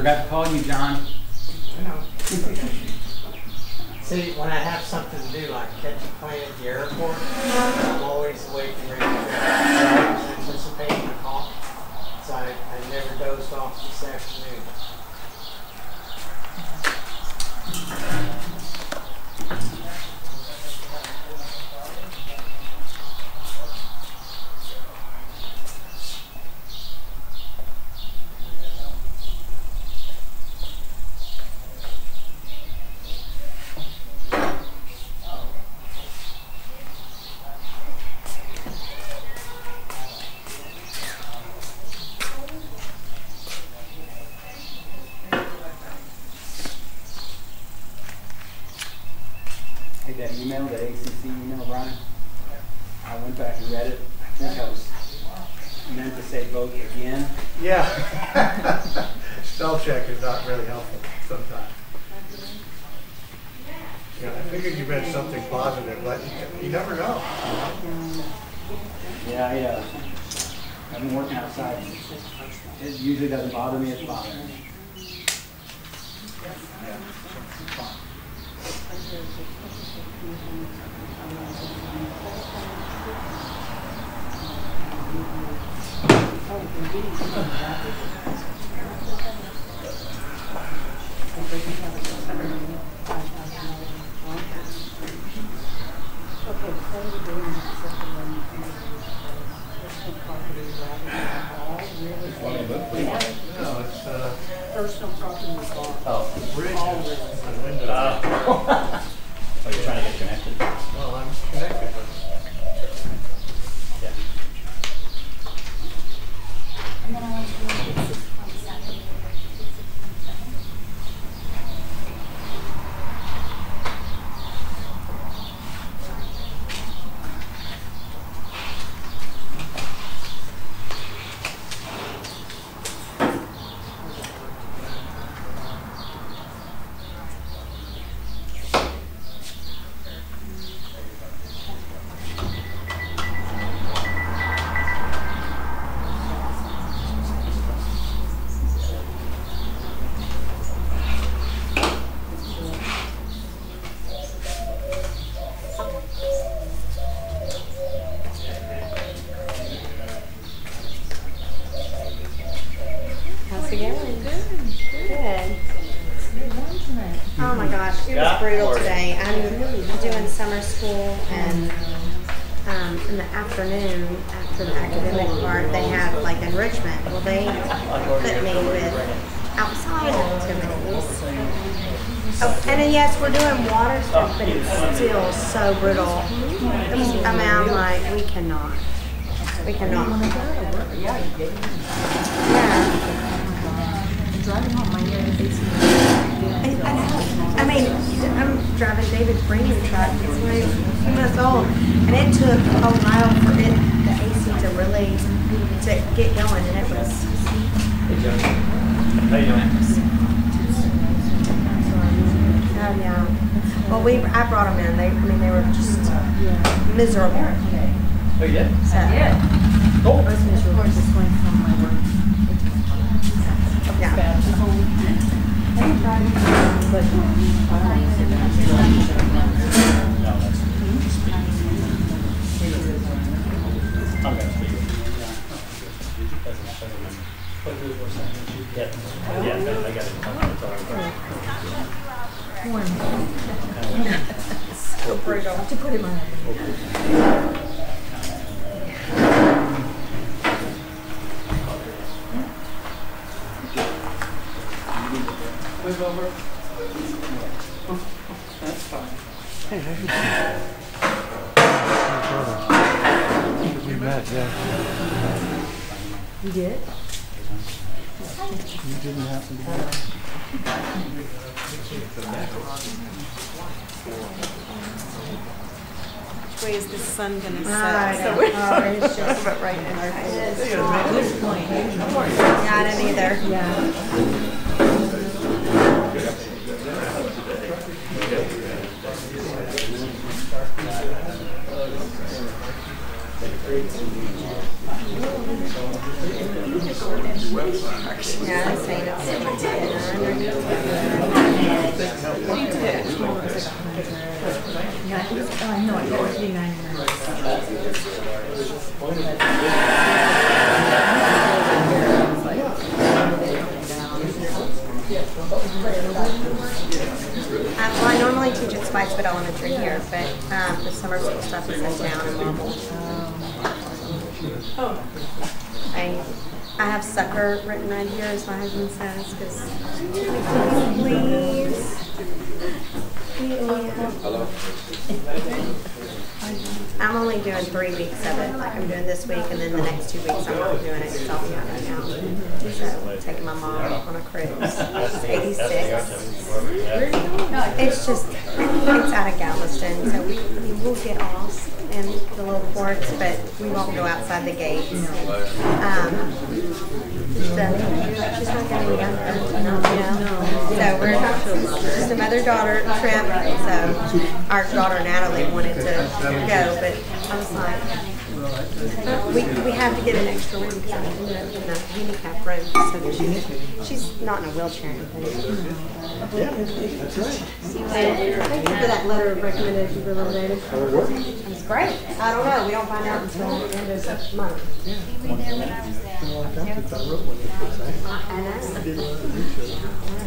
forgot to call you, John. I know. See, when I have something to do, like catch a plane at the airport, I'm always awake and ready to go. So I was anticipating a call, so I never dozed off this afternoon. That email, that ACC email, Brian, I went back and read it. I think I was meant to say vote again. Yeah. Spell check is not really helpful sometimes. Yeah, I figured you meant something positive, but you never know. Yeah, I've been working outside. It usually doesn't bother me, it's bothering me. Yeah, it's fine. Personal property was bought. Oh, Bridges. Oh, you're trying to get connected? Well, I'm connected with it. Yeah. Oh my gosh, it was brutal today. I'm doing summer school, and in the afternoon, after the academic part, they had like enrichment. Well, they put me with outside activities. Oh, and then yes, we're doing water stuff, but it's still so brutal. I mean, I'm like, we cannot. Yeah. Driving home, my I mean, I'm driving David's Bringing truck. He's like a few months old, and it took a while for the AC to really get going, and it was. Hey, Joe. How you doing? Oh yeah. Well, I brought them in. They were just miserable. Oh, you did? So, Cool. I was miserable just going from my work. yeah. Bad. But No, that's I'm going to speak. Yeah, I got it. so brutal. To put him on. Move over. That's fine. Hey, how you doing? We met, yeah. You did? You didn't happen to be there. Which way is the sun going to I set? know. It's just But right in our face. Good point. Yeah, I didn't either. Yeah. Yeah, I'm saying it's Yeah, I think it's, no, I think it's $3.99. Well, I normally teach at Spiceville Elementary here, but the summer school stuff is in town in Marble. I have sucker written right here, as my husband says, because please. Hello. I'm only doing 3 weeks of it. Like I'm doing this week, and then the next 2 weeks I'm not doing it. It's all me right now. So taking my mom on a cruise. She's 86. It's just it's out of Galveston, so we'll get off in the little ports, but we won't go outside the gates. She's not getting younger, So we're just a mother-daughter trip. So our daughter Natalie wanted to go, but I was like, we have to get an extra room because I'm in a handicap room, so she's not in a wheelchair or anything. Thank you for that letter of recommendation for Little David. It's great. I don't know. We don't find out until the end of the month. I know.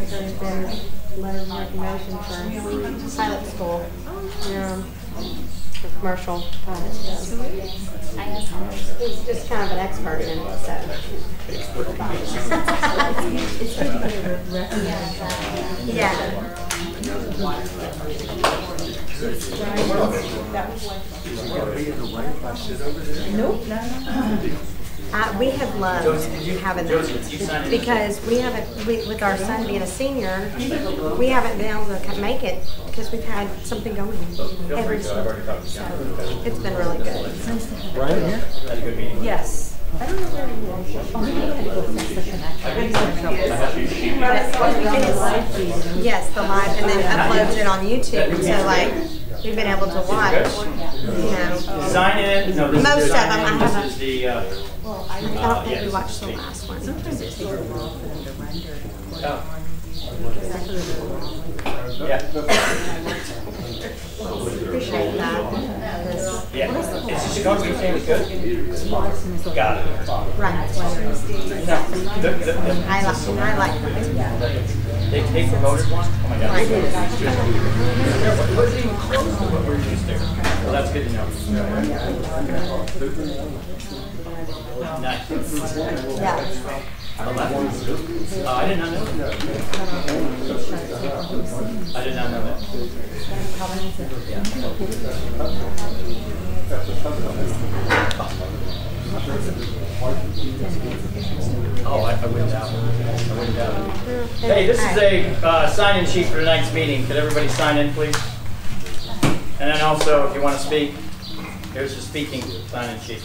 There's been a letter of recommendation for pilot school. For commercial pilot stuff. He's just kind of an expert in it, so. It's good to get a recommendation. Yeah. Nope, no. We have loved having them because we haven't, with our son being a senior, we haven't been able to make it because we've had something going every semester. So it's been really good. Brian here? Yes. I don't know where he is. Oh, he had to go fix the connection. Yes, the live, and then uploads it on YouTube. So like, we've been able to watch, Sign in. No, this most is of them. I this haven't. is the. I don't think we watched the last one. Yeah. Appreciate that. Yeah. Is this going to be good? Got it. Right. I like them. They promoted one? Oh my God. Well, that's good to know. Nice. Yeah. I did not know that. I did not know that. Oh, I went down. Hey, this is a sign-in sheet for tonight's meeting. Could everybody sign in, please? And then also, if you want to speak, here's the speaking sign-in sheet.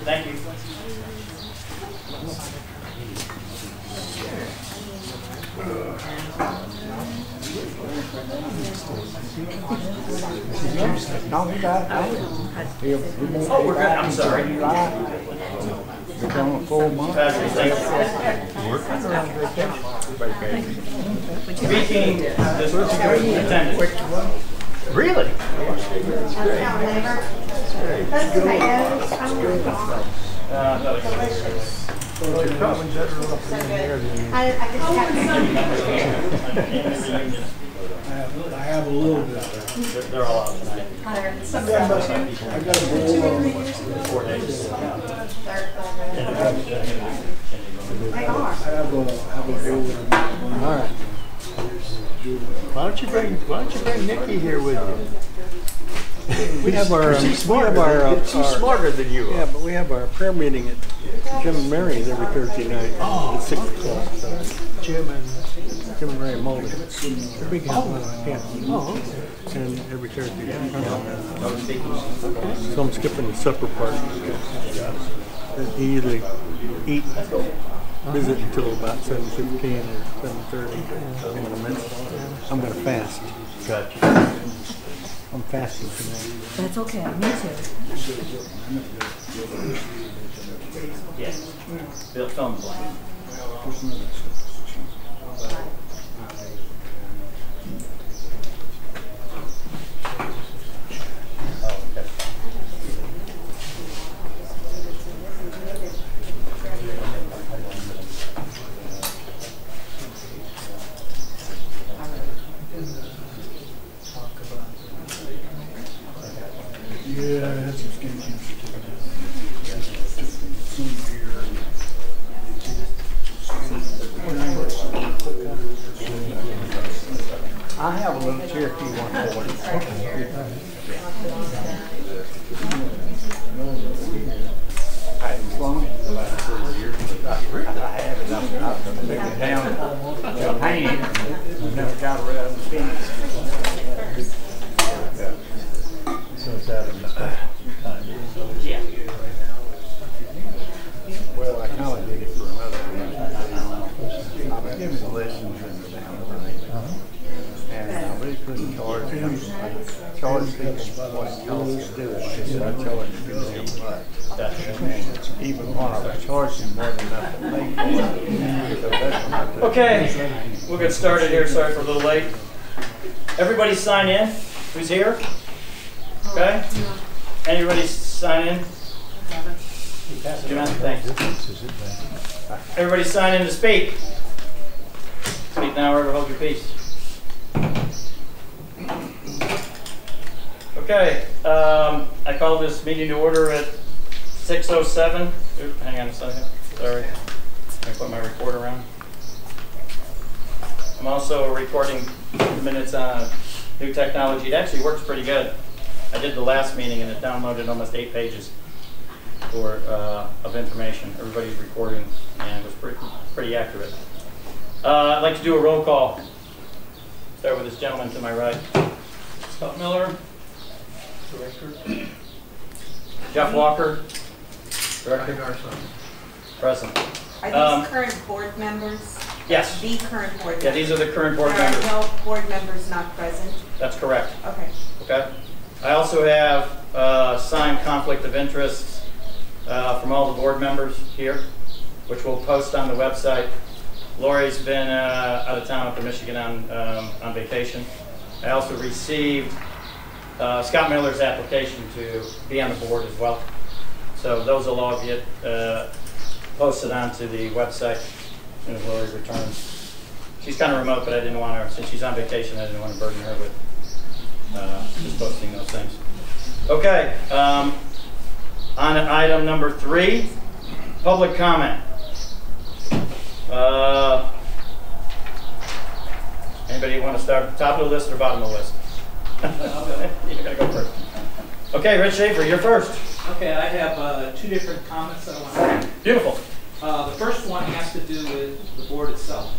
Thank you. No, he got it. Oh, we're good. I'm sorry. You're going 4 months. Speaking, this was attended. Really? I have a little bit. They're all out tonight. I got a bowl of 4 days. I have a bowl. All right. Why don't you bring Nikki here with you? We have our. She's smarter than you are. Yeah, but we have our prayer meeting at Jim and Mary's every Thursday night at 6 o'clock. So Jim and Mary Mulder. They're big help on campus. Oh, And every Thursday night. So I'm skipping the supper part. And he usually visit until about 7:15 or 7:30. I'm going to fast. gotcha. I'm fasting tonight. That's okay, me too. Yes. Bill, fill in the blank. Oh, okay. Yeah, that's a skin cancer. I have a little Cherokee one for you. I have it. I've taken it down to a painting. I've never got rid of the fence. So it's out of the Yeah. Well, I kind of did it for another reason. I've been giving lessons in the down and I really couldn't charge them. I charged people what it costs to do it. She said I charged them much. And even when I was charging more than enough to pay for it. So that's when I took Okay, we'll get started here. Sorry for a little late. Everybody sign in. Who's here? Okay. Anybody sign in? John, thanks. Everybody sign in to speak. Speak now or ever hold your peace. Okay, I call this meeting to order at 6:07. Oops, hang on a second. Sorry. I put my recorder around. I'm also recording minutes on new technology. It actually works pretty good. I did the last meeting and it downloaded almost 8 pages of information. Everybody's recording and it was pretty accurate. I'd like to do a roll call. Start with this gentleman to my right. Scott Miller, Director. Jeff Walker, Director. Present. Are these current board members? Yes. The current board members? Yeah, these are the current board There members. are no board members not present? That's correct. Okay. Okay. I also have signed conflict of interest from all the board members here, which we'll post on the website. Lori's been out of town up in Michigan on vacation. I also received Scott Miller's application to be on the board as well. So those will all get posted onto the website as soon as Lori returns. She's kind of remote, but I didn't want her, since she's on vacation, I didn't want to burden her with just posting those things. Okay, on item number 3, public comment. Anybody want to start at the top of the list or bottom of the list? You're going to go first. Okay, Rich Schaefer, you're first. Okay, I have 2 different comments that I want to make. Beautiful. The first one has to do with the board itself.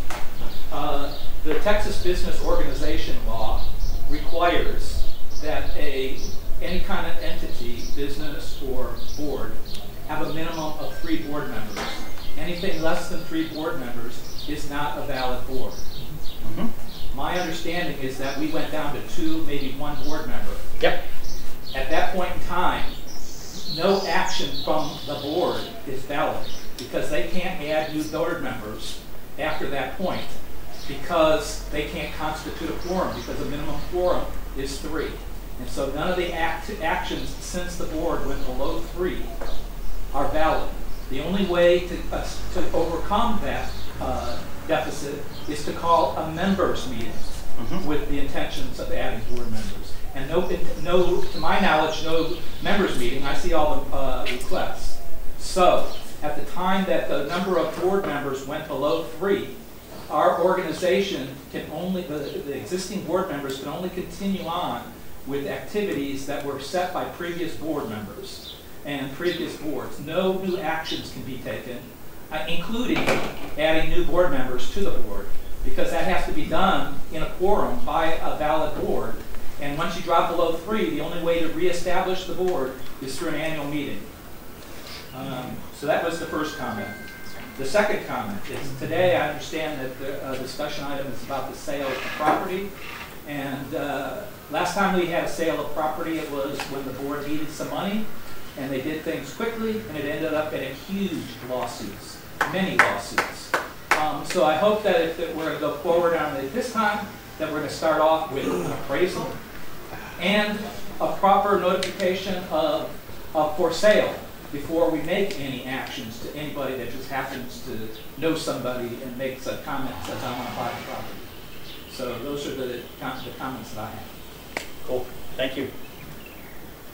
The Texas Business Organization Law requires that any kind of entity, business or board, have a minimum of 3 board members. Anything less than 3 board members is not a valid board. Mm-hmm. My understanding is that we went down to 2, maybe 1 board member. Yep. At that point in time, no action from the board is valid because they can't add new board members after that point because they can't constitute a quorum because the minimum quorum is 3. And so none of the actions since the board went below 3 are valid. The only way to overcome that deficit is to call a members meeting with the intentions of adding board members. And no, to my knowledge, no members meeting. I see all the requests. So at the time that the number of board members went below 3, our organization can only, the existing board members can only continue on with activities that were set by previous board members and previous boards. No new actions can be taken, including adding new board members to the board, because that has to be done in a quorum by a valid board. And once you drop below 3, the only way to reestablish the board is through an annual meeting. So that was the first comment. The second comment is today I understand that the discussion item is about the sale of the property. And last time we had a sale of property, it was when the board needed some money. and they did things quickly, and it ended up in a huge lawsuits, many lawsuits. So I hope that if we're going to go forward on it this time, that we're going to start off with an appraisal and a proper notification of for sale before we make any actions to anybody that just happens to know somebody and makes a comment that says, I want to buy the property. So those are the comments that I have. Cool. Thank you.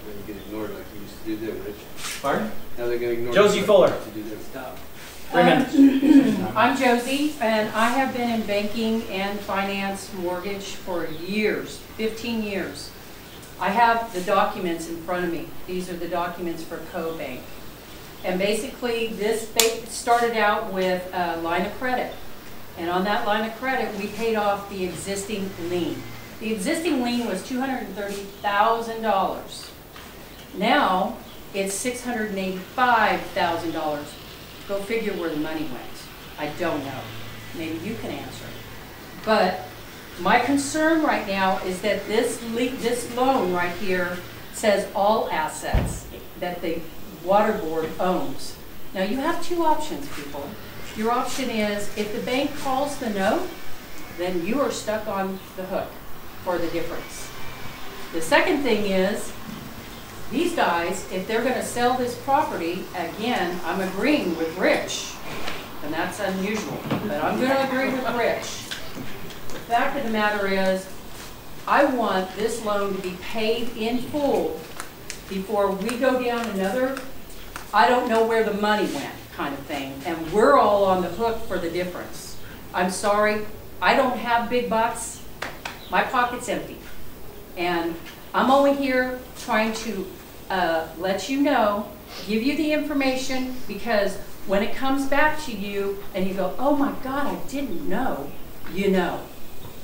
They get ignored like you used to do them, Rich. Pardon? Now they're going to ignore Josie you Fuller. like you do them. Stop. 3 minutes. I'm Josie, and I have been in banking and finance mortgage for years, 15 years. I have the documents in front of me. These are the documents for CoBank. And basically, this started out with a line of credit. And on that line of credit, we paid off the existing lien. The existing lien was $230,000. Now, it's $685,000. Go figure where the money went. I don't know. Maybe you can answer it. But my concern right now is that this loan right here says all assets that the water board owns. Now you have two options, people. Your option is if the bank calls the note, then you are stuck on the hook for the difference. The second thing is, these guys, if they're going to sell this property, again, I'm agreeing with Rich, and that's unusual, but I'm going to agree with Rich. The fact of the matter is, I want this loan to be paid in full before we go down another, I don't know where the money went kind of thing, and we're all on the hook for the difference. I'm sorry, I don't have big bucks. My pocket's empty. And I'm only here trying to let you know, give you the information, because when it comes back to you and you go, oh my God, I didn't know, you know.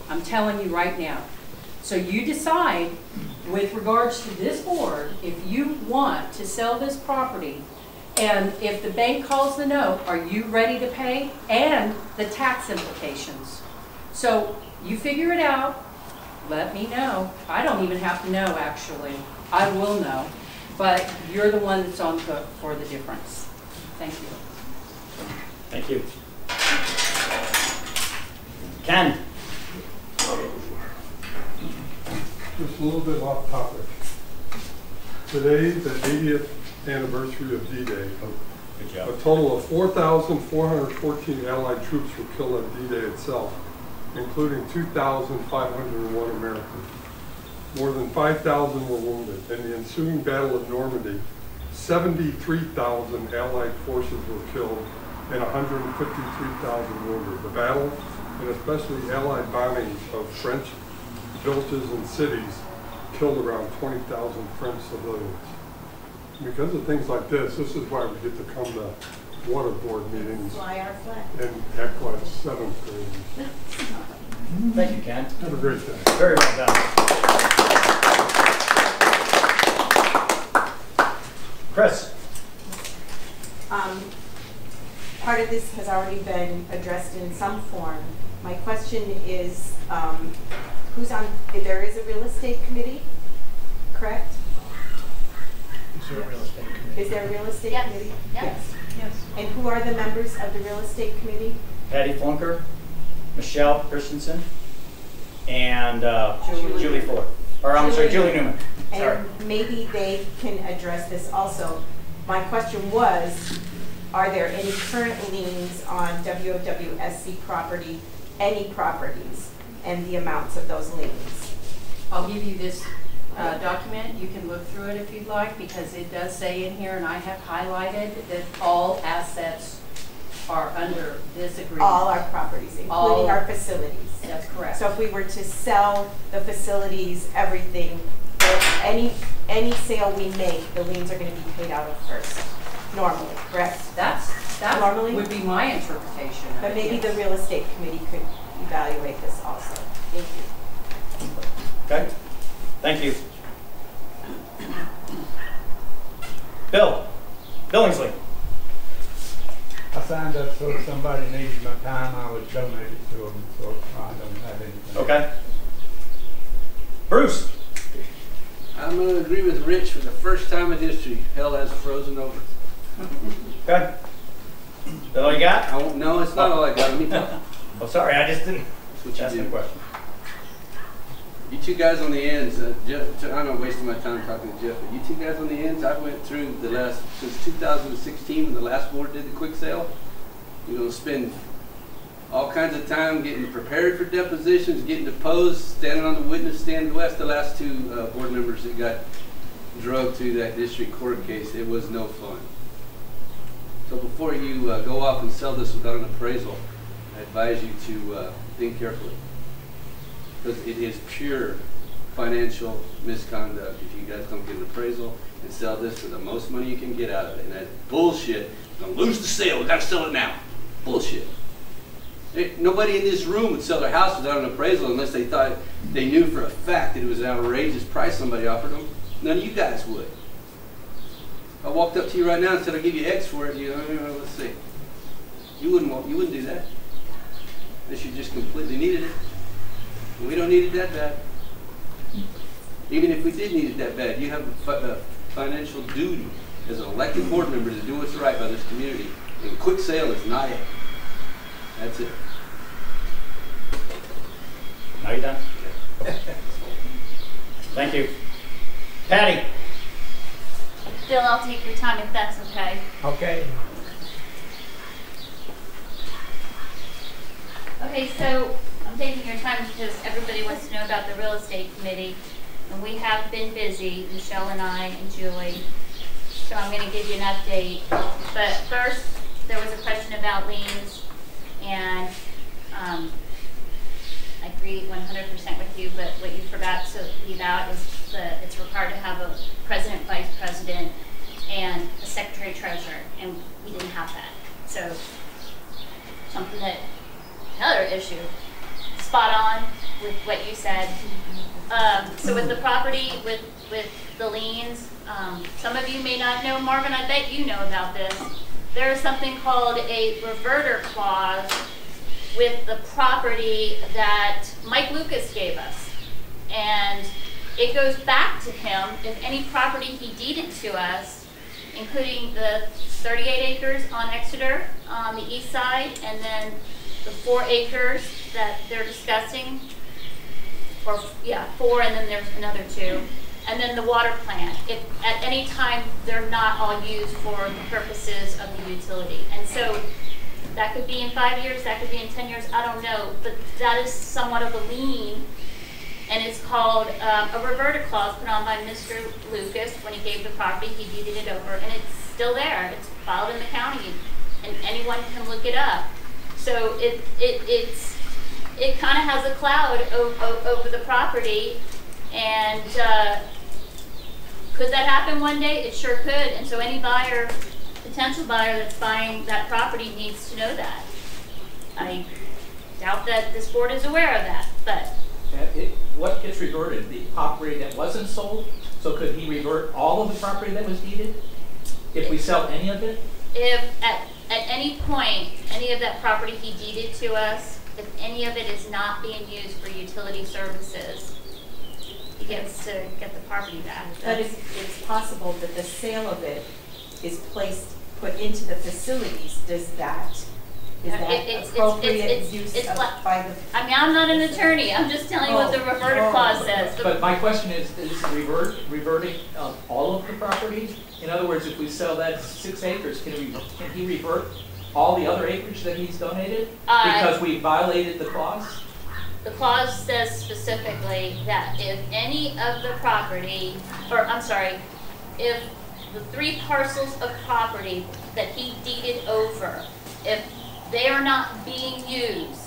I'm telling you right now. So you decide, with regards to this board, if you want to sell this property, and if the bank calls the note, are you ready to pay? And the tax implications. So you figure it out, let me know. I don't even have to know, actually. I will know. But you're the one that's on the hook for the difference. Thank you. Thank you. Ken. Just a little bit off topic. Today, the 80th anniversary of D-Day. Good job. A total of 4,414 Allied troops were killed on D-Day itself, including 2,501 Americans. More than 5,000 were wounded. In the ensuing Battle of Normandy, 73,000 Allied forces were killed and 153,000 wounded. The battle, and especially Allied bombings of French villages and cities, killed around 20,000 French civilians. Because of things like this is why we get to come to water board meetings Fly our flag. and act like 7th graders. Thank you, Ken. Have a great day. Very well done. Chris. Part of this has already been addressed in some form. My question is, who's on, there is a real estate committee, correct? Is there a real estate committee? Is there a real estate Yes. committee? Yes. Yes. And who are the members of the real estate committee? Patty Flunker, Michelle Christensen, and Julie Fuller. Or I'm sorry, Julie Newman. Sorry. And maybe they can address this also. My question was, are there any current liens on WSC property, any properties, and the amounts of those liens? I'll give you this document. You can look through it if you'd like, because it does say in here, and I have highlighted, that all assets are under this agreement. All our properties, including our facilities. That's correct. So if we were to sell the facilities, everything, any sale we make, the liens are going to be paid out of first, normally, correct? That Normally? would be my interpretation of But it, maybe yes. the real estate committee could evaluate this also. Thank you. Okay. Thank you. Bill. Billingsley. I signed up so if somebody needs my time, I would donate it to them, so I don't have anything. Okay. Bruce. I I'm going to agree with Rich for the first time in history. Hell has frozen over. Okay. Is that all you got? No, it's not all I got. Let me tell you. Oh, sorry, I just didn't. That's what you Ask do. the question. You two guys on the ends, Jeff, I'm not wasting my time talking to Jeff, but you two guys on the ends, I went through the last, since 2016 when the last board did the quick sale, you're going to spend all kinds of time getting prepared for depositions, getting deposed, standing on the witness stand. That's the last two board members that got drugged through that district court case. It was no fun. So before you go off and sell this without an appraisal, I advise you to think carefully. Because it is pure financial misconduct if you guys don't get an appraisal and sell this for the most money you can get out of it. And that's bullshit. We're going to lose the sale. We've got to sell it now. Bullshit. Nobody in this room would sell their house without an appraisal unless they thought they knew for a fact that it was an outrageous price somebody offered them. None of you guys would. If I walked up to you right now and said I'll give you X for it, you know, let's see. You wouldn't do that. Unless you just completely needed it. And we don't need it that bad. Even if we did need it that bad, you have a financial duty as an elected board member to do what's right by this community. And quick sale is not it. That's it. Now you done? Thank you. Patty. Bill, I'll take your time if that's okay. Okay. Okay, so I'm taking your time because everybody wants to know about the real estate committee. And we have been busy, Michelle and I and Julie. So I'm going to give you an update. But first, there was a question about liens. And I agree 100% with you, but what you forgot to leave out is it's required to have a president, vice president, and a secretary treasurer, and we didn't have that. So something that, another issue, spot on with what you said. So with the property, with the liens, some of you may not know, Marvin, I bet you know about this. There is something called a reverter clause with the property that Mike Lucas gave us. And it goes back to him if any property he deeded to us, including the 38 acres on Exeter on the east side, and then the 4 acres that they're discussing, or yeah, 4, and then there's another 2. And then the water plant, if at any time they're not all used for the purposes of the utility. And so that could be in 5 years, that could be in 10 years, I don't know, but that is somewhat of a lien, and it's called a reverter clause put on by Mr. Lucas when he gave the property, he deeded it over, and it's still there, it's filed in the county, and anyone can look it up. So it kind of has a cloud over the property. And could that happen one day? It sure could. And so any buyer, potential buyer that's buying that property needs to know that. I doubt that this board is aware of that, but. What gets reverted? The property that wasn't sold? So could he revert all of the property that was deeded? If we sell any of it? If at any point, any of that property he deeded to us, if any of it is not being used for utility services, he gets to get the property back. But it's possible that the sale of it is put into the facilities. Is that appropriate use by the? I mean, I'm not an attorney. I'm just telling you what the reverter clause says. But my question is reverting all of the properties? In other words, if we sell that 6 acres, can he revert all the other acreage that he's donated because we violated the clause? The clause says specifically that if any of the property, or I'm sorry, if the 3 parcels of property that he deeded over, if they are not being used,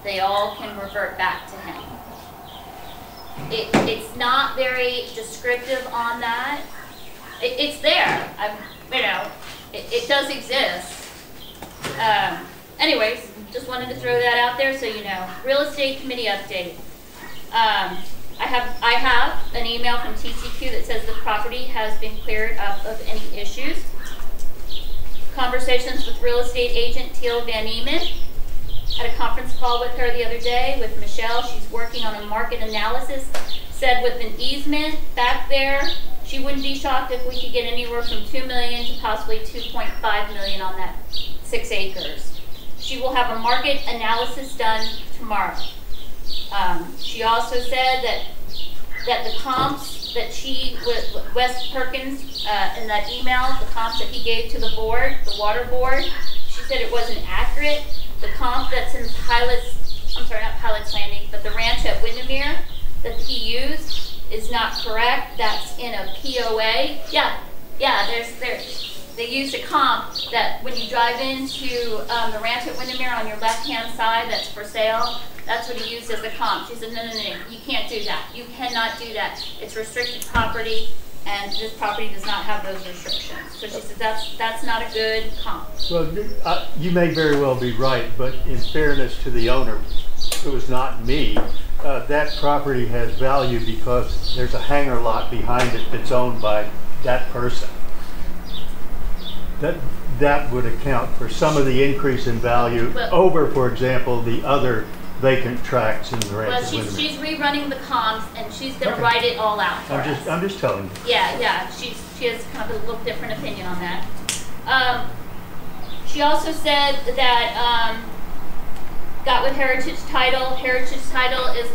they all can revert back to him. It's not very descriptive on that. It's there. It does exist. Anyways, just wanted to throw that out there so you know. Real estate committee update. I have an email from TCQ that says the property has been cleared up of any issues. Conversations with real estate agent Teal Van Eman. Had a conference call with her the other day with Michelle. She's working on a market analysis said with an easement back there, she wouldn't be shocked if we could get anywhere from 2 million to possibly 2.5 million on that 6 acres. She will have a market analysis done tomorrow. She also said that the comps that she, with Wes Perkins, in that email, the comps that he gave to the board, the water board, she said it wasn't accurate. The comp that's in Pilot's, I'm sorry, not Pilot's Landing, but the ranch at Windermere that he used is not correct. That's in a POA. Yeah, they used a comp that when you drive into the ranch at Windermere on your left-hand side that's for sale, that's what he used as a comp. She said, no, you can't do that. You cannot do that. It's restricted property, and this property does not have those restrictions. So she said that's not a good comp. Well, you may very well be right, but in fairness to the owner, it was not me. That property has value because there's a hangar lot behind it that's owned by that person. That would account for some of the increase in value over, for example, the other vacant tracts in the ranch. Well, she's rerunning the comps, and she's going to write it all out for us. I'm just telling you. Yeah, she has kind of a little different opinion on that. She also said that got with Heritage Title. Heritage Title is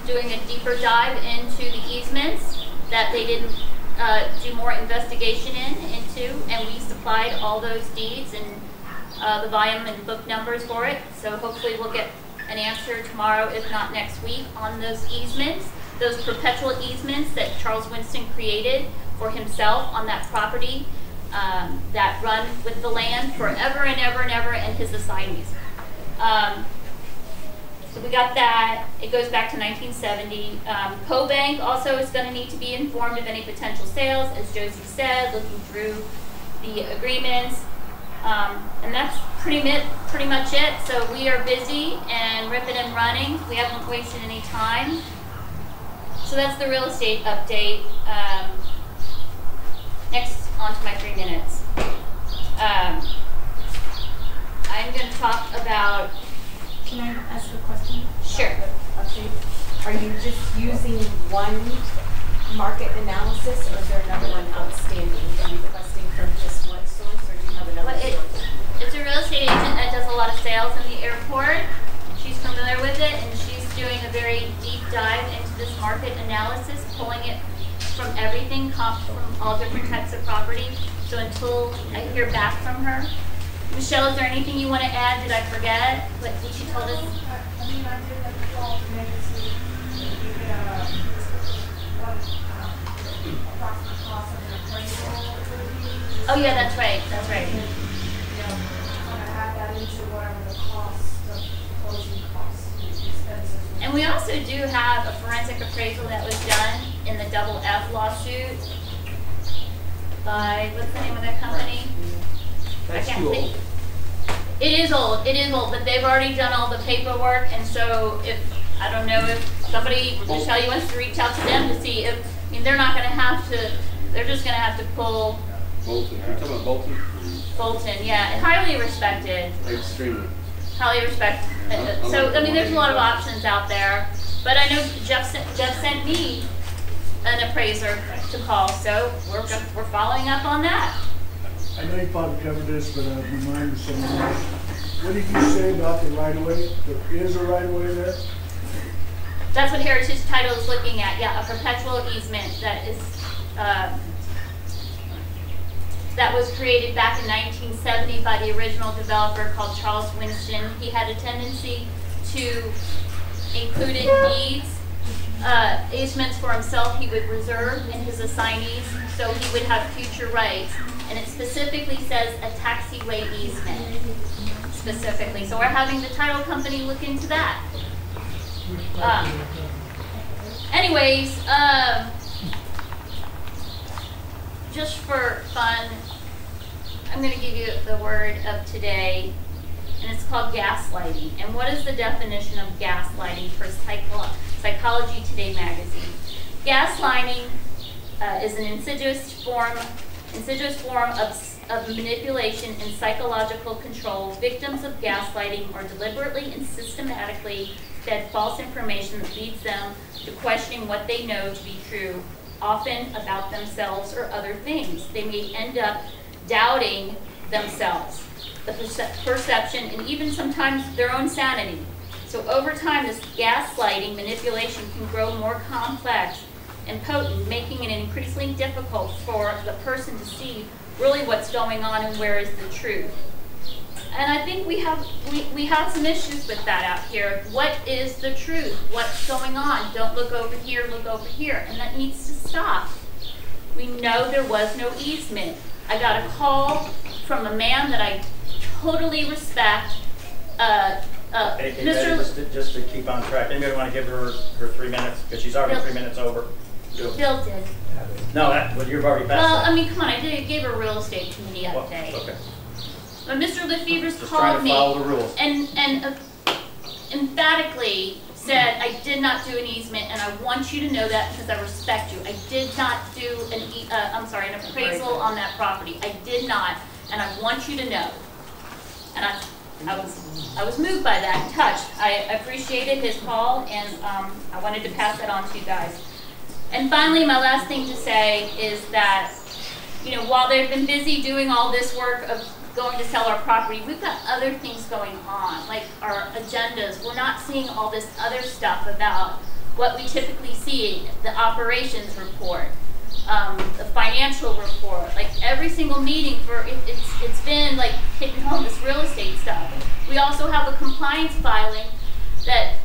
doing a deeper dive into the easements that they didn't do more investigation into, and we supplied all those deeds and the volume and book numbers for it. So hopefully we'll get an answer tomorrow, if not next week, on those easements, those perpetual easements that Charles Winston created for himself on that property that run with the land forever and ever and ever, and his assignees. So we got that. It goes back to 1970. CoBank also is going to need to be informed of any potential sales, as Josie said, looking through the agreements. And that's pretty much it. So we are busy and ripping and running. We haven't wasted any time. So that's the real estate update. Next, on to my 3 minutes. I'm going to talk about... Can I ask a question? Sure. Okay. Are you just using one market analysis, or is there another one outstanding? Are you requesting from just one source, or do you have another source? It's a real estate agent that does a lot of sales in the airport. She's familiar with it, and she's doing a very deep dive into this market analysis, pulling it from everything, comps from all different types of property. So until I hear back from her. Michelle, is there anything you want to add? Did I forget what she told us? I mean, I did have to call to make it so you get approximate cost of an appraisal. Oh yeah, that's right. That's right. Yeah, want to add that into whatever the cost of closing costs, expenses. And we also do have a forensic appraisal that was done in the Double F lawsuit by, what's the name of that company? That's too old. It is old, but they've already done all the paperwork, and so I don't know if somebody, Michelle, you wants to reach out to them to see if, I mean, they're not going to have to, they're just going to have to pull. Bolton. You're talking about Bolton? Bolton, yeah, and highly respected. Extremely. Highly respected. So, I mean, there's a lot of options out there, but I know Jeff sent me an appraiser to call, so we're following up on that. I know you probably covered this, but I'll remind someone else. What did you say about the right-of-way? There is a right-of-way there? That's what Heritage Title is looking at. Yeah, a perpetual easement that is that was created back in 1970 by the original developer called Charles Winston. He had a tendency to include in deeds easements for himself he would reserve in his assignees, so he would have future rights. And it specifically says a taxiway easement, specifically. So we're having the title company look into that. Anyways, just for fun, I'm going to give you the word of today, and it's called gaslighting. And what is the definition of gaslighting for Psychology Today magazine? Gaslighting is an insidious form of manipulation and psychological control. Victims of gaslighting are deliberately and systematically fed false information that leads them to questioning what they know to be true, often about themselves or other things. They may end up doubting themselves, the perception, and even sometimes their own sanity. So over time, this gaslighting manipulation can grow more complex and potent, making it increasingly difficult for the person to see really what's going on and where is the truth. And I think we have some issues with that out here. What is the truth? What's going on? Don't look over here, look over here. And that needs to stop. We know there was no easement. I got a call from a man that I totally respect. Hey, just to keep on track, anybody want to give her 3 minutes? Because she's already 3 minutes over. Bill did. No, well, you've already passed Well, that. I mean, come on, I gave a real estate committee update. Okay. But Mr. Lefevre's Just called trying to me follow the rules. and emphatically said, I did not do an easement, and I want you to know that because I respect you. I did not do an appraisal on that property. I did not, and I want you to know. And I was moved by that and touched. I appreciated his call, and I wanted to pass that on to you guys. And finally, my last thing to say is that, you know, while they've been busy doing all this work of going to sell our property, we've got other things going on, like our agendas. We're not seeing all this other stuff about what we typically see, the operations report, the financial report, like every single meeting it's been like hitting home this real estate stuff. We also have a compliance filing that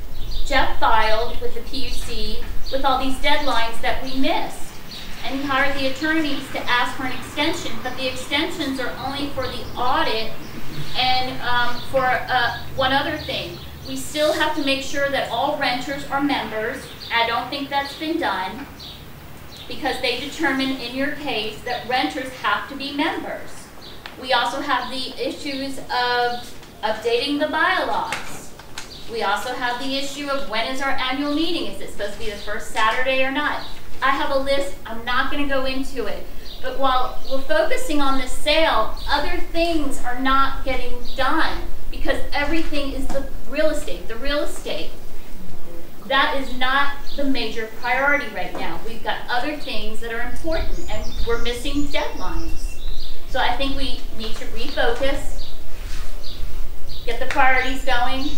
Jeff filed with the PUC with all these deadlines that we missed. And he hired the attorneys to ask for an extension, but the extensions are only for the audit and for one other thing. We still have to make sure that all renters are members. I don't think that's been done because they determined in your case that renters have to be members. We also have the issues of updating the bylaws. We also have the issue of when is our annual meeting? Is it supposed to be the first Saturday or not? I have a list, I'm not going to go into it. But while we're focusing on this sale, other things are not getting done because everything is the real estate, That is not the major priority right now. We've got other things that are important and we're missing deadlines. So I think we need to refocus, get the priorities going,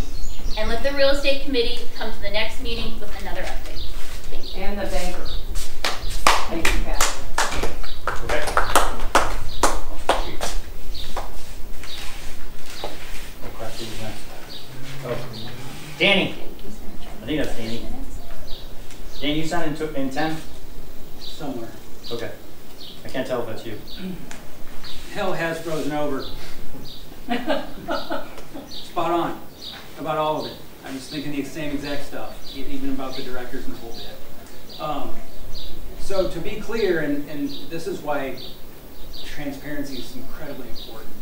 and let the real estate committee come to the next meeting with another update. Thank you. And the banker. Thank you, Kathy. Okay. What question is next? Oh, Danny. I think that's Danny. Danny, you signed in 10? Somewhere. Okay. I can't tell if that's you. Hell has frozen over. Spot on about all of it. I was thinking the same exact stuff, even about the directors and the whole bit. So to be clear, and this is why transparency is incredibly important.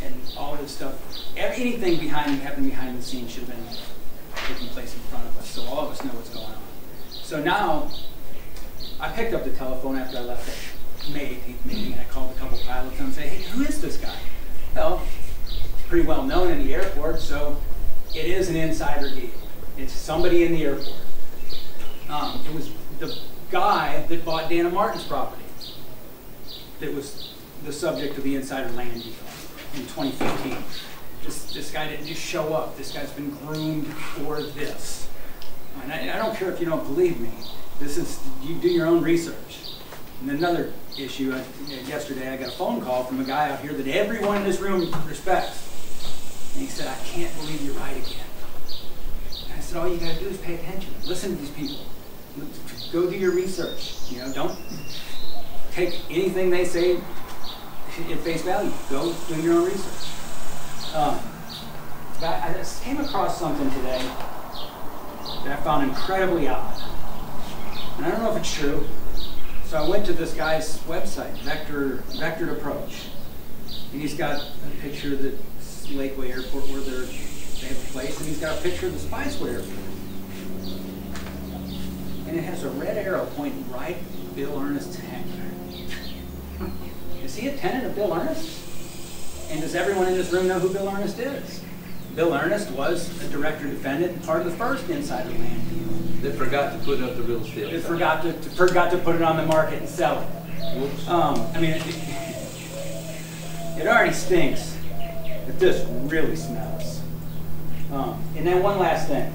And all of this stuff, anything happening behind the scenes should have been taking place in front of us, so all of us know what's going on. So now, I picked up the telephone after I left the May 18th meeting, and I called a couple pilots and said, hey, who is this guy? Well, pretty well known in the airport, so it is an insider deal. It's somebody in the airport. It was the guy that bought Dana Martin's property that was the subject of the insider land deal in 2015. This guy didn't just show up. This guy's been groomed for this. And I don't care if you don't believe me. You do your own research. And another issue, yesterday I got a phone call from a guy out here that everyone in this room respects. And he said, I can't believe you're right again. And I said, all you gotta do is pay attention. Listen to these people. Go do your research. Don't take anything they say at face value. Go do your own research. But I just came across something today that I found incredibly odd. And I don't know if it's true. So I went to this guy's website, Vectored Approach. And he's got a picture of the Lakeway Airport where they have a place, and he's got a picture of the Spiceway Airport. And it has a red arrow pointing right at Bill Ernest's hangar. Is he a tenant of Bill Ernest? And does everyone in this room know who Bill Ernest is? Bill Ernest was a director defendant and part of the first insider land deal. They forgot to put up the real estate. They forgot to put it on the market and sell it. I mean, it already stinks, but this really smells. And then one last thing.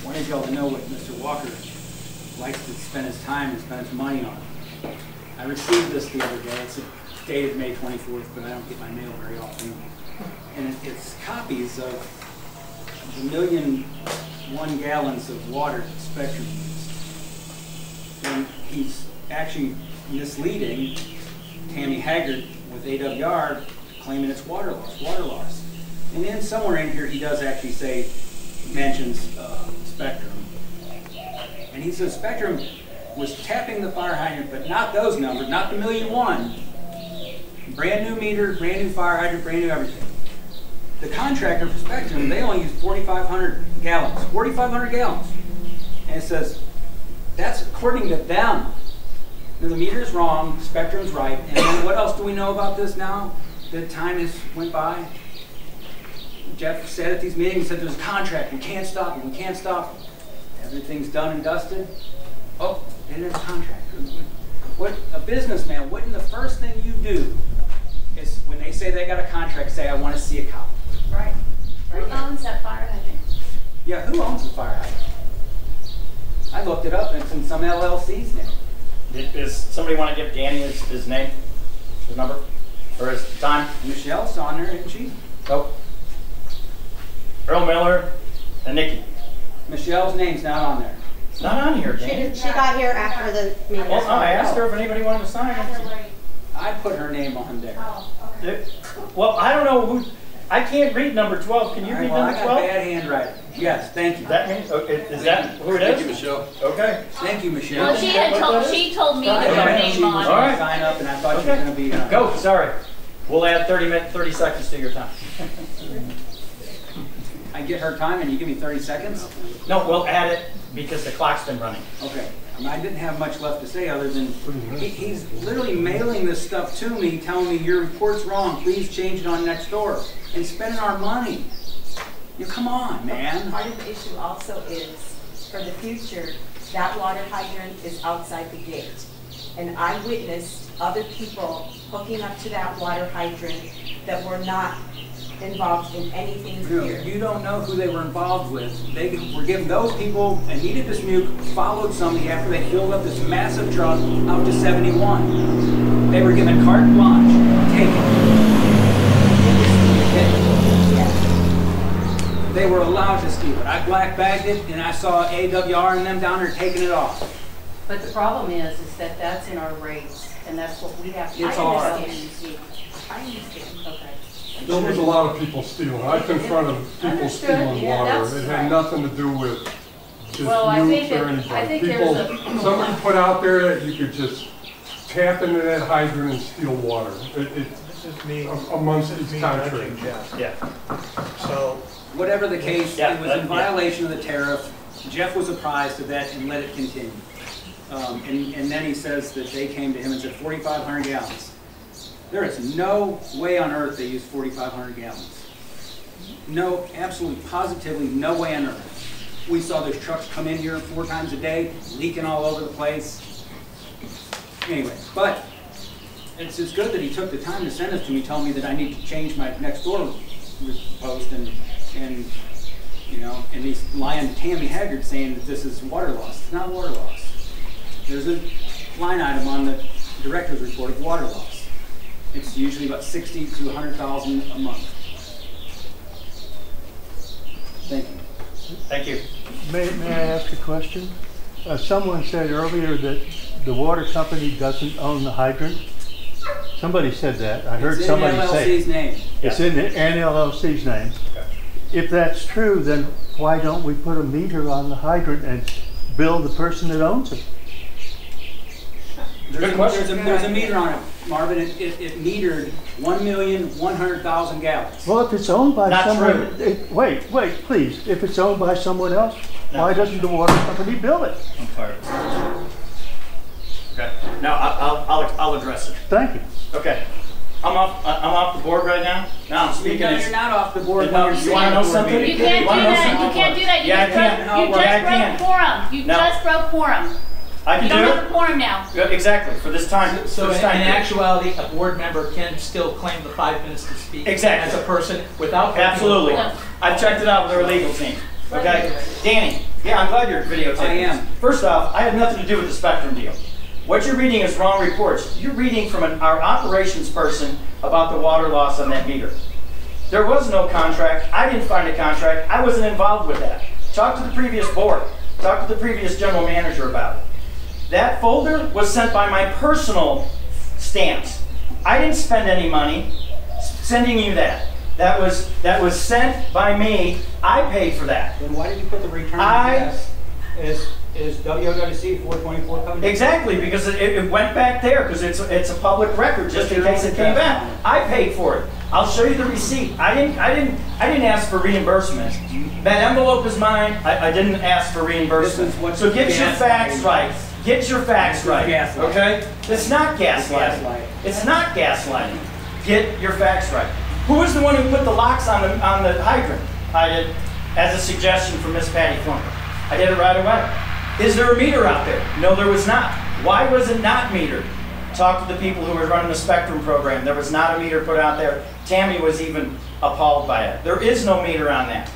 I wanted y'all to know what Mr. Walker likes to spend his time and spend his money on. I received this the other day. It's dated May 24th, but I don't get my mail very often. And it's copies of the 1,000,001 gallons of water that Spectrum used. And he's actually misleading Tammy Haggard with AWR, claiming it's water loss. And then somewhere in here he does actually say, mentions Spectrum. And he says Spectrum was tapping the fire hydrant, but not those numbers, not the 1,000,001. Brand new meter, brand new fire hydrant, brand new everything. The contractor for Spectrum, they only use 4,500 gallons. 4,500 gallons. And it says, that's according to them. Now, the meter's wrong, Spectrum's right. And then what else do we know about this now? The time has went by. Jeff said at these meetings, he said there's a contract, we can't stop it, we can't stop it. Everything's done and dusted. Oh, and there's a contract. What a businessman, wouldn't the first thing you do is when they say they got a contract, say, I want to see a copy. Right. Who owns that fire hydrant? Yeah, who owns the fire hydrant? I looked it up and it's in some LLC's name. Does somebody want to give Danny his name, his number, or his time? Michelle's on there, isn't she? Nope. Earl Miller and Nikki. Michelle's name's not on there. It's not on here, Danny. She got here after the meeting. Well, I asked her if anybody wanted to sign it. I put her name on there. Oh, okay. Well, I don't know who. I can't read number 12. Can you read number 12? I got bad handwriting. Yes, thank you. That means, okay, is that who it is? Thank you, Michelle. Okay. Thank you, Michelle. Well, she told me to put her name on. All right. Sign up, and I thought you were going to be. Go. Sorry. We'll add 30 seconds to your time. I get her time, and you give me 30 seconds. No, we'll add it because the clock's been running. Okay. I didn't have much left to say other than he's literally mailing this stuff to me, telling me your report's wrong. Please change it on next door, and spending our money. You come on, man. Part of the issue also is, for the future, that water hydrant is outside the gate. And I witnessed other people hooking up to that water hydrant that were not involved in anything here. You don't know who they were involved with. They were giving those people, Anita Dismuke followed somebody after they filled up this massive truck out to 71. They were given carte blanche. Take it. They were allowed to steal it. I black bagged it, and I saw AWR and them down there taking it off. But the problem is that that's in our rates, and that's what we have to. It's ours. I understand. Okay. There was a lot of people stealing. I confronted people Understood. stealing Yeah, water. that's It had right. nothing to do with just Well, I think or that- anybody. I think People, there's a- somebody put out there that you could just tap into that hydrant and steal water. This is me. Amongst This is these me countries. nudging Jeff. Yeah. So, Whatever the case, Yeah, it was that- in violation of the tariff. Jeff was apprised of that and let it continue. And then he says that they came to him and said 4,500 gallons. There is no way on earth they use 4,500 gallons. No, absolutely, positively no way on earth. We saw those trucks come in here 4 times a day, leaking all over the place. Anyway, but it's good that he took the time to send this to me, telling me that I need to change my next door post and you know, and he's lying to Tammy Haggard saying that this is water loss. It's not water loss. There's a line item on the director's report of water loss. It's usually about 60 to 100,000 a month. Thank you. Thank you. May I ask a question? Someone said earlier that the water company doesn't own the hydrant. Somebody said that. I heard somebody say It's in LLC's name. it's in an LLC's name. If that's true, then why don't we put a meter on the hydrant and bill the person that owns it? There's a meter on it, Marvin. It metered 1,100,000 gallons. Well, if it's owned by Not someone, wait, please. If it's owned by someone else, why doesn't the water company bill it? I'm tired of this. Okay. Now I'll address it. Thank you. Okay. I'm off the board right now? Now I'm speaking. No, as- you're not off the board. No, when you're you wanna know saying board something? meeting. You can't do wanna know that, something? you can't do that, you Yeah, I just can. broke, you Yeah, I just can. broke quorum, you No. just broke quorum. I can You do don't it? have a quorum now. Yeah, exactly, for this time. So for in this time period. actuality, a board member can still claim the 5 minutes to speak. Exactly. As a person without. breaking the Absolutely. quorum. I've checked it out with our legal team. Okay? Danny, yeah, I'm glad you're videotaping. I am. this. First off, I had nothing to do with the Spectrum deal. What you're reading is wrong reports. You're reading from our operations person about the water loss on that meter. There was no contract. I didn't find a contract. I wasn't involved with that. Talk to the previous board. Talk to the previous general manager about it. That folder was sent by my personal stamps. I didn't spend any money sending you that. That was sent by me. I paid for that. Then why did you put the return I- address? Is WWC 424 coming? Exactly, because it went back there, because it's a public record, just in case it came back. I paid for it. I'll show you the receipt. I didn't ask for reimbursement. That envelope is mine. I didn't ask for reimbursement. This is what So get your facts gaslighting right. Get your facts This is right. gaslighting. Okay? It's not It's gaslighting. gaslighting. It's not gaslighting. Get your facts right. Who was the one who put the locks on the hydrant? I did, as a suggestion from Miss Patty Flunker. I did it right away. Is there a meter out there? No, there was not. Why was it not metered? Talk to the people who were running the Spectrum program. There was not a meter put out there. Tammy was even appalled by it. There is no meter on that.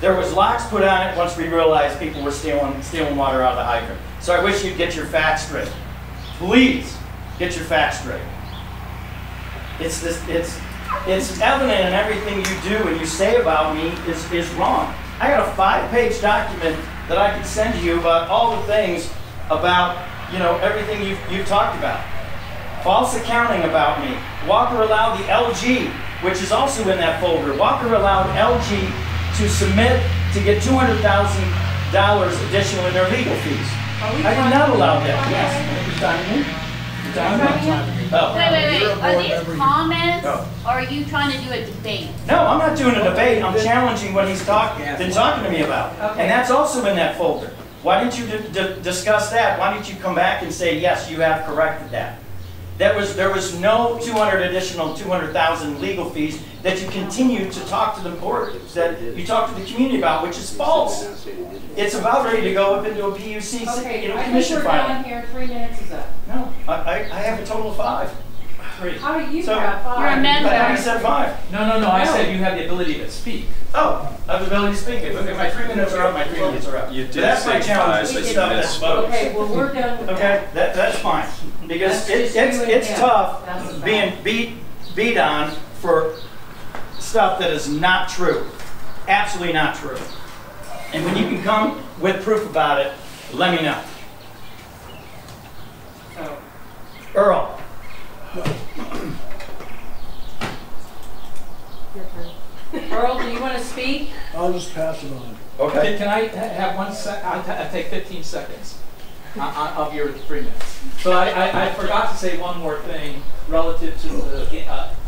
There was locks put on it once we realized people were stealing water out of the hydrant. So I wish you'd get your facts straight. Please get your facts straight. It's evident in everything you do and you say about me is wrong. I got a 5-page document that I could send to you about all the things about, everything you've talked about. False accounting about me. Walker allowed the LG, which is also in that folder. Walker allowed LG to submit to get $200,000 additional in their legal fees. I did not allow that. Yes. Oh. Wait, are these comments, No. or are you trying to do a debate? No, I'm not doing a debate. I'm challenging what he's been talking to me about. Okay. And that's also in that folder. Why didn't you discuss that? Why didn't you come back and say, yes, you have corrected that? There was no additional 200,000 legal fees that you continued to talk to the board, that you talked to the community about, which is false. It's about ready to go up into a PUC Okay, I think commission we're filing. done here, 3 minutes is up. No, I have a total of 5. 3. How do you So- have 5? You're a member. But how you said 5? No, I said you have the ability to speak. Oh, I have the ability to speak. If my 3 minutes are up, my 3 minutes are up. You did But that's my say challenge, 5, is but the you stuff that's missed. votes. Okay, well, we're done with that. Okay, that's fine. Because That's just you and it's him. tough That's a being beat on for stuff that is not true. Absolutely not true. And when you can come with proof about it, let me know. So, Earl. Earl, do you want to speak? I'll just pass it on. Okay. Can I have 1 sec? I'll take 15 seconds of your 3 minutes. So I forgot to say one more thing relative to the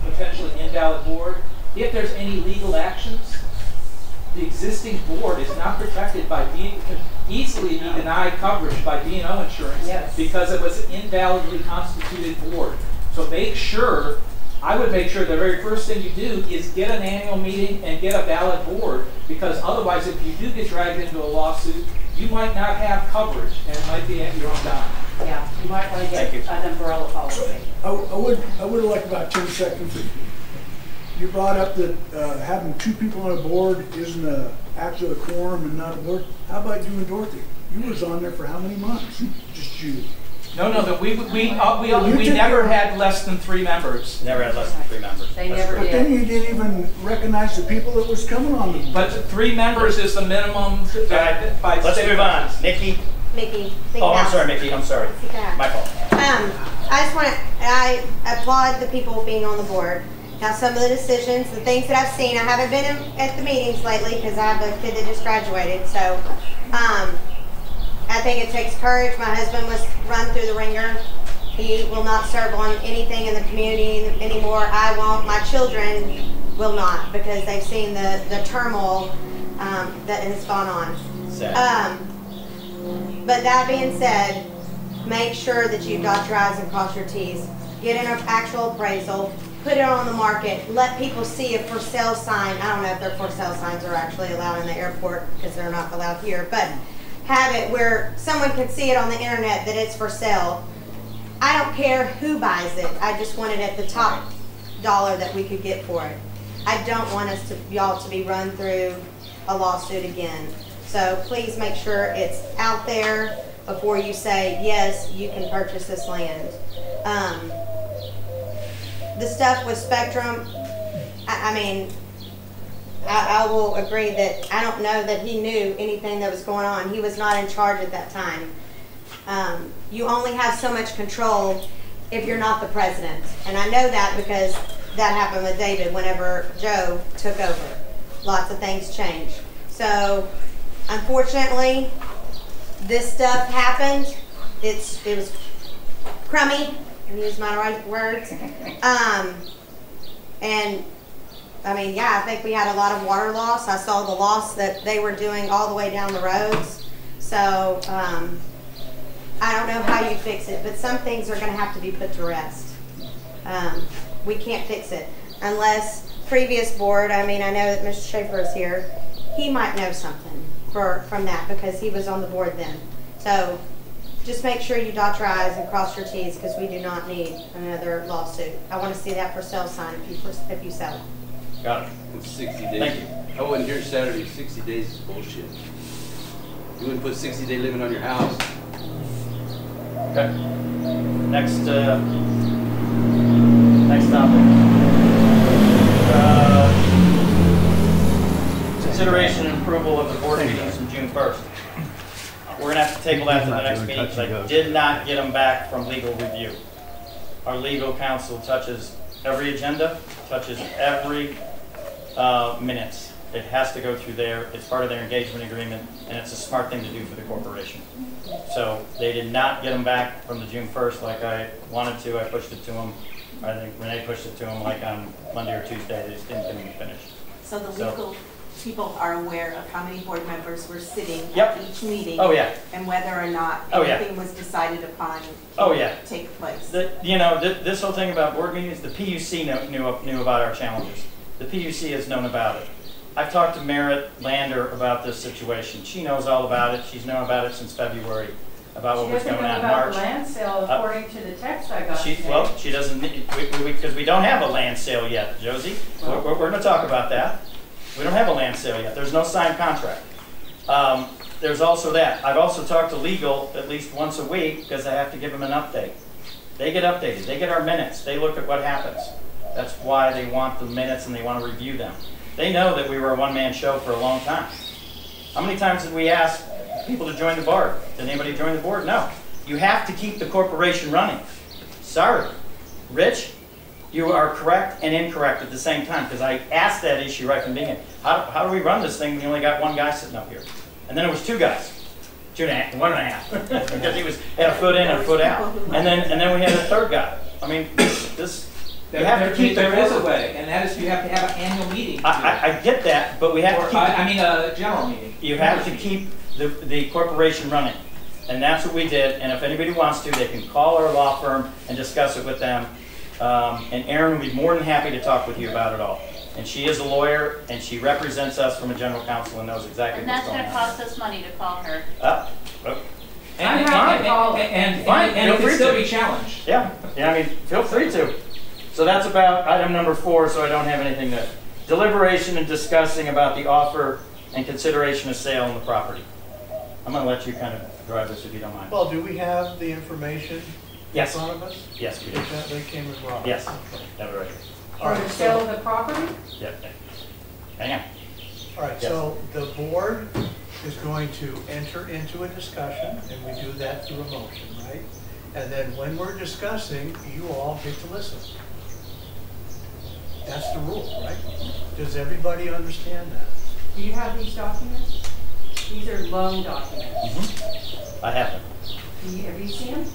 potentially invalid board. If there's any legal actions, the existing board is not protected by could easily be denied coverage by D&O insurance because it was an invalidly constituted board. So I would make sure the very first thing you do is get an annual meeting and get a valid board, because otherwise if you do get dragged into a lawsuit, you might not have coverage and it might be at your own dime. Yeah, you might want to get an umbrella policy. I would like about 10 seconds. You brought up that having 2 people on a board isn't actually a quorum and not a board. How about you and Dorothy? You was on there for how many months? Just you. No, we never had less than 3 members. Never had less than 3 members. They never But then you didn't even recognize the people that was coming on the board. But 3 members is the minimum. Let's move on. Nikki. Mickey. Oh, I'm sorry, Mickey. I'm sorry. My fault. I applaud the people being on the board. Now, some of the decisions, the things that I've seen, I haven't been at the meetings lately because I have a kid that just graduated. So, I think it takes courage. My husband was run through the ringer. He will not serve on anything in the community anymore. I won't. My children will not, because they've seen the turmoil that has gone on. But that being said, make sure that you dot your I's and cross your T's. Get an actual appraisal. put it on the market, let people see a for sale sign. I don't know if their for sale signs are actually allowed in the airport because they're not allowed here, but have it where someone can see it on the internet that it's for sale. I don't care who buys it. I just want it at the top dollar that we could get for it. I don't want us to, y'all to be run through a lawsuit again. So please make sure it's out there before you say, yes, you can purchase this land. The stuff with Spectrum, I mean, I will agree that I don't know that he knew anything that was going on. He was not in charge at that time. You only have so much control if you're not the president. And I know that because that happened with David whenever Joe took over. Lots of things changed. So, unfortunately, this stuff happened. It was crummy, and use my right words. And I mean, yeah, I think we had a lot of water loss. I saw the loss that they were doing all the way down the roads. So I don't know how you fix it, but some things are going to have to be put to rest. We can't fix it unless previous board, I mean, I know that Mr. Schaefer is here. He might know something from that because he was on the board then. So just make sure you dot your I's and cross your T's because we do not need another lawsuit. I want to see that for sale sign if you sell it. Got it. It's 60 days. Thank you. I wasn't here Saturday. 60 days is bullshit. You wouldn't put 60-day limit on your house. Okay. Next topic. Consideration and approval of the board meetings from June 1st. We're going to have to table that to the next meeting because I did not get them back from legal review. Our legal counsel touches every agenda, touches every minutes. It has to go through there. It's part of their engagement agreement, and it's a smart thing to do for the corporation. So they did not get them back from the June 1st like I wanted to. I pushed it to them. I think Renee pushed it to them like on Monday or Tuesday. They just didn't get them finished. So the legal people are aware of how many board members were sitting Yep. at each meeting. Oh, yeah. And whether or not Oh, yeah. anything was decided upon Oh, yeah. take place. This whole thing about board meetings, the PUC knew about our challenges. The PUC has known about it. I've talked to Merritt Lander about this situation. She knows all about it. She's known about it since February, about what was going on in March. She doesn't know about the land sale according to the text I got today. Well, she doesn't, because we don't have a land sale yet, Josie. We're going to talk about that. We don't have a land sale yet. There's no signed contract. There's also that. I've also talked to legal at least once a week because I have to give them an update. They get updated. They get our minutes. They look at what happens. That's why they want the minutes and they want to review them. They know that we were a one-man show for a long time. How many times did we ask people to join the board? Did anybody join the board? No. You have to keep the corporation running. Sorry. Rich, you are correct and incorrect at the same time because I asked that issue right from the beginning. How do we run this thing when you only got one guy sitting up here? And then it was two guys. 1.5 because he had a foot in and a foot out. And then we had a third guy. I mean, you have to keep there is a way, and that is you have to have an annual meeting. I get that, but we have to keep a general meeting. You have to keep the corporation running. And that's what we did. And if anybody wants to, they can call our law firm and discuss it with them. And Erin will be more than happy to talk with you about it all. And she is a lawyer, and she represents us from a general counsel and knows exactly what's going on. And that's going to cost us money to call her. And it can still be challenged. Yeah, I mean, feel free to. So that's about item number 4, so I don't have anything to. Deliberation and discussing about the offer and consideration of sale on the property. I'm going to let you kind of drive this if you don't mind. Well, do we have the information in front of us? Yes, we do. They came as well? Yes, have it right here. For the sale of the property? Yep. Hang on. All right, so the board is going to enter into a discussion, and we do that through a motion, right? And then when we're discussing, you all get to listen. That's the rule, right? Does everybody understand that? Do you have these documents? These are loan documents. Mm-hmm. I have them. Have you seen them?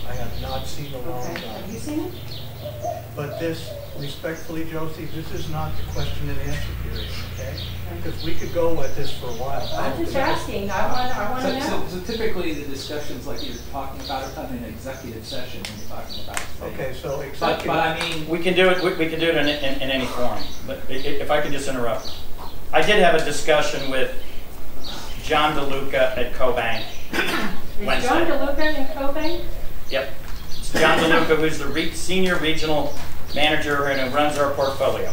I have not seen the loan Okay. document. Have you seen them? But this, respectfully, Josie, this is not the question and answer period, okay? Because we could go at this for a while. I'm just asking, I want to know. So typically the discussions like you're talking about are done in an executive session when you're talking about it. Okay, so But executive. I mean, We can do it. We can do it in any form. But if I could just interrupt, I did have a discussion with John DeLuca at CoBank Wednesday. Is John DeLuca in Cobank? Yep. It's John DeLuca, who's the senior regional manager and who runs our portfolio.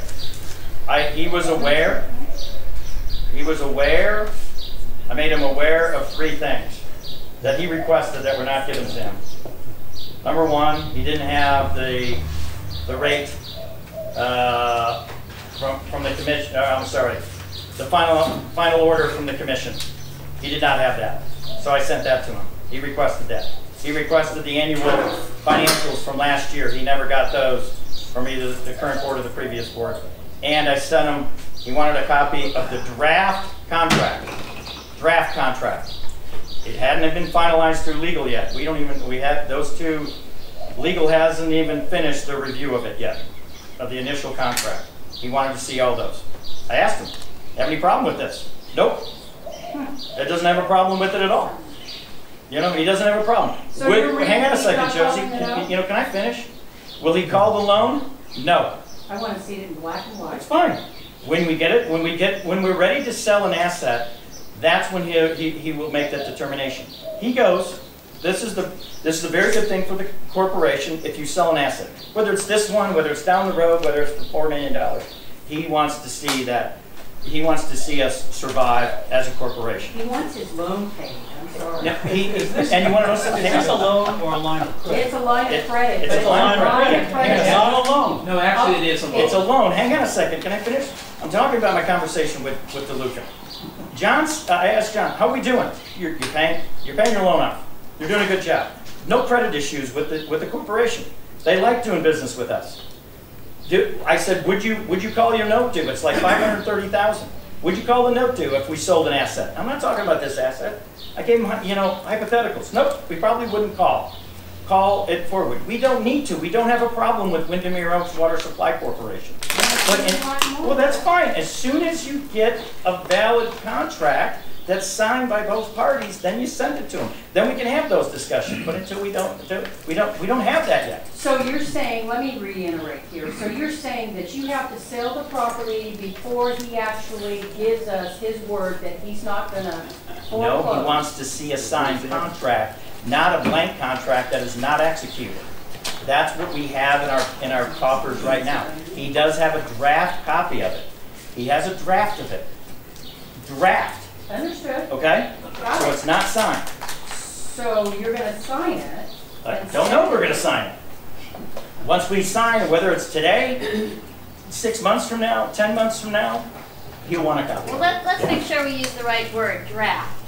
He was aware. I made him aware of 3 things that he requested that were not given to him. Number 1, he didn't have the rate from the commission. I'm sorry, the final order from the commission. He did not have that, so I sent that to him. He requested that. He requested the annual financials from last year. He never got those from either the current board or the previous board. And I sent him, he wanted a copy of the draft contract. Draft contract. It hadn't been finalized through legal yet. We had those 2, legal hasn't even finished the review of it yet, of the initial contract. He wanted to see all those. I asked him, have any problem with this? Nope. It doesn't have a problem with it at all. You know, he doesn't have a problem. So Hang on a second, Josie. Can I finish? Will he call the loan? No. I want to see it in black and white. It's fine. When we get it, when we're ready to sell an asset, that's when he will make that determination. He goes, this is a very good thing for the corporation if you sell an asset. Whether it's this one, whether it's down the road, whether it's for $4 million, he wants to see that. He wants to see us survive as a corporation. He wants his loan paid. I'm sorry. Now, and you want to know something? Is this a loan or a line of credit? It's a line of credit. It's a line of credit. It's not a loan. no, actually it is a loan. It's a loan. Hang on a second. Can I finish? I'm talking about my conversation with DeLuca. I asked John, how are we doing? You're paying your loan off. You're doing a good job. No credit issues with the corporation. They like doing business with us. I said, would you call your note due? It's like $530,000. Would you call the note due if we sold an asset? I'm not talking about this asset. I gave him, hypotheticals. Nope, we probably wouldn't call. Call it forward. We don't need to. We don't have a problem with Windermere Oaks Water Supply Corporation. Well, that's fine. As soon as you get a valid contract that's signed by both parties, then you send it to them. Then we can have those discussions. But until we don't have that yet. So you're saying, let me reiterate here. So you're saying that you have to sell the property before he actually gives us his word that he's not going to foreclose? No, he wants to see a signed contract, not a blank contract that is not executed. That's what we have in our coffers right now. He does have a draft copy of it. He has a draft of it. Draft. Understood. Okay? So it's not signed. So you're going to sign it? I don't know if we're going to sign it. Once we sign it, whether it's today, 6 months from now, 10 months from now, he'll want a copy. Well, let's make sure we use the right word, draft.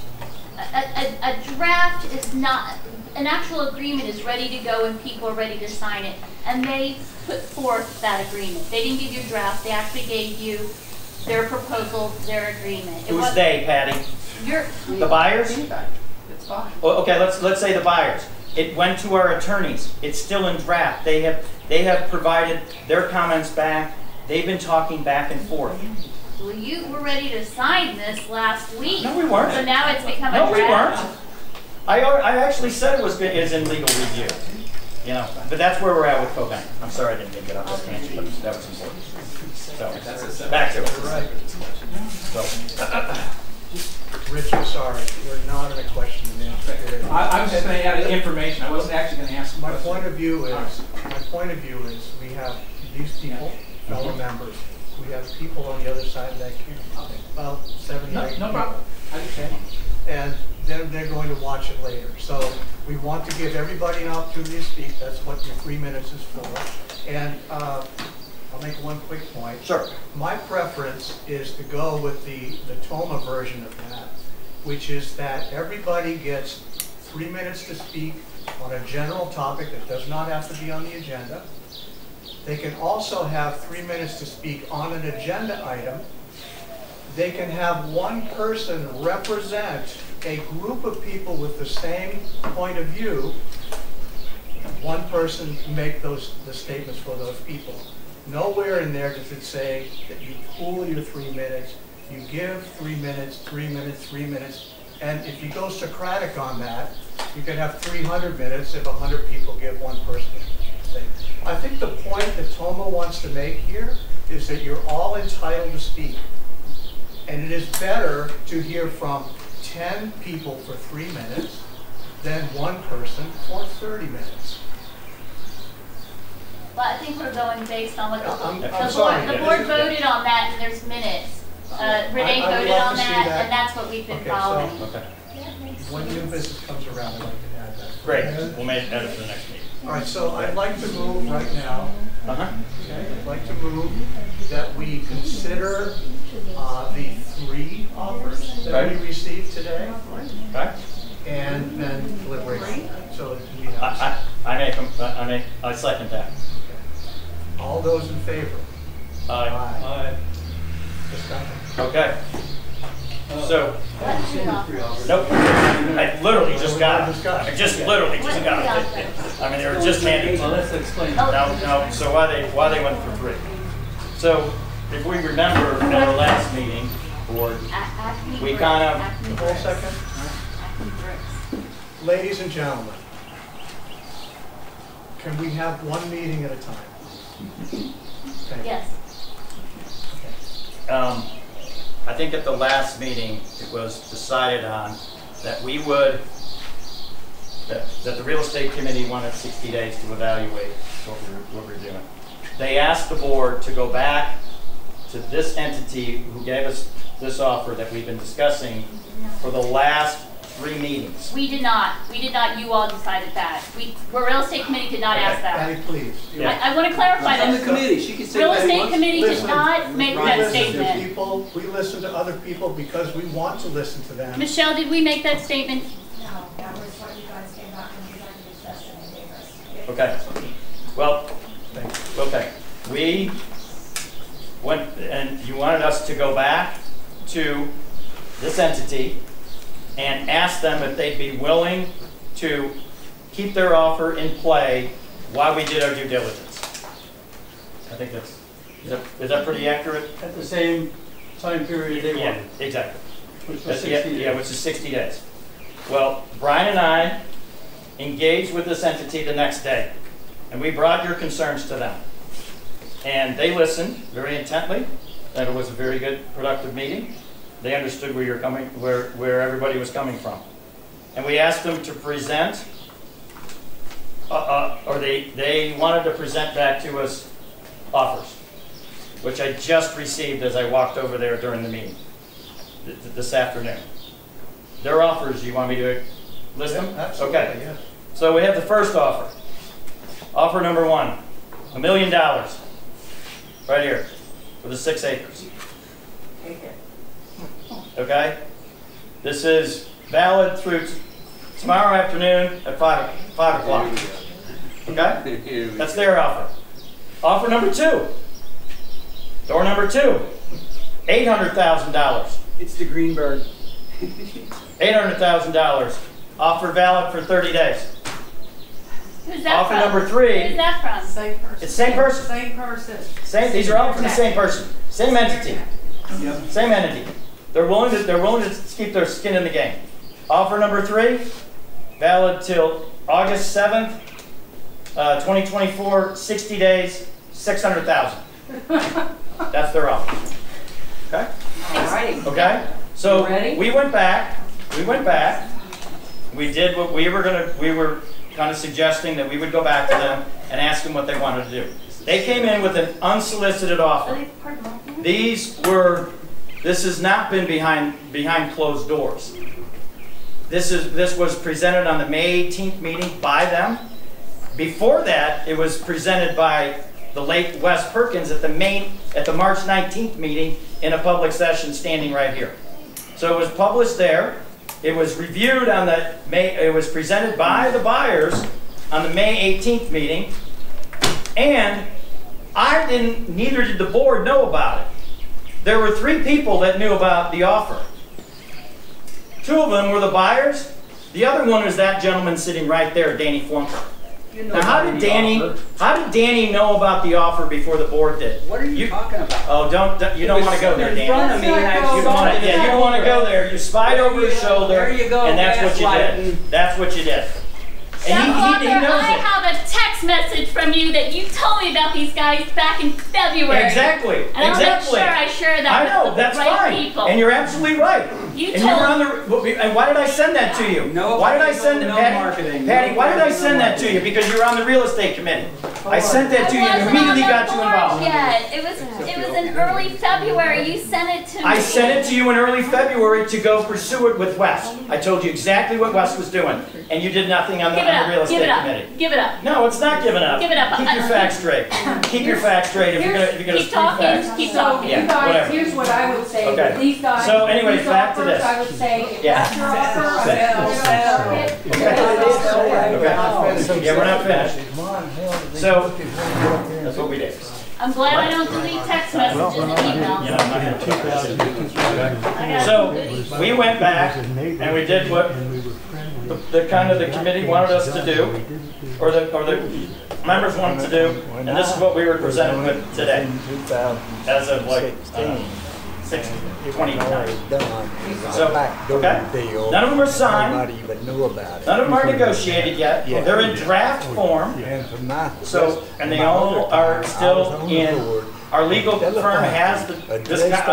A draft is not, an actual agreement is ready to go and people are ready to sign it. And they put forth that agreement. They didn't give you a draft, they actually gave you their proposal, their agreement. Who's they, Patty? The buyers? It's fine. Well, okay, let's say the buyers. It went to our attorneys. It's still in draft. They have provided their comments back. They've been talking back and forth. Well, you were ready to sign this last week. No, we weren't. So now it's become a No, we draft. weren't. I actually said it is in legal review. But that's where we're at with CoBank. I'm sorry I didn't get off this tangent, but that was important. So, back to it. Right. So. Rich, I'm sorry, we're not in a question and answer period. I was just going to add information. I wasn't actually going to ask. My point of view is we have these people, fellow members. We have people on the other side of that camera. About 7 or 8 No people. problem. I understand. And then they're going to watch it later. So we want to give everybody an opportunity to speak. That's what your 3 minutes is for. And I'll make one quick point. Sure. My preference is to go with the Toma version of that, which is that everybody gets 3 minutes to speak on a general topic that does not have to be on the agenda. They can also have 3 minutes to speak on an agenda item. They can have one person represent a group of people with the same point of view. one person make the statements for those people. Nowhere in there does it say that you pool your 3 minutes, you give 3 minutes, 3 minutes, 3 minutes, and if you go Socratic on that, you can have 300 minutes if 100 people give one person a statement. I think the point that Toma wants to make here is that you're all entitled to speak. And it is better to hear from 10 people for 3 minutes than one person for 30 minutes. Well, I think we're going based on what I'm the board voted on that, and there's minutes. Renee voted on that, and that's what we've been following. Okay. When new business comes around, I'd like to add that. Great. We'll make that for the next meeting. All right, so I'd like to move right now. Okay, I'd like to move that we consider the 3 offers that we received today. Okay. And then deliberation. So we have. I second that. All those in favor? Aye. Discussion. Okay. So, nope. I literally just got it. I just literally just got it. I mean, they were just handed. Well, let's explain. No. So why they went for 3? So, if we remember at our last meeting, board, we kind of. Hold a second. Ladies and gentlemen, can we have one meeting at a time? Okay. Yes. I think at the last meeting, it was decided on that we would, that the real estate committee wanted 60 days to evaluate what we're doing. They asked the board to go back to this entity who gave us this offer that we've been discussing for the last 3 meetings. We did not. You all decided that. Real estate committee did not ask that. Patty, please. Yeah. I want to clarify On that. the committee, she can say Real that estate once. committee did not make that statement. We listen to other people because we want to listen to them. Michelle, did we make that statement? No, that was what you guys came back from the executive session and gave us. Okay. Well, okay. We went, and you wanted us to go back to this entity and ask them if they'd be willing to keep their offer in play while we did our due diligence. I think that's, is that pretty accurate? At the same time period they wanted. Yeah, exactly. Which was 60 days. Yeah, which is 60 days. Well, Brian and I engaged with this entity the next day, and we brought your concerns to them. And they listened very intently, and it was a very good, productive meeting. They understood where you're coming, where everybody was coming from. And we asked them to present, or they wanted to present back to us offers, which I just received as I walked over there during the meeting this afternoon. Their offers, you want me to list them? Absolutely, okay. Yes. So we have the first offer. Offer number 1, $1 million, right here, for the 6 acres. Okay? This is valid through tomorrow afternoon at 5 o'clock. Okay? That's their offer. Offer number 2. Door number 2. $800,000. It's the Greenberg. $800,000. Offer valid for 30 days. Who's that Offer from? number 3. Who's that from? Same person. It's same person. Same person. Same. These are all from the same person. Same entity. Yep. Same entity. They're willing to keep their skin in the game. Offer number 3, valid till August 7th, 2024, 60 days, $600,000. That's their offer. Okay? Alrighty. Okay? So Ready? we went back. We did what we were kind of suggesting that we would go back to them and ask them what they wanted to do. They came in with an unsolicited offer. This has not been behind closed doors. This was presented on the May 18th meeting by them. Before that, it was presented by the late Wes Perkins at the March 19th meeting in a public session standing right here. So it was published there. It was reviewed on it was presented by the buyers on the May 18th meeting. And neither did the board know about it. There were 3 people that knew about the offer. 2 of them were the buyers. The other one was that gentleman sitting right there, Danny Flunker. Now, how did Danny know about the offer before the board did? What are you talking about? Oh, you don't want to go there, Danny. In front of me, and I You don't want to go there. You spied over his shoulder, There you go, and that's what you did. That's what you did. And he knows I it. have a text message from you that you told me about these guys back in February. Exactly. And I'm not sure I share that I know, with the that's right fine. people. And you're absolutely right. You and told you were on the. And why did I send that to you? No, why did I send it, no Patty? marketing. Patty, No why did I marketing, send no that to you? Because you were on the real estate committee. I sent that to you and immediately got you involved. Yet. It was in early February. You sent it to me. I sent it to you in early February to go pursue it with Wes. I told you exactly what Wes was doing, and you did nothing on the real estate committee. Give it up. No, it's not giving up. Give it up. Keep your facts straight. Keep your facts straight. If you're gonna keep speak talking. facts. Keep talking. Yeah, You guys, whatever. here's what I would say. Okay. These guys, So anyways, these back to offers, this. I would say, if Yeah. that's your offer, Okay. Yeah, we're not finished. So that's what we did. I'm glad I don't delete text messages and emails. Yeah, I'm not gonna. So we went back and we did what the kind of the committee wanted us to do, or the members wanted to do, and this is what we were presented with today, as of like 6/29. So, okay, none of them are signed, none of them are negotiated yet, they're in draft form, so, and they all are still in, our legal firm has a draft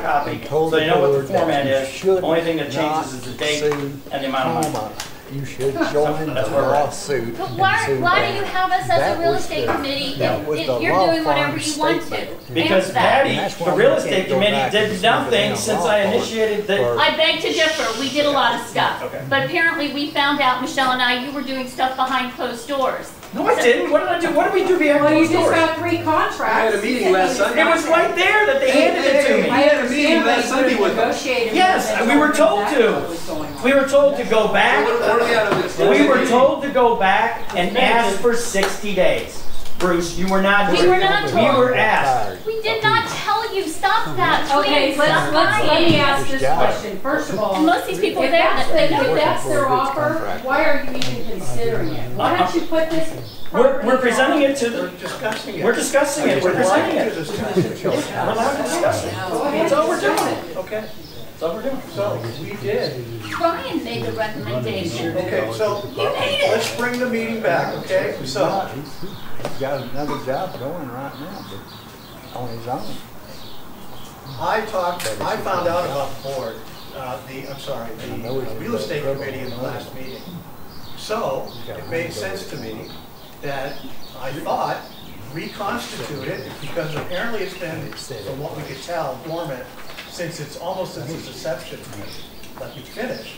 copy, so they know what the format is, only thing that changes is the date and the amount of money. You should join the lawsuit. But why do you have us as a real estate committee if you're doing whatever you want to? Because Patty, the real estate committee, did nothing since I initiated the. I beg to differ. We did a lot of stuff. Okay. But apparently we found out, Michelle and I, you were doing stuff behind closed doors. No, I didn't. What did I do? What did we do behind well, you closed just doors? got 3 contracts. I had a meeting last Sunday. It was right there that they handed it to me. I had a meeting last Sunday with them. Yes, we were told to. We were told to go back. What are we out of this? We were told to go back and ask for 60 days. Bruce, you were not. We were not told. We were asked. We did not tell you. Stop that. Okay, Please, let me ask this question. First of all, most of these people if there that's, that if that's their offer, why are you even considering it? Why don't you put this? We're presenting it to the. We're discussing it. We're discussing it. We're presenting it. We're allowed to discuss it. That's all we're doing. Okay. That's all we're doing. So we did. Brian made the recommendation. Okay, so You made it. let's bring the meeting back, okay? So He's got another job going right now, but on his own. I found out about the board, the real estate committee in the last meeting. So it made sense to me that I thought reconstitute it, because apparently it's been, from what we could tell, dormant since its inception. Let me finish.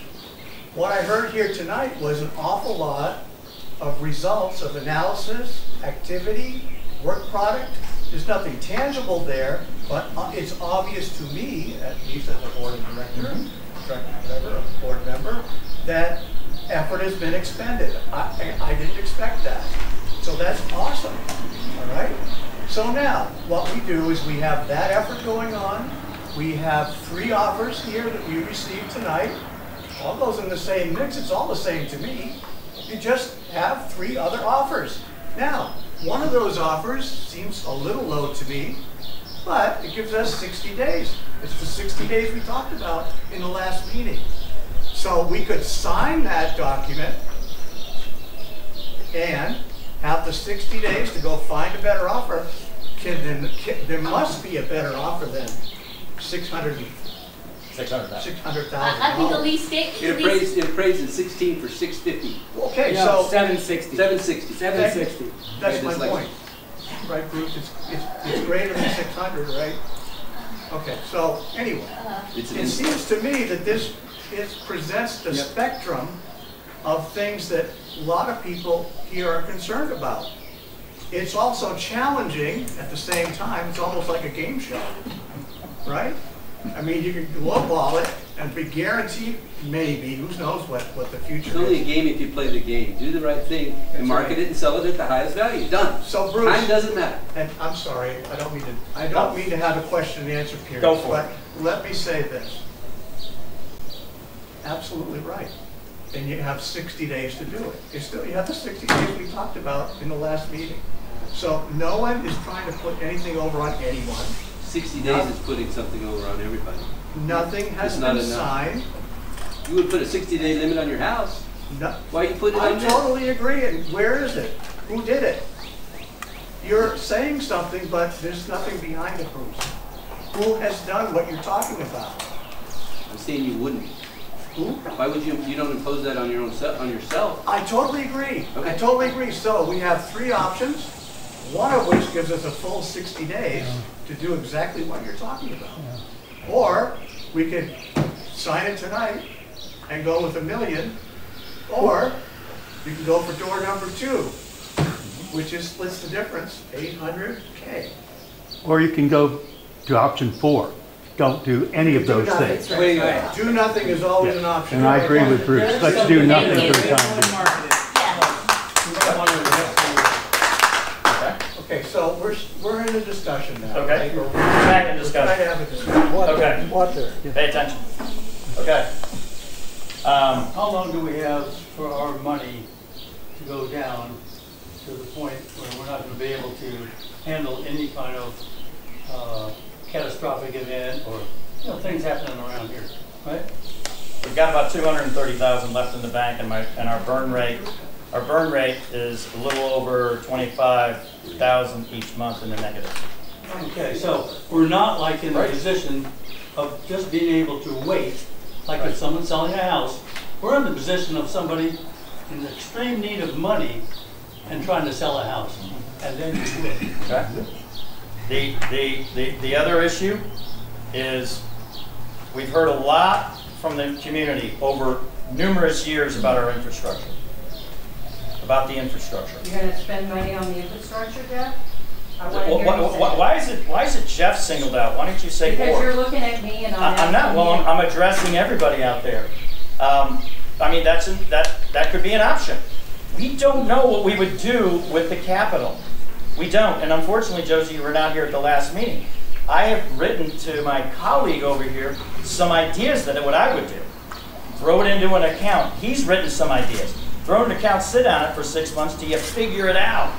What I heard here tonight was an awful lot of results of analysis, activity, work product. There's nothing tangible there, but it's obvious to me, at least as a board director, whatever, a board member, that effort has been expended. I didn't expect that. So that's awesome, all right? So now, what we do is we have that effort going on. We have 3 offers here that we received tonight. All goes in the same mix. It's all the same to me. You just have 3 other offers. Now, one of those offers seems a little low to me, but it gives us 60 days. It's the 60 days we talked about in the last meeting. So we could sign that document and have the 60 days to go find a better offer. There must be a better offer than $600,000. I think the least It appraised at 16 for 650. Okay, No, so 760. 760. 760. that's my point. Right, Bruce? It's greater than 600, right? Okay, so anyway, it seems to me that this presents the spectrum of things that a lot of people here are concerned about. It's also challenging at the same time. It's almost like a game show, right? I mean, you can lowball it and be guaranteed, maybe, who knows what the future It's only is. a game if you play the game. Do the right thing and market it and sell it at the highest value. Done. So Bruce, time doesn't matter. and I'm sorry, I don't mean to have a question and answer period. Go for but let me say this. Absolutely right. and you have 60 days to do it. You have the 60 days we talked about in the last meeting. So no one is trying to put anything over on anyone. 60 days is putting something over on everybody. Nothing has been signed. You would put a 60-day limit on your house. No. Why you put it on I this? totally agree, and where is it? Who did it? You're saying something, but there's nothing behind it, Bruce. Who has done what you're talking about? I'm saying you wouldn't. Who? Why would you don't impose that on your own on yourself? I totally agree. Okay. I totally agree. So we have 3 options, one of which gives us a full 60 days to do exactly what you're talking about. Or we could sign it tonight and go with $1 million, or you can go for door number 2, which is splits the difference, $800K. Or you can go to option 4. Don't do any of those things. Do nothing is always an option. And I agree with Bruce. Let's do nothing for the time being. Okay, so we're in a discussion now. Okay, we're back in discussion. We're trying to have a discussion. Okay. What there? Pay attention. Okay. How long do we have for our money to go down to the point where we're not going to be able to handle any kind of catastrophic event or things happening around here, right? We've got about 230,000 left in the bank, and our burn rate is a little over 25,000 each month in the negative. Okay, so we're not like in the position of just being able to wait, like if someone's selling a house. We're in the position of somebody in extreme need of money and trying to sell a house, and then you do it. Okay. The other issue is we've heard a lot from the community over numerous years about our infrastructure, about the infrastructure. You're going to spend money on the infrastructure, Jeff? I want to hear you say Why is it Jeff singled out? Why don't you say because more? You're looking at me and I'm not. Well, I'm addressing everybody out there. I mean, that could be an option. We don't know what we would do with the capital. We don't. And unfortunately, Josie, you were not here at the last meeting. I have written to my colleague over here some ideas that what I would do. Throw it into an account. He's written some ideas. Throw it in an account, sit on it for 6 months till you figure it out.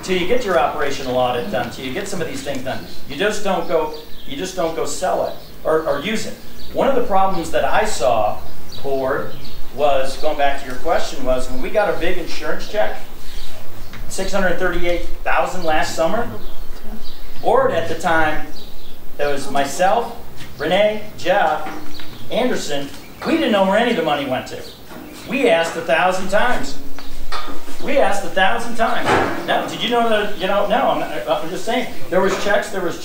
Till you get your operational audit done, till you get some of these things done. You just don't go sell it or use it. One of the problems that I saw, Board, was, going back to your question, was when we got a big insurance check, $638,000 last summer. Board at the time, it was myself, Renee, Jeff, Anderson. We didn't know where any of the money went to. We asked 1,000 times. We asked 1,000 times. Now, did you know that? No, I'm just saying. There was checks that was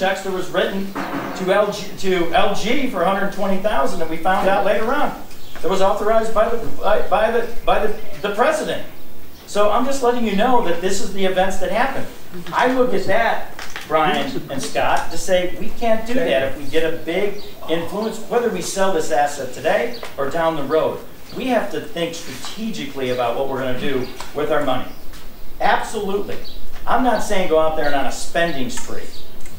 written to LG for $120,000 that we found out later on. That was authorized by the president. So I'm just letting you know that this is the events that happen. I look at that, Brian and Scott, to say we can't do that if we get a big influence, whether we sell this asset today or down the road. We have to think strategically about what we're going to do with our money. Absolutely. I'm not saying go out there and on a spending spree.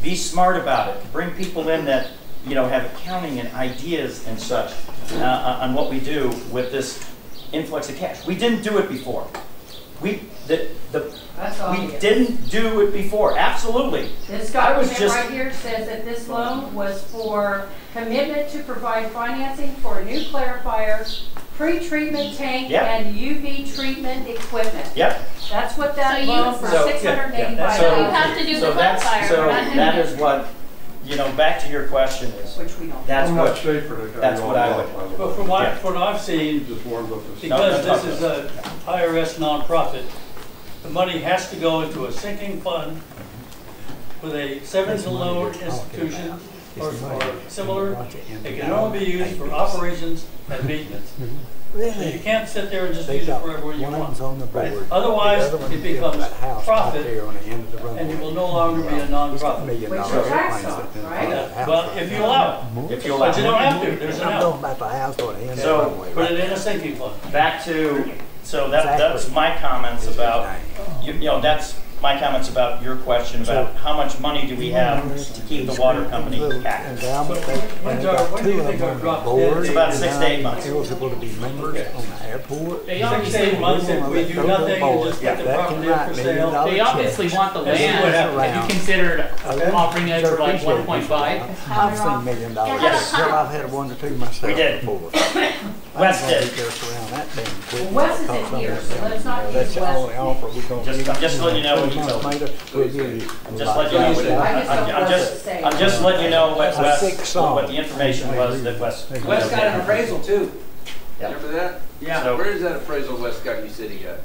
Be smart about it. Bring people in that have accounting and ideas and such on what we do with this influx of cash. We didn't do it before. We didn't do it before. Absolutely. This document right here says that this loan was for commitment to provide financing for a new clarifier, pre-treatment tank, and UV treatment equipment. Yep. That's what that loan for $685. So you have to do the clarifier. So that is what, back to your question is. Which we don't. That's what I would. But from what I've seen, because this is a IRS nonprofit, the money has to go into a sinking fund with a savings and loan institution or similar. It can only be used for operations and maintenance. So you can't sit there and just use it wherever you want. Otherwise, it becomes profit, and it will no longer be a non-profit. Which is tax on, right? Well, if you allow it. If you allow it. But you don't have to. There's an out. So put it in a sinking fund. Back to, that's my comments about, that's my comments about your question about how much money do we have to keep the water company active. When do you think our drop dead? It's about 6 to 8 months. Eligible to be members on the airport. They 6 to 8 months if we do nothing and just put the property up for sale. They obviously want the land. Have you considered offering it for like 1.5? I've seen $1 million. Yes. Hell, I've had one or two myself. We did. Before. West did. Around that damn quick. Wes isn't here, so let's not use That's the Wes. only offer we're going to give. I'm just letting you know what you told me. We'll give you. I'm just letting you know what I'm just letting you know what Wes, what the information was that Wes. Wes got an appraisal too. Remember that? Yeah. So- Where's that appraisal Wes got you said he got?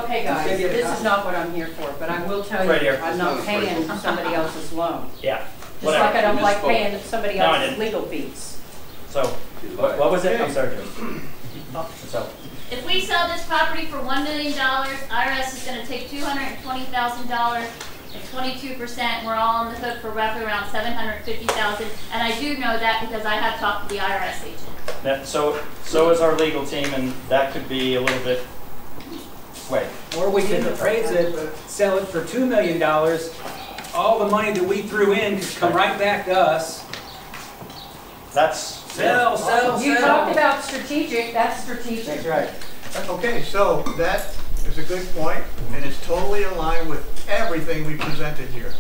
Okay, guys, this is not what I'm here for, but I will tell you, Right here. I'm not paying somebody else's loan. Yeah. Just Whatever. like I don't like Misspoke. paying somebody No, I else's didn't. legal fees. So, what was it? I'm sorry, Joe. So, If we sell this property for $1 million, IRS is gonna take $220,000 at 22%. We're all on the hook for roughly around $750,000. And I do know that because I have talked to the IRS agent. so is our legal team, and that could be a little bit swayed. Or we can appraise it, sell it for $2 million. All the money that we threw in could come right back to us. That's Sell. You talked about strategic, that's strategic. That's right. Okay, so that is a good point, and it's totally aligned with everything we presented here.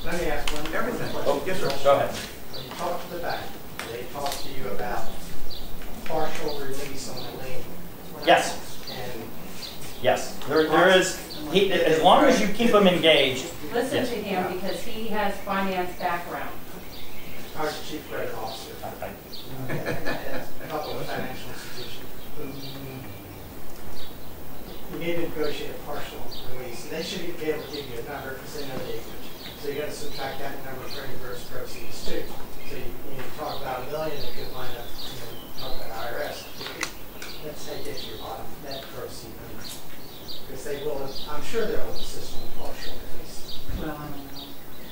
Let me ask one. Everything. Oh, Yes, sir. Go ahead. When you talk to the bank, they talk to you about partial release on the lien. Yes. And Yes. There is. As long as you keep them engaged. Listen Yes. to him because he has finance background. I was the chief credit officer. A couple of financial institutions. You need to negotiate a partial release. And they should be able to give you a number because they know the acreage. So you got to subtract that number for any gross proceeds too. So you talk about $1 million, it could line up, talk about IRS. Let's say get your bottom net proceed number. Because they will, I'm sure they'll assist with partial release. Well, I don't know.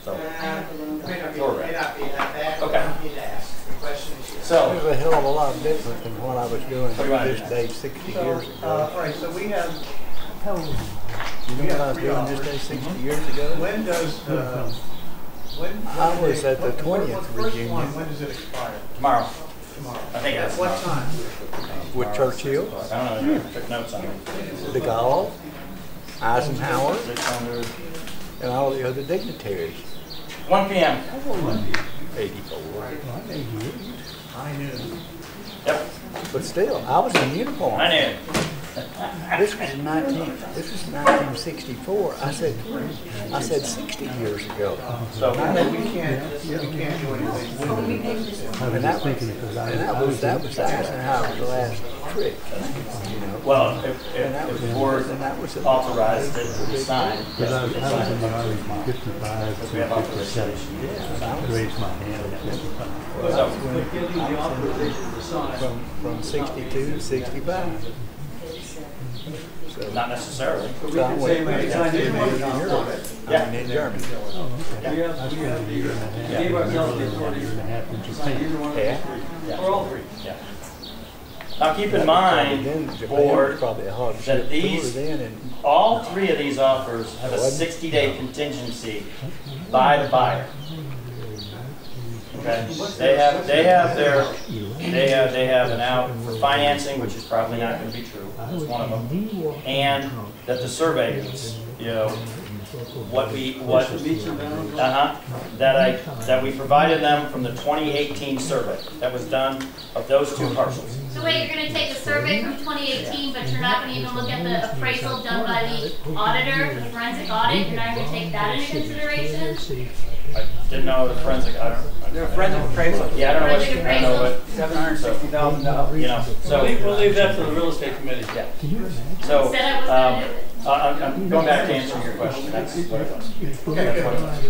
So, May not be that bad, Okay. but you need to ask. The question is yes. So- It was a hell of a lot different than what I was doing What do you want to this do? day 60 years ago. All right, so we have, You know what I was doing this day 60 years ago? when does, when? I was at the what- 20th what's the first reunion. one? When does it expire? Tomorrow. Tomorrow. I think At that's what tomorrow. time? With Churchill, I don't know. I took notes on it. de Gaulle, Eisenhower, 600. and all the other dignitaries. 1 p.m. 84. I knew. Yep. But still, I was in uniform. I knew. This was 1964. I said 60 years ago. So We can't do anything. And that was Eisenhower's last trick. You know. Well, And that if was the board and that was authorized it to be signed, yes, I we was can sign in the it. Army from 55 Because to we have 57. authorization. I raised my hand at 55. Well, So- that's when, from 62 to 65. So, Not necessarily. so I went we can sign it. in Europe. Yeah. I mean, in Germany. I spent a year and a half. Gave ourselves the A authority. year and a half in to sign either Japan. one of Yeah. these three. Yeah. Or all three. Yeah. Now keep in mind, Then Japan was board, probably a hard that ship tour these, then, and all three of these offers have a 60-day contingency by the buyer. Okay, they have an out for financing, which is probably not going to be true. That's one of them, and that the surveys, that we provided them from the 2018 survey that was done of those two parcels. So wait, you're gonna take a survey from 2018, but you're not gonna even look at the appraisal done by the auditor, the forensic audit? You're not gonna take that into consideration? I didn't know the forensic, I don't. They're a forensic appraisal. Yeah, I don't know what, Forensic I don't know what. $760,000. You know, so. We'll leave that to the real estate committee. Yeah. So, Said I was gonna do it. I'm going back to answering your question. That's what it was. Okay,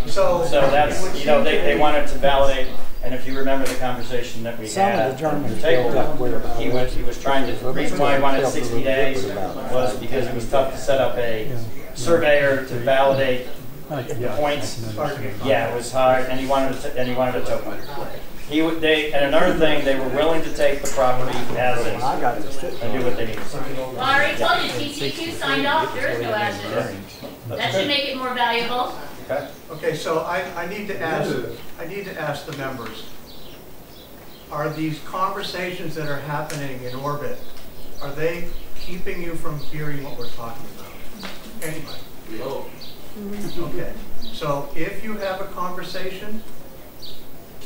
good. So that's, they wanted to validate, and if you remember the conversation that we Some of had the at Germans the table, built up where he was trying to, the reason why he wanted 60 days was because it was tough to set up a surveyor to validate the points. Yeah, it was hard, and he wanted a token. And another thing, they were willing to take the property as is and do what they needed to. Well, I already told you, TC2 signed off, there is no action. That should make it more valuable. Okay. Okay, so I need to ask the members, are these conversations that are happening in orbit, are they keeping you from hearing what we're talking about? Anybody? No. Okay, so if you have a conversation,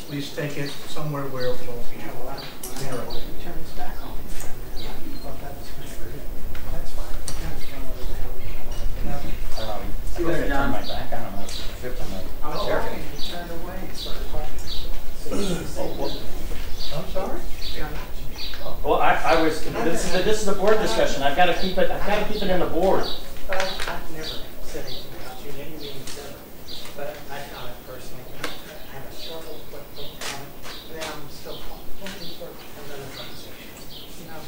please take it somewhere where it won't be interrupted. Turn this back on. That's fine. See there, John. My back, I don't know. Oh, okay, you turned away and started talking. I'm sorry? Well, I was. This is a board discussion. I've got to keep it. I've got to keep it in the board. I've never said anything about you in any meetings ever, but I found it personally. I had a struggle with comment, but now I'm still looking for another conversation. You know,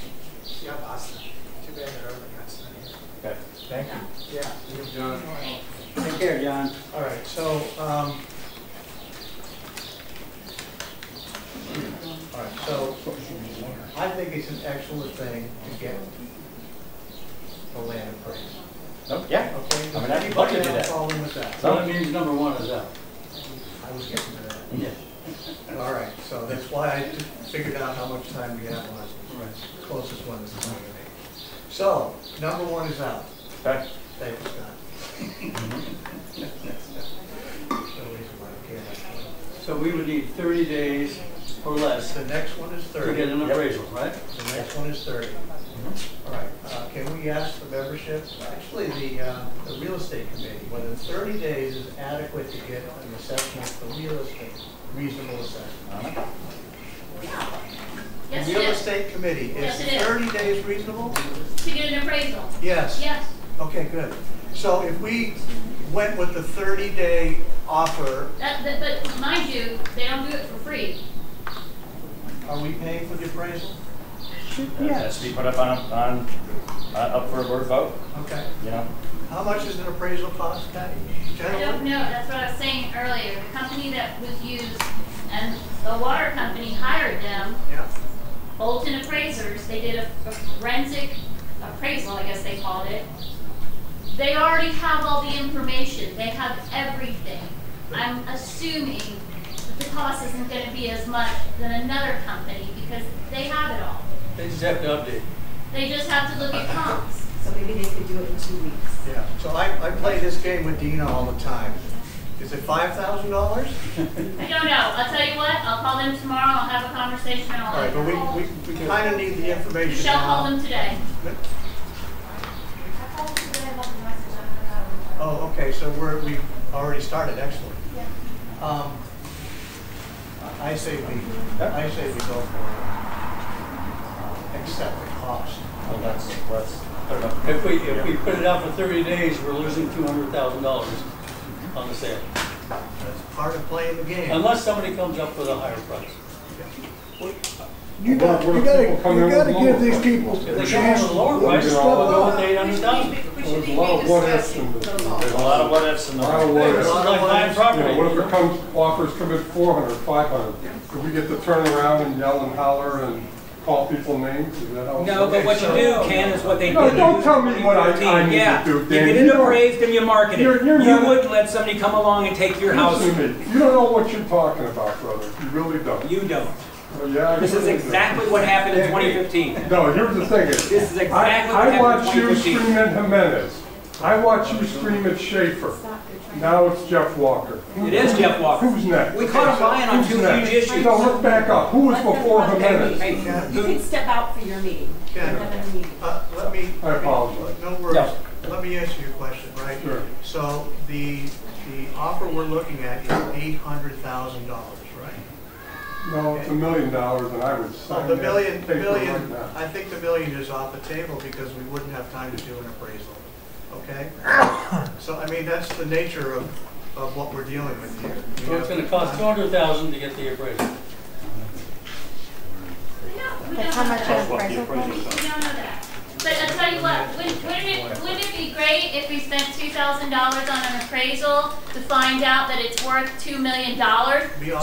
see how Boston. Too bad that other guy's not here. Okay. Thank you. Yeah. John. Take care, John. All right, so, I think it's an excellent thing to get the land appraised. Oh, yeah. Okay, I mean, does I'd love to do anybody have a that. problem with that? So that means number one is out. I was getting to that. Yeah. All right, so that's why I just figured out how much time we have on this closest one is going to be. So, number one is out. Okay. Thank you, Scott. So we would need 30 days or less The next one is to 30. get an appraisal, right? The next one is 30. All right, can we ask the membership, actually the real estate committee, whether 30 days is adequate to get an assessment for real estate, reasonable assessment? Yes, The it real is. estate committee, Yes, is it is. 30 days reasonable? To get an appraisal. Yes. Yes. Okay, good. So if we went with the 30-day offer, But mind you, they don't do it for free. are we paying for the appraisal? That has to be put up on up for a board vote. Okay. You know. How much does an appraisal cost, Patty? I Generally? don't know, that's what I was saying earlier. The company that was used, and the water company hired them, Yeah. Bolton Appraisers, they did a forensic appraisal, I guess they called it. They already have all the information, they have everything. I'm assuming that the cost isn't gonna be as much than another company because they have it all. They just have to update. They just have to look at comps. So maybe they could do it in 2 weeks. Yeah. So I play this game with Dina all the time. Is it $5,000? I don't know, I'll tell you what, I'll call them tomorrow, I'll have a conversation, and I'll All right, but we kind of need the information Michelle now. called them today. Oh, okay, so we've already started, excellent. I say we go for accept the cost. Well, let's put it up. If we put it out for 30 days, we're losing $200,000 on the sale. That's part of playing the game. Unless somebody comes up with a higher price. You gotta give these people If a they come chance up with to a lower price, step we'll go up. with 800,000. There's a lot of what ifs in this. There's a lot of what ifs in A lot of what the. ifs. This is like buying property. What if it offers come at 400, 500? Could we get to turn around and yell and holler and call people names? Is that how? No, but what you do, Ken, is what they No, did. don't tell me what I need Yeah, to do, you Dan. get You it don't- appraised and you market it. You're You not- wouldn't let somebody come along and take your house. Listen to me. You don't know what you're talking about, brother. You really don't. You don't. Well, yeah, I This is really do. exactly what happened in 2015. No, here's the thing. This is exactly what I happened in watch you 2015. scream at Jimenez. I watch you scream at Schaefer. Now it's Jeff Walker. It is Jeff Walker. Who's next? We caught him lying on Who's two next? huge issues. No, let's back up. Who was before Jimenez? You can step out for your meeting. Ken, Have a meeting. let me. I apologize. No worries. Yeah. Let me answer your question, right? Sure. So the offer we're looking at is $800,000, right? No, it's $1 million, and I would Well, sign the that million, paper right now. I think the million is off the table because we wouldn't have time to do an appraisal, okay? So, I mean, that's the nature of what we're dealing with here. So it's gonna cost $200,000 to get the appraisal. We don't That's how know much that. an appraisal costs? We don't know that. But I'll tell you what, wouldn't it be great if we spent $2,000 on an appraisal to find out that it's worth $2 million?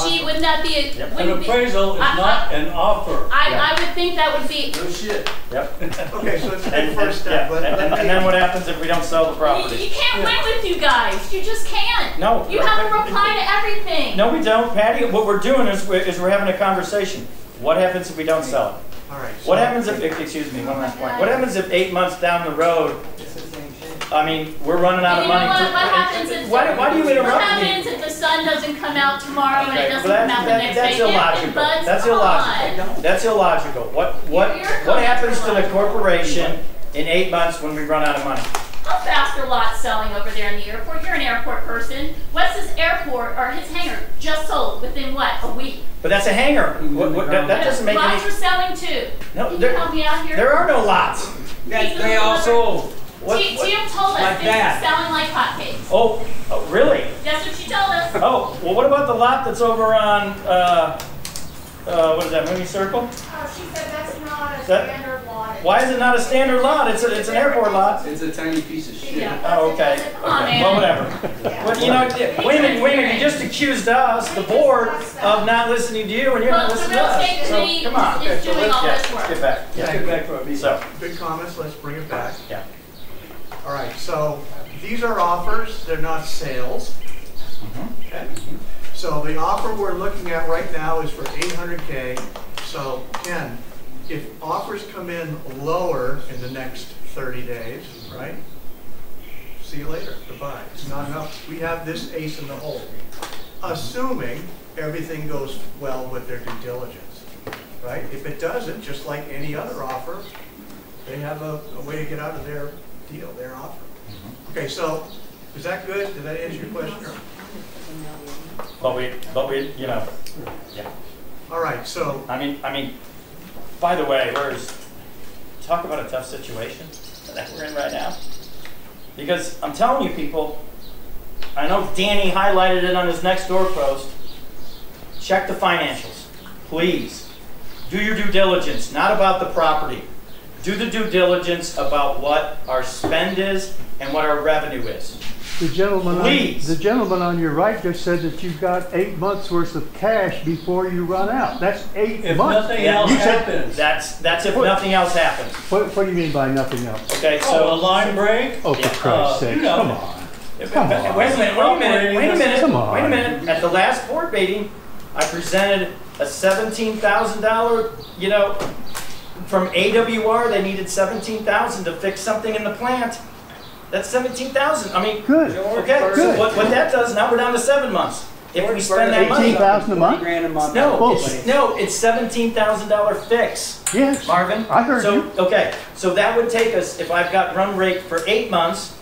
Gee, wouldn't that be a... An appraisal is not an offer. I would think that would be... No shit. Yep. Okay, so it's a good first step. And then what happens if we don't sell the property? You can't win with you guys. You just can't. No. You have to reply to everything. No, we don't, Patty. What we're doing is we're having a conversation. What happens if we don't sell it? All right. What happens if, excuse me, one last point. What happens if 8 months down the road, I mean, we're running out of money? What happens if why do you interrupt me? What happens if the sun doesn't come out tomorrow and it doesn't come out the next that's day? illogical. That's Come illogical. on. That's illogical. What happens to the corporation in 8 months when we run out of money? How fast are lots selling over there in the airport? You're an airport person. Wes's airport, or his hangar, just sold within what, a week? But that's a hangar. That doesn't make lots any... are selling too. No, Can you help me out here? There are no lots. They all sold. Teal told us Like things that. are selling like hotcakes. Oh, really? That's what she told us. Oh, well, what about the lot that's over on, what is that, Mooney Circle? Oh, she said that's not a That- standard lot. Why is it not a standard lot? It's an airport lot. It's a tiny piece of shit. Yeah. Oh, okay. Come on, man. Well, whatever. Well, you know, wait a minute, you just accused us, the board, of not listening to you, and you're not Well, the listening to real us. estate So, committee come on. is doing all this work. Get back. Let's get back to our meeting. So, Good comments, let's bring it back. yeah. All right, so these are offers, they're not sales. Okay? So the offer we're looking at right now is for $800K. So Ken, if offers come in lower in the next 30 days, right? See you later, goodbye. It's not enough. We have this ace in the hole. Assuming everything goes well with their due diligence, right? If it doesn't, just like any other offer, they have a way to get out of their deal, their offer. Okay, so is that good? Did that answer your question? But we, you know, yeah. All right, so I mean, by the way, talk about a tough situation that we're in right now. Because I'm telling you people, I know Danny highlighted it on his next door post. Check the financials, please. Do your due diligence, not about the property. Do the due diligence about what our spend is and what our revenue is. The gentleman, Please. the gentleman on your right just said that you've got 8 months worth of cash before you run out. That's 8 If months. nothing else You said- happens. That's if nothing else happens. What do you mean by nothing else? Okay, So so a line break? Oh, for Christ's sake, you know. come on. Come on. Wait a minute. Come on. Wait a minute. At the last board meeting, I presented a $17,000, you know, from AWR, they needed $17,000 to fix something in the plant. That's $17,000. I mean, Good. okay. Good. So what that does, now we're down to 7 months. If we spend that money, 18,000 a month? $20,000 a month. no, it's $17,000 fix. Yes. Marvin. I heard you. Okay, so that would take us, if I've got run rate for 8 months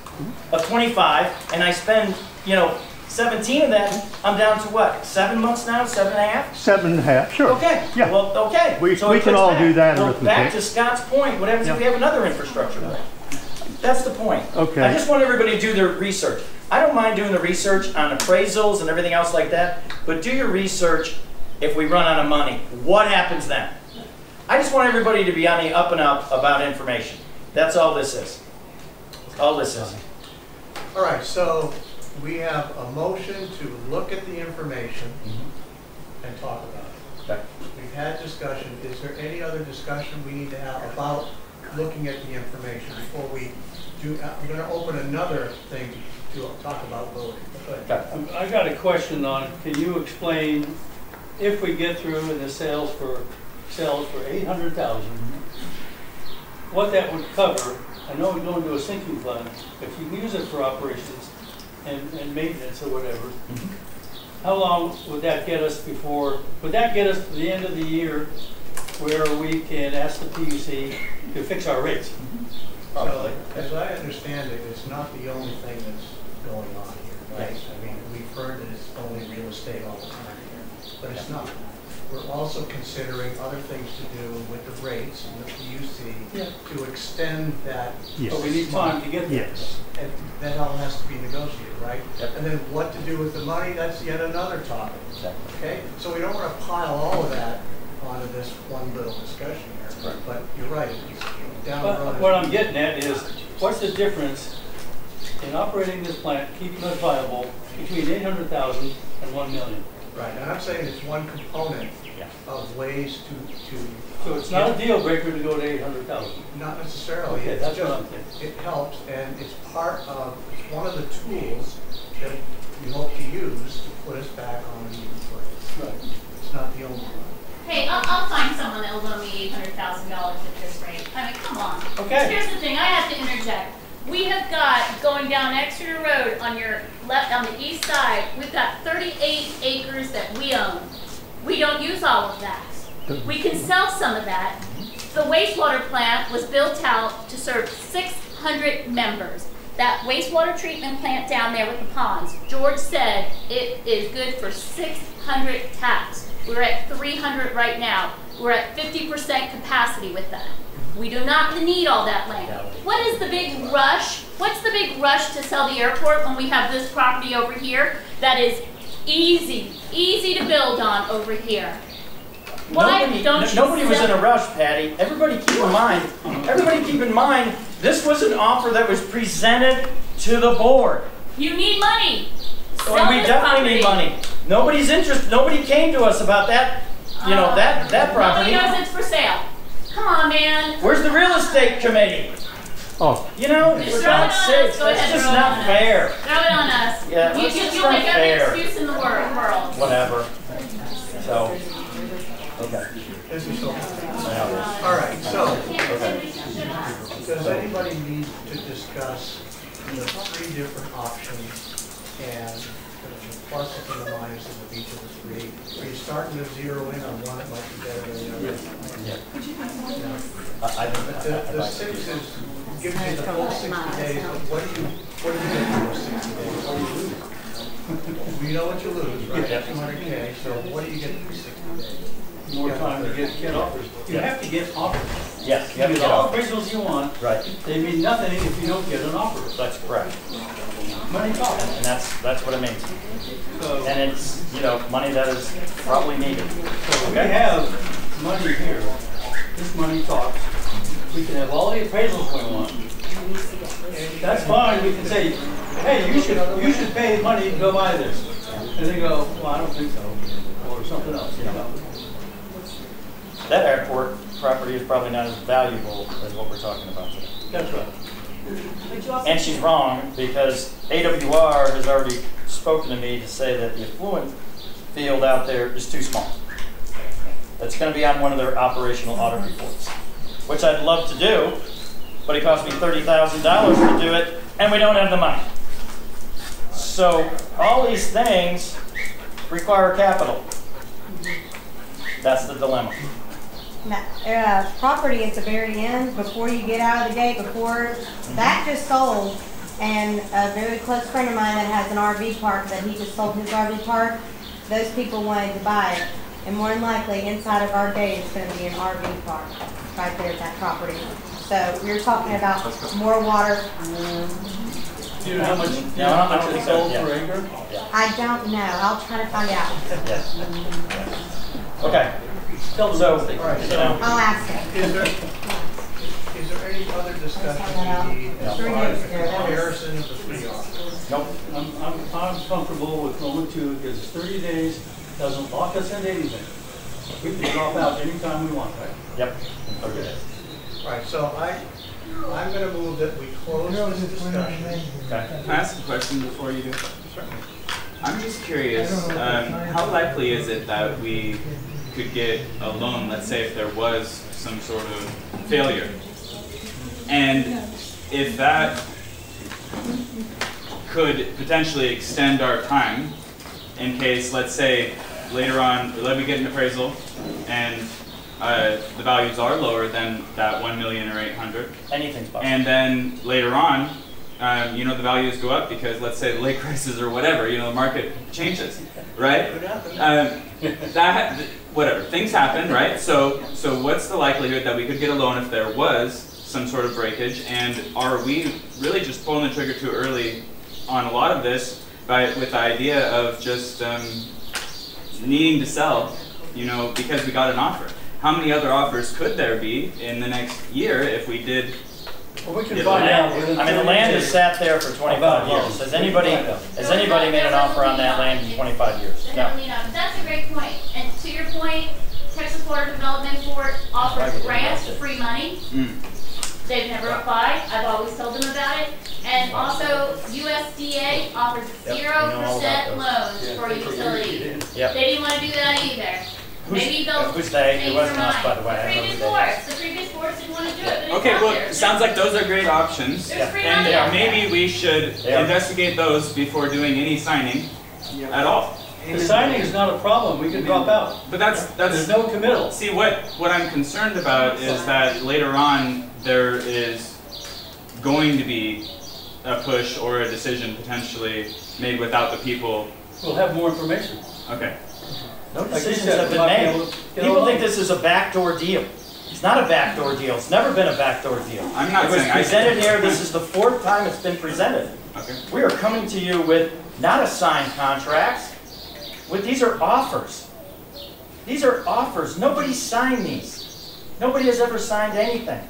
of 25, and I spend, you know, 17 of that, I'm down to what? 7 months now? 7.5? 7.5, sure. Okay. Yeah. Well, okay. We So it can puts all back. do that Well, arithmetic. back to Scott's point, what happens if we have another infrastructure bill? That's the point. Okay. I just want everybody to do their research. I don't mind doing the research on appraisals and everything else like that, but do your research if we run out of money. What happens then? I just want everybody to be on the up and up about information. That's all this is. All this is. all right, so we have a motion to look at the information and talk about it. Okay. We've had discussion. Is there any other discussion we need to have about looking at the information before we do? I'm going to open another thing to talk about voting. Go ahead. I got a question on, can you explain, if we get through in the sales for 800,000, what that would cover? I know we don't do a sinking fund, but you can use it for operations and maintenance or whatever. How long would that get us would that get us to the end of the year where we can ask the PUC to fix our rates? So, as I understand it, it's not the only thing that's going on here, right? I mean, we've heard that it's only real estate all the time here, but it's not. We're also considering other things to do with the rates and the PUC to extend that. Yes. But we need time to get there. Yes. And that all has to be negotiated, right? And then what to do with the money, that's yet another topic. Okay? So we don't want to pile all of that onto this one little discussion here. But you're right, down the road. What I'm getting at is, what's the difference in operating this plant, keeping it viable, between 800,000 and 1 million? Right, and I'm saying it's one component of ways to. So it's not a deal breaker to go to 800,000? Not necessarily. Okay, It's that's just, what I'm thinking. it helps, and it's it's one of the tools that we hope to use to put us back on an even footing. Right. It's not the only one. Hey, I'll find someone that will loan me $800,000 at this rate. I mean, come on. Okay. Here's the thing, I have to interject. We have got, going down Exeter Road on your left, on the east side, we've got 38 acres that we own. We don't use all of that. We can sell some of that. The wastewater plant was built out to serve 600 members. That wastewater treatment plant down there with the ponds, George said it is good for 600 taps. We're at 300 right now. We're at 50% capacity with that. We do not need all that land. What is the big rush? What's the big rush to sell the airport when we have this property over here that is easy to build on over here? Nobody was in a rush, Patty. Everybody keep in mind, this was an offer that was presented to the board. You need money. And we definitely need money. Nobody's interested. Nobody came to us about that. You know, that property. Nobody knows it's for sale. Come on, man. Where's the real estate committee? Oh. You know, Just for throw it on God's us. sake, Go that's ahead, just throw it not on us. fair. Throw it on us. Yeah, you that's you just you not make every fair. excuse in the world. Whatever. So, okay. This is all right, so, does anybody need to discuss the 3 different options and the pluses and the minuses of each of the 3? Are you starting to zero in on one that might be better than the other? But the 6 is, gives you the full 60 days, but what do you get for those 60 days? What do you lose? You know what you lose, right? 200K, so what do you get for 60 days? More time to get offers. You have to get offers. Yes, you get all appraisals you want. Right. They mean nothing if you don't get an offer. That's correct. Money talks. And that's what it means. So, and it's, you know, money that is probably needed. So we have money here. This money talks. We can have all the appraisals we want. That's fine. We can say, hey, you should pay money to go buy this. And they go, well, I don't think so. Or something else, you know. That airport property is probably not as valuable as what we're talking about today. That's right. And she's wrong, because AWR has already spoken to me to say that the effluent field out there is too small. That's going to be on one of their operational audit reports, which I'd love to do, but it cost me $30,000 to do it, and we don't have the money. So all these things require capital. That's the dilemma. Property at the very end, before you get out of the gate, before that just sold, and a very close friend of mine that has an RV park that he just sold his RV park, those people wanted to buy it. And more than likely, inside of our gate is going to be an RV park right there at that property. So you're talking about more water. Do you know how much it's sold per acre? I don't know. I'll try to find out. Okay. So, I'll ask him. Is there any other discussion you need as far as the comparison of the 3 offers? Nope. I'm comfortable with going 2 because 30 days doesn't lock us into anything. We can drop out anytime we want, right? Yep. Okay. Right, so I'm going to move that we close this discussion. Okay. Can I ask a question before you do? I'm just curious, how likely is it that we could get a loan, let's say if there was some sort of failure, and if that could potentially extend our time in case, let's say, later on, let me get an appraisal, and the values are lower than that 1 million or 800. Anything's possible. And then later on, you know, the values go up because, let's say, the lake prices or whatever, you know, the market changes, right? Whatever, things happen, right? So what's the likelihood that we could get a loan if there was some sort of breakage? And are we really just pulling the trigger too early on a lot of this with the idea of just needing to sell, you know, because we got an offer? how many other offers could there be in the next year if we did? Well, we can get find out. I mean, the land has sat there for 25 years. Has anybody made an offer on that land in 25 years? No. That's a great point. And to your point, Texas Water Development Board offers grants, free money. They've never applied. I've always told them about it. And also, USDA offers 0% loans for utilities. They didn't want to do that either. Maybe they'll Who's they? It change wasn't their us, mind. by the way. The previous boards didn't want to do it, but it's Okay, out well, there. it sounds like those are great options. There's free money And out there. maybe we should investigate those before doing any signing at all. The signing is not a problem, we can drop out. But that's There's no committal. See, what I'm concerned about is that later on there is going to be a push or a decision potentially made without the people. We'll have more information. Okay. No Like you decisions said, have we been might be made. able to get People along. think this is a backdoor deal. It's not a backdoor deal. It's never been a backdoor deal. I'm not It was saying presented here. This is the 4th time it's been presented. Okay. We are coming to you with not assigned contracts. These are offers. These are offers. Nobody signed these. Nobody has ever signed anything.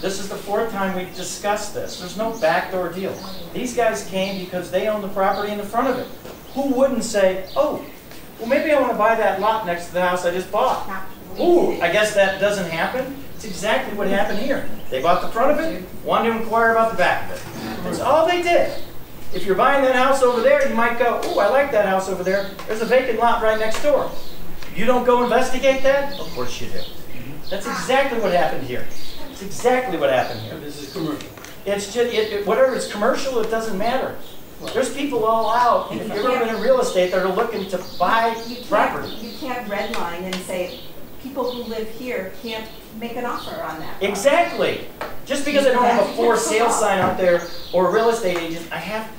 This is the 4th time we've discussed this. There's no backdoor deal. These guys came because they own the property in the front of it. Who wouldn't say, oh, well, maybe I want to buy that lot next to the house I just bought. Ooh, I guess that doesn't happen. It's exactly what happened here. They bought the front of it, wanted to inquire about the back of it. That's all they did. If you're buying that house over there, you might go, ooh, I like that house over there. There's a vacant lot right next door. You don't go investigate that? Of course you do. That's exactly what happened here. It's exactly what happened here. This is commercial. It's just, whatever it's commercial, it doesn't matter. There's people all out, if you've ever been in real estate, that are looking to buy property. You can't redline and say, people who live here can't make an offer on that. Exactly. Just because I don't have a for sale sign out there or a real estate agent, I have,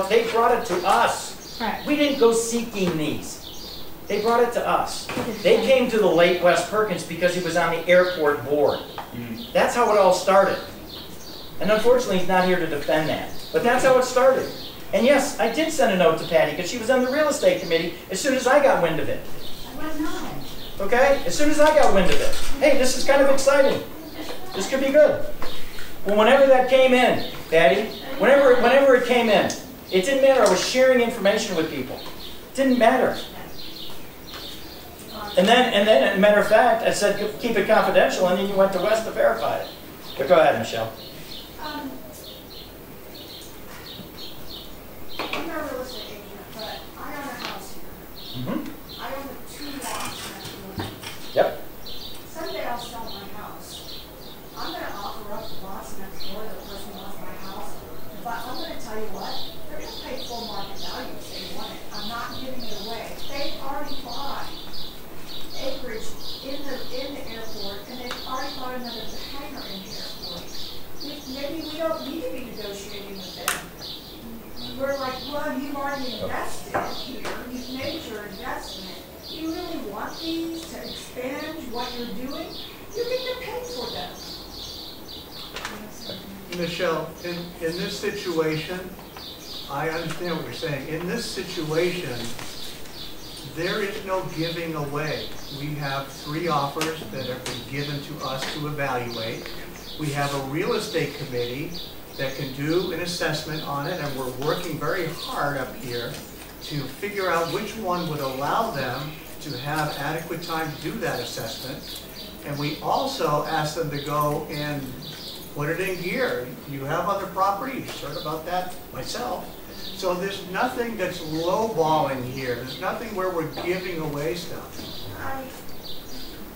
they brought it to us. Right. We didn't go seeking these. They brought it to us. They came to the late Wes Perkins because he was on the airport board. That's how it all started. And unfortunately, he's not here to defend that. But that's how it started. And yes, I did send a note to Patty because she was on the real estate committee as soon as I got wind of it. Okay? As soon as I got wind of it. Hey, this is kind of exciting. This could be good. Well, whenever that came in, Patty, whenever it came in, it didn't matter. I was sharing information with people. It didn't matter. And then, as a matter of fact, I said, keep it confidential, and then you went to Wes to verify it. But go ahead, Michelle. I'm not a real estate agent, but I own a house here. I own 2 lots next door. Yep. Someday I'll sell my house. I'm going to offer up the lots next door to the person who wants my house. But I'm going to tell you what, they're going to pay full market value if they want it. I'm not giving it away. They've already bought acreage in the airport, and they've already bought another hangar in the airport. Maybe we don't need to be negotiating with them. We're like, well, you've already invested here. You've made your investment. Do you really want these to expand what you're doing? You get paid for them. Michelle, in this situation, I understand what you're saying. In this situation, there is no giving away. We have 3 offers that have been given to us to evaluate. We have a real estate committee that can do an assessment on it, and we're working very hard up here to figure out which one would allow them to have adequate time to do that assessment. And we also ask them to go and put it in gear. You have other properties, heard about that myself. So there's nothing that's lowballing here. There's nothing where we're giving away stuff.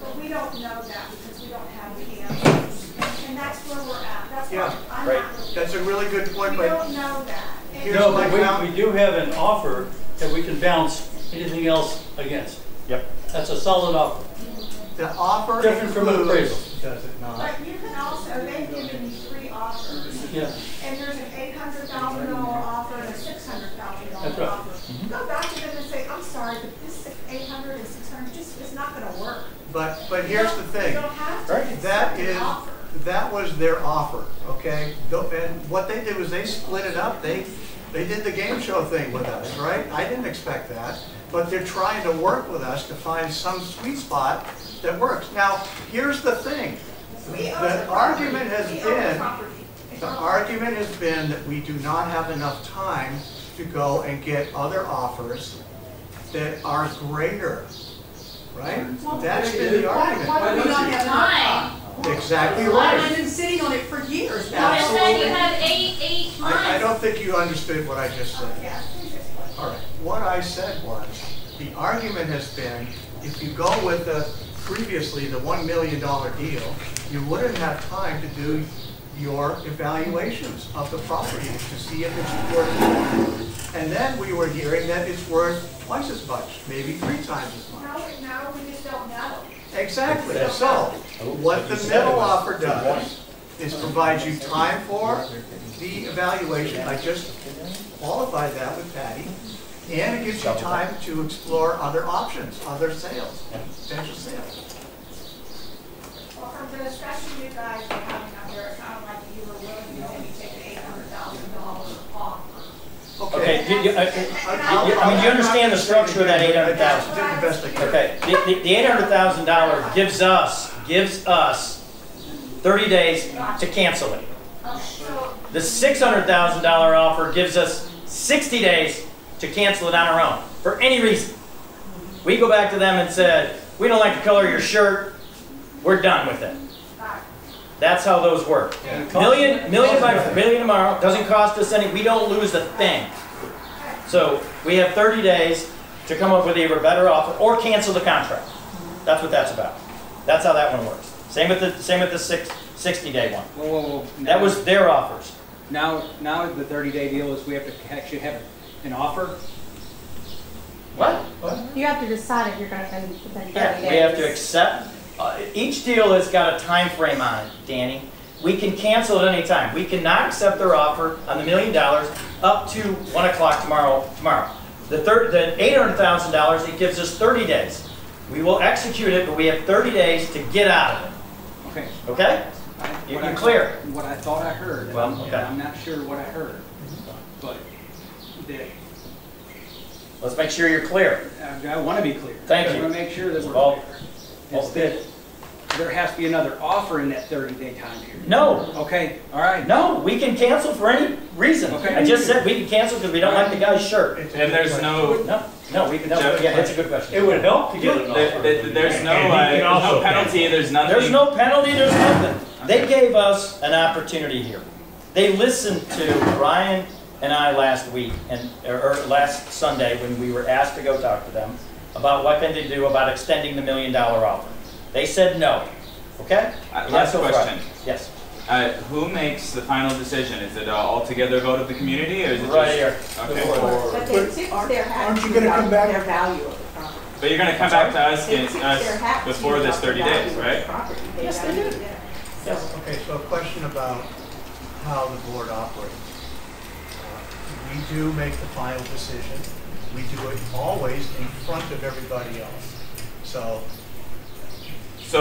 But we don't know that because we don't have the answers. And that's where we're at. That's Yeah, why I'm right. not. That's a really good point. We But don't know that. No, but we do have an offer that we can bounce anything else against. Yep. That's a solid offer. the offer different from an appraisal. does it not? But you can also, they've given you 3 offers. Yeah. And there's an $800,000 offer and a $600,000 That's right. offer. Go back to them and say, I'm sorry, but this 800 and 600 just is not going to work. But here's the thing. You don't have to. Right. That was their offer, okay? And what they did was they split it up. They did the game show thing with us, right? I didn't expect that. but they're trying to work with us to find some sweet spot that works. Now, here's the thing. The argument has been that we do not have enough time to go and get other offers that are greater, right? That's been the argument. Why do we not have time? Exactly I've right. been sitting on it for years. You just said you have eight months. I don't think you understood what I just said. Yeah. All right, what I said was, the argument has been, if you go with previously the $1 million deal, you wouldn't have time to do your evaluations of the property to see if it's worth more. And then we were hearing that it's worth twice as much, maybe 3 times as much. No, we just don't know. Exactly. So, what the middle offer does is provide you time for the evaluation. I just qualified that with Patty. And it gives you time to explore other options, other sales, potential sales. Well, from the discussion you guys were having up there, it sounded like you were willing to maybe take the $800,000 off. Okay, I mean, do you understand the structure of that $800,000? Okay, the $800,000 gives us 30 days to cancel it. The $600,000 offer gives us 60 days to cancel it on our own, for any reason. We go back to them and said, we don't like the color of your shirt, we're done with it. That's how those work. Million tomorrow, doesn't cost us any, we don't lose a thing. So we have 30 days to come up with either a better offer or cancel the contract. That's what that's about. That's how that one works. Same with the 60-day one. Whoa. That was their offers. Now the 30-day deal is we have to actually have an offer. What? You have to decide if you're going to spend within 30 days. We have to accept. Each deal has got a time frame on it, Danny. We can cancel at any time. We cannot accept their offer on the $1 million up to 1 o'clock tomorrow. The $800,000, it gives us 30 days. We will execute it, but we have 30 days to get out of it. Okay. Okay? You're clear. What I thought I heard. Well, okay. I'm not sure what I heard, but that. Let's make sure you're clear. I want to be clear. Thank you. I want to make sure that we're All clear. Is that there has to be another offer in that 30-day time period? No. Okay, all right. No, we can cancel for any reason. Okay. I just said we can cancel because we don't like the guy's shirt. And there's no... Yeah, that's a good question. It would help to get an offer. There's no penalty, there's nothing. There's no penalty, there's nothing. They gave us an opportunity here. They listened to Ryan and I last week, or last Sunday, when we were asked to go talk to them about what can they do about extending the $1 million offer. They said no. Okay? Last question. Yes. Who makes the final decision? Is it an altogether vote of the community, or is it Right just... here. Okay. But they tipped their hat Aren't you gonna come back? their value of the property. But you're going to come back to us, They tipped their hat to before this about the 30 days, value of the right? property. Yes, they did. Okay, so a question about how the board operates. We do make the final decision. We do it always in front of everybody else. So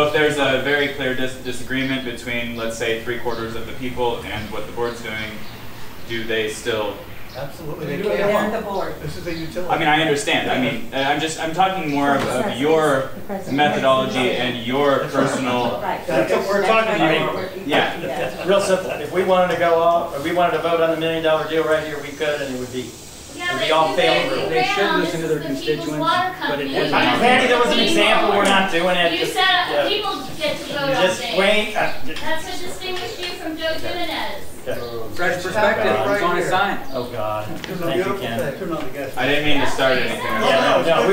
if there's a very clear disagreement between, let's say, 3/4 of the people and what the board's doing, do they still... absolutely, they They're can. the board. This is a utility. I mean, I understand. I mean, I'm talking more of your methodology and your personal... Right. That's what we're talking about. Yeah. It's real simple. If we wanted to go off, if we wanted to vote on the $1 million deal right here, we could, and it would be all failed through. They should listen to their constituents, but it wasn't. Patty, there was an example. We're not doing it. You said people get to vote on Just things. wait. That's what distinguished you from Joe Jimenez. Fresh perspective, it's on his sign. Oh God. Thank you, Ken. I didn't mean to start anything. No,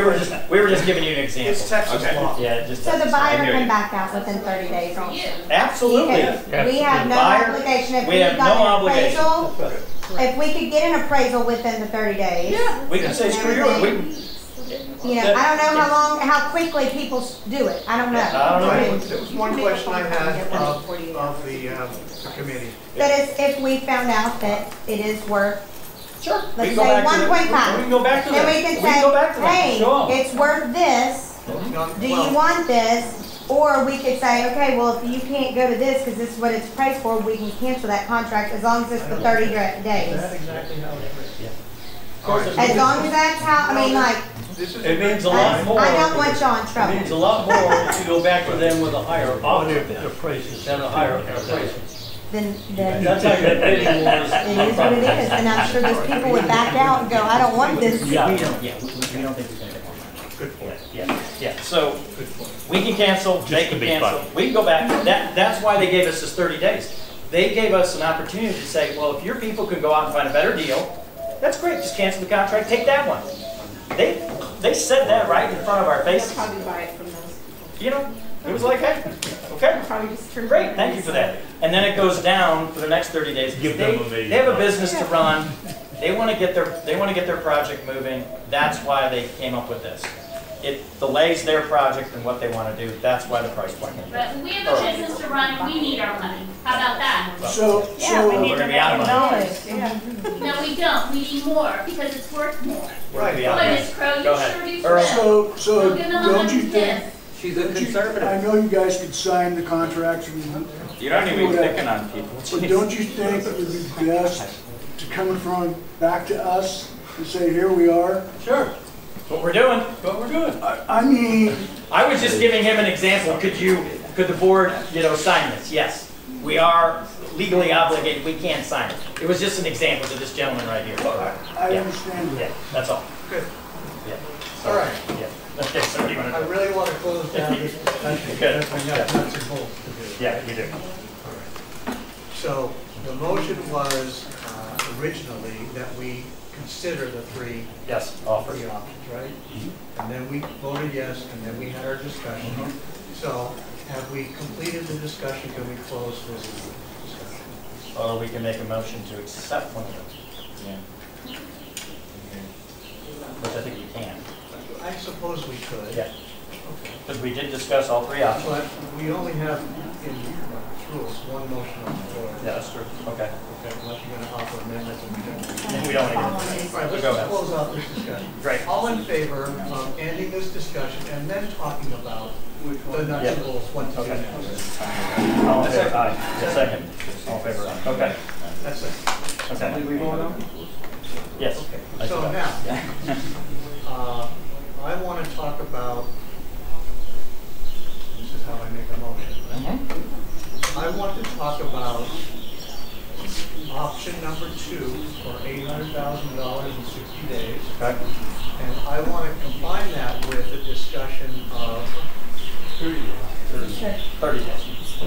we were just giving you an example. It's Texas law. Yeah, just. So the buyer hear can you. back out within 30 days also. Absolutely. We have no obligation. If We we have got no an obligation. appraisal, if we could get an appraisal within the 30 days. Yeah, we can say screw you. You know, I don't know how quickly people do it. I don't know. I don't know. There was one question I had of the committee. That is, if we found out that it is worth, Sure. let's We say can go back to 1.5. We can go back to Then that. we can go back to say, that. hey, Show 'em. it's worth this. Do you want this? Or we could say, okay, well, if you can't go to this because this is what it's priced for, we can cancel that contract as long as it's the 30 days. That's exactly how it is. As long as that's how, I mean, like, It means a lot more. I don't want y'all in trouble. It means a lot more if you go back to them with a higher offer than a higher appraisal. Then That's how your bidding wars. it is what it is, and I'm sure those people would back out and go, I don't want this. Yeah, we don't think it's gonna get more money. Good point. Yeah, so, we can cancel, they can cancel, we can go back, that's why they gave us this 30 days. They gave us an opportunity to say, well, if your people can go out and find a better deal, that's great, just cancel the contract, take that one. They said that right in front of our faces. They'll probably buy it from those. You know, it was like, hey, okay, great, thank you for that. And then it goes down for the next 30 days. They have a business to run. They want to get their project moving. That's why they came up with this. It delays their project and what they want to do. That's why the price point. But we have a business to run and we need our money. How about that? We're going to be out of money. No, we don't. We need more because it's worth more. Right. Boy, Ms. Crow, you sure do for that. So Give them don't you think? She's a conservative. I know you guys could sign the contracts and You don't need to be picking on people. but don't you think it would be best to come in front back to us and say, here we are? Sure. What we're doing. I mean, I was just giving him an example. Could the board, sign this? Yes. We are legally obligated. We can sign it. It was just an example to this gentleman right here. I understand that. Yeah, that's all. Good. Yeah. All right. Yeah. Okay, so what do you want I to do? really want to close down this discussion because we got nuts and bolts to do. Yeah, you do. So the motion was originally that we consider the three offers, right? And then we voted yes, and then we had our discussion. So have we completed the discussion? Can we close this discussion? Or we can make a motion to accept one of them. Yeah. Which I think we can. I suppose we could. Yeah. Because we did discuss all three options. But we only have in rules one motion on the floor. Yeah, that's true. Okay. Unless you're going to offer amendments and we don't. And we don't want to. All right, let's just close out this discussion. Great. All in favor of ending this discussion and then talking about the nuts and bolts, what to do next? All in favor? Aye. Second. All in favor? Aye. Okay. That's it. Okay. Did we vote on? Yes. Okay. So now, I want to talk about, this is how I make a motion. I want to talk about option number 2 for $800,000 in 60 days. Okay. And I want to combine that with a discussion of 30 days. 30 days.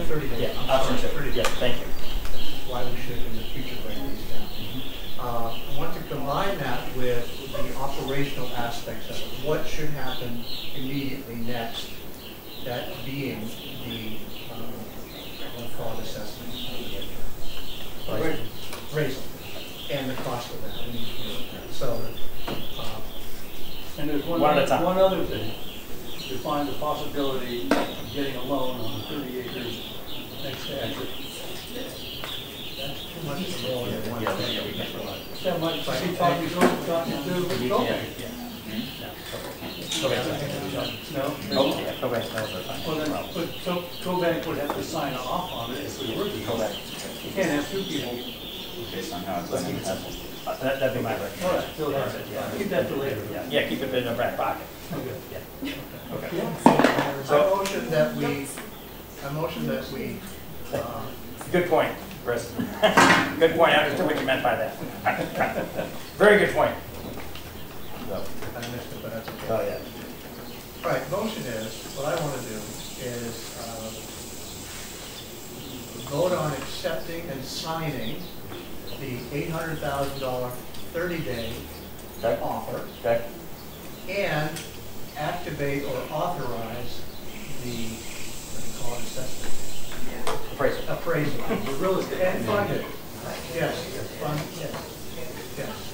30 days. Yeah, option 2. 30 days. Yeah, thank you. This is why we should in the future write these down. I want to combine that with the operational aspects of it. What should happen immediately next? That being the fraud assessment. Appraisal. And the cost of that. So, And there's one other thing. To find the possibility of getting a loan on 30 acres next to Ashford. that's too much to roll in one thing. That might be talking to No? Well, then, but Cobank would have to sign off on it if we were to Cobank. You can't have two people. Based on how it's looking. That'd be my recommendation. All right, so that's it. Yeah. Keep that for later. Yeah, keep it in the back pocket. Okay. Yeah. Okay. I motion that we, Good point, Chris. Good point. I understood what you meant by that. Very good point. I missed it, but that's okay. Oh, yeah. All right, motion is, what I want to do is vote on accepting and signing the $800,000 30-day offer. Okay. And activate or authorize the, what do you call it, assessment? Appraisal. The real estate. And fund it. Yes, fund, yes.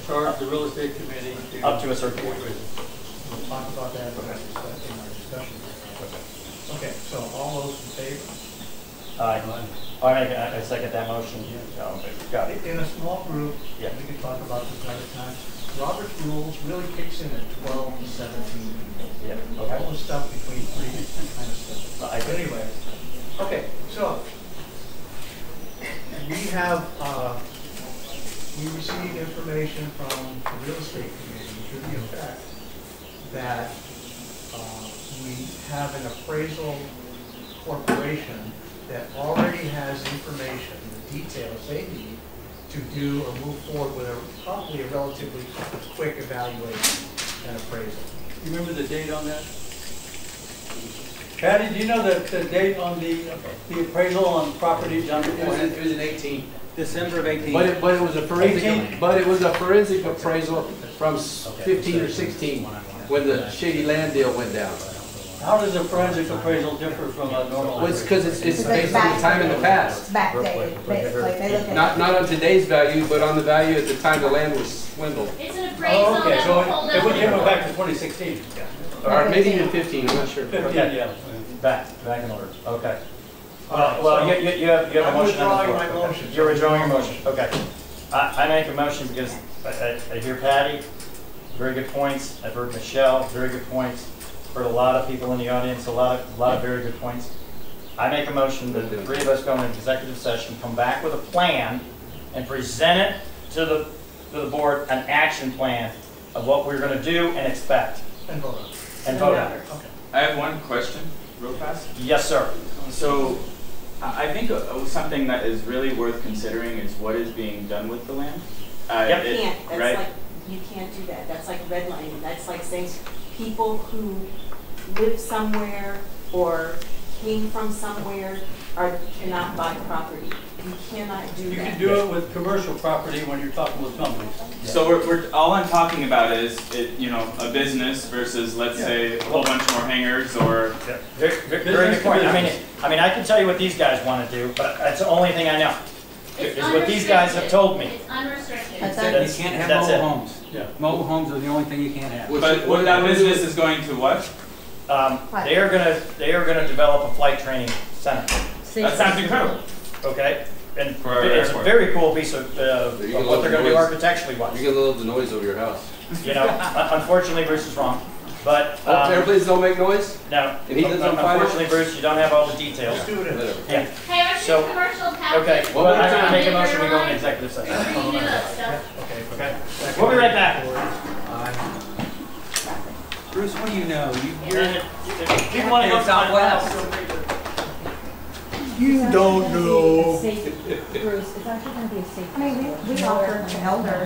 Charge the real estate committee. Up to a certain point. We'll talk about that in our discussion. Okay, so all those in favor? Aye. I second that motion. Got it. In a small group, we can talk about this another time. Robert's rules really kicks in at 12 to 17 people. Yeah. Okay. All the stuff between 3 kind of stuff. But anyway, okay, so we have we received information from the real estate committee to the effect that we have an appraisal corporation that already has information, the details they need to do or move forward with probably a relatively quick evaluation and appraisal. You remember the date on that? Patty, do you know the date on the appraisal on property done? It was in 18. December of 18. But it was a forensic appraisal from 15 or 16 when the shady land deal went down. How does a forensic appraisal differ from a normal? Well, it's because it's based on the time in the past. Backdated, basically. They look at Not on today's value, but on the value at the time the land was swindled. It's an appraisal Oh, okay, that so will hold it went up. back to 2016. Or maybe even 15, I'm not sure. Yeah. Back in order. Okay. Well, you have a motion on the floor. I'm withdrawing my motion. You're withdrawing your motion. Okay. I make a motion because I hear Patty, very good points. I've heard Michelle, very good points. Heard a lot of people in the audience, a lot of very good points. I make a motion that the three of us go into executive session, come back with a plan, and present it to the board, an action plan of what we're going to do and expect. And vote on it. And vote on it. Okay. I have one question, real fast. Yes, sir. So, I think something that is really worth considering is what is being done with the land. Yep. You can't, that's right? like, you can't do that. That's like redlining. That's like saying people who live somewhere or came from somewhere cannot buy property. You cannot do that. You can do it with commercial property when you're talking with companies. So we're all I'm talking about is a business versus, let's say, a whole bunch more hangars or. Very good point. I mean, I can tell you what these guys want to do, but that's the only thing I know. It's Is what these guys have told me. It's unrestricted. You can't have That's mobile it. homes. Yeah. Mobile homes are the only thing you can't have. But what that business is going to what? They are gonna develop a flight training center. That sounds incredible. Okay, and For our it's a airport. very cool piece of You get what they're gonna do noise. architecturally wise. You get a little noise over your house. You know, unfortunately, Bruce is wrong, but Airplanes don't make noise? no. And he lives on Final? Unfortunately, Bruce, you don't have all the details. Let's do it. Whatever. Yeah. Hey, aren't you So- commercial tax? Okay. Well, Well, we're I'm gonna trying make a to motion. We go into airline? executive session. You do that stuff. Okay. We'll be right back. Bruce, what do you know? And if you want to go to Southwest. You don't know. Bruce, it's actually going to be a safety. I mean, we offered to Elder,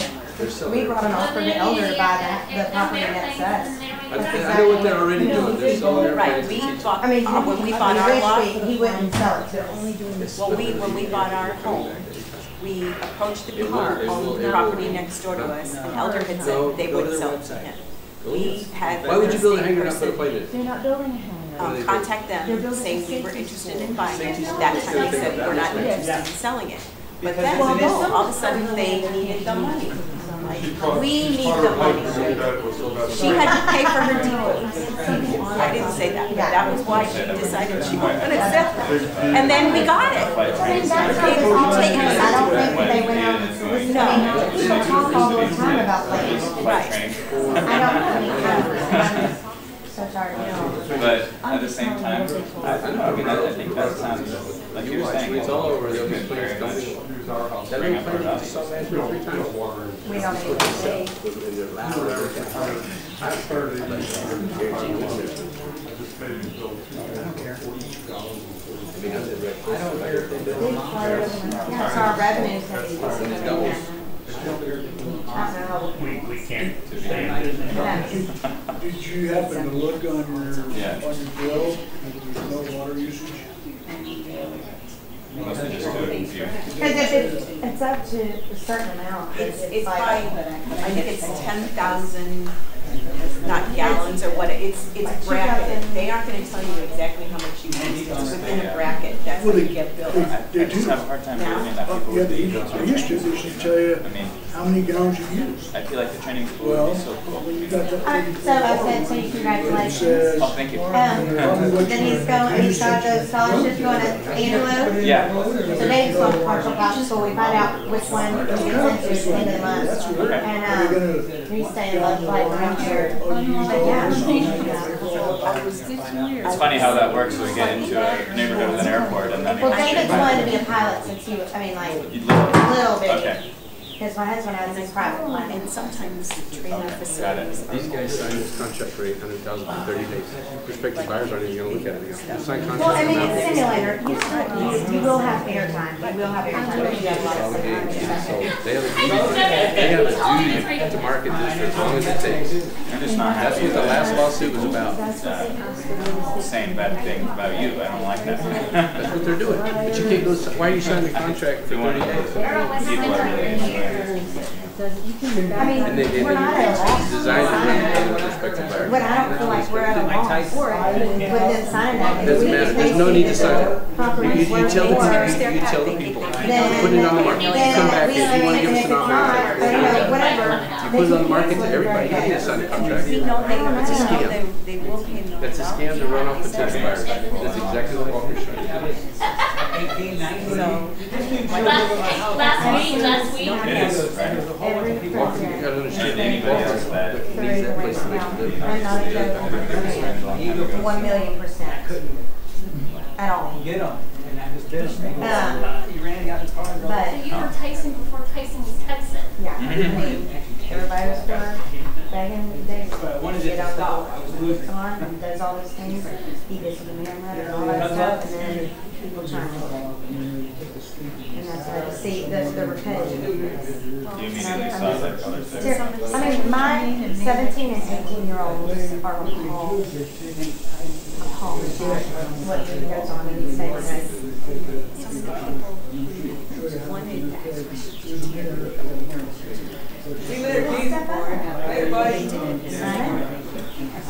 we brought an offer to Elder to buy the property next to us. I know what they're already doing. They're selling Right, airplanes. we bought, I mean, when we bought our lot, he wouldn't sell it to us. when we bought our home, we approached the people who owned the property next door to us, and Elder had said they wouldn't sell it to him. We had. Why would you build a hangar the not put a person, plane in? They're not building a hangar. contact them, saying we were interested in buying it. That time they said, we're not interested in selling it. But then, all of a sudden, they needed the money. Like, we need the money. She had to pay for her deposit. I didn't say that, but that was why she decided she wasn't gonna accept it. And then we got it. I don't think they went out and solicited. People talk all the time about land. Right. I don't think such our, But at the same time, I think that sounds like you were saying. It's all over. They'll be Very planes much. That little plane that you saw last year 3 times. we don't even see. In their lab. I started in Yeah, so our revenues have We can't. Did you happen to look on your bill, and there's no water usage? Mostly just do it in view. Because if it's up to a certain amount, It's like, by, I think it's 10,000, not gallons or what, it's bracketed. They aren't gonna tell you exactly how much you use, it's within a bracket, that's how you get billed. I just have a hard time believing that people Yeah, would they be used to, they should tell you I mean, how many gallons you use. I feel like the training school Well, would be so cool. when you got that. Alright, so I said, so you It congratulations. says, Oh, thank you. Then he's got the scholarships going to Angelo. Yeah. So Dave's going to partial private school, we find out which one he gets into at the end of the month. Okay. And, he's staying love like around here. But yeah. It's funny how that works when we get into a neighborhood with an airport and then. Well, David's wanted to be a pilot since he was, I mean, like, You'd live- little bitty. Okay. Because my husband has his private clinic. And sometimes training facilities. These guys signed this contract for $800,000 for 30 days. Prospective buyers aren't even gonna look at it again. Just sign contract. Well, I mean, it's a simulator. You will have airtime. You will have airtime, but you have a lot of time. So they have a duty to market this for as long as it takes. I'm just not That's happy what the about last lawsuit was about. saying bad things about you. I don't like that. That's what they're doing. But you can't go, why are you signing a contract for 30 days? People are really I mean, And they we're not at a loss. designed to run the prospective buyers. But I don't feel like we're at a loss for it. With them signing that. Doesn't matter, there's no need to sign it. You tell the people, put it on the market, you come back if you want to give us an offer. Whatever. You put it on the market to everybody, you need to sign a contract. It's a scam. That's a scam to run off potential buyers. That's exactly what Walker's trying to do. Last week. It is, right? Walker, you gotta understand, Anybody else Walker that needs that place to make a living. I'm not a joke. 1,000,000%. At all. Get them, and that was business. But So you were Tyson before Tyson was Tyson. yeah, I mean, everybody was for begging, they get out the farm and does all those things. He gets the mail letter and all that stuff, and then people turn it. And that's why you see the repetitive. you immediately saw that color too. I mean, my 17 and 18-year-olds are appalled what goes on in these neighborhoods. See you later, Keith. Later, buddy. So,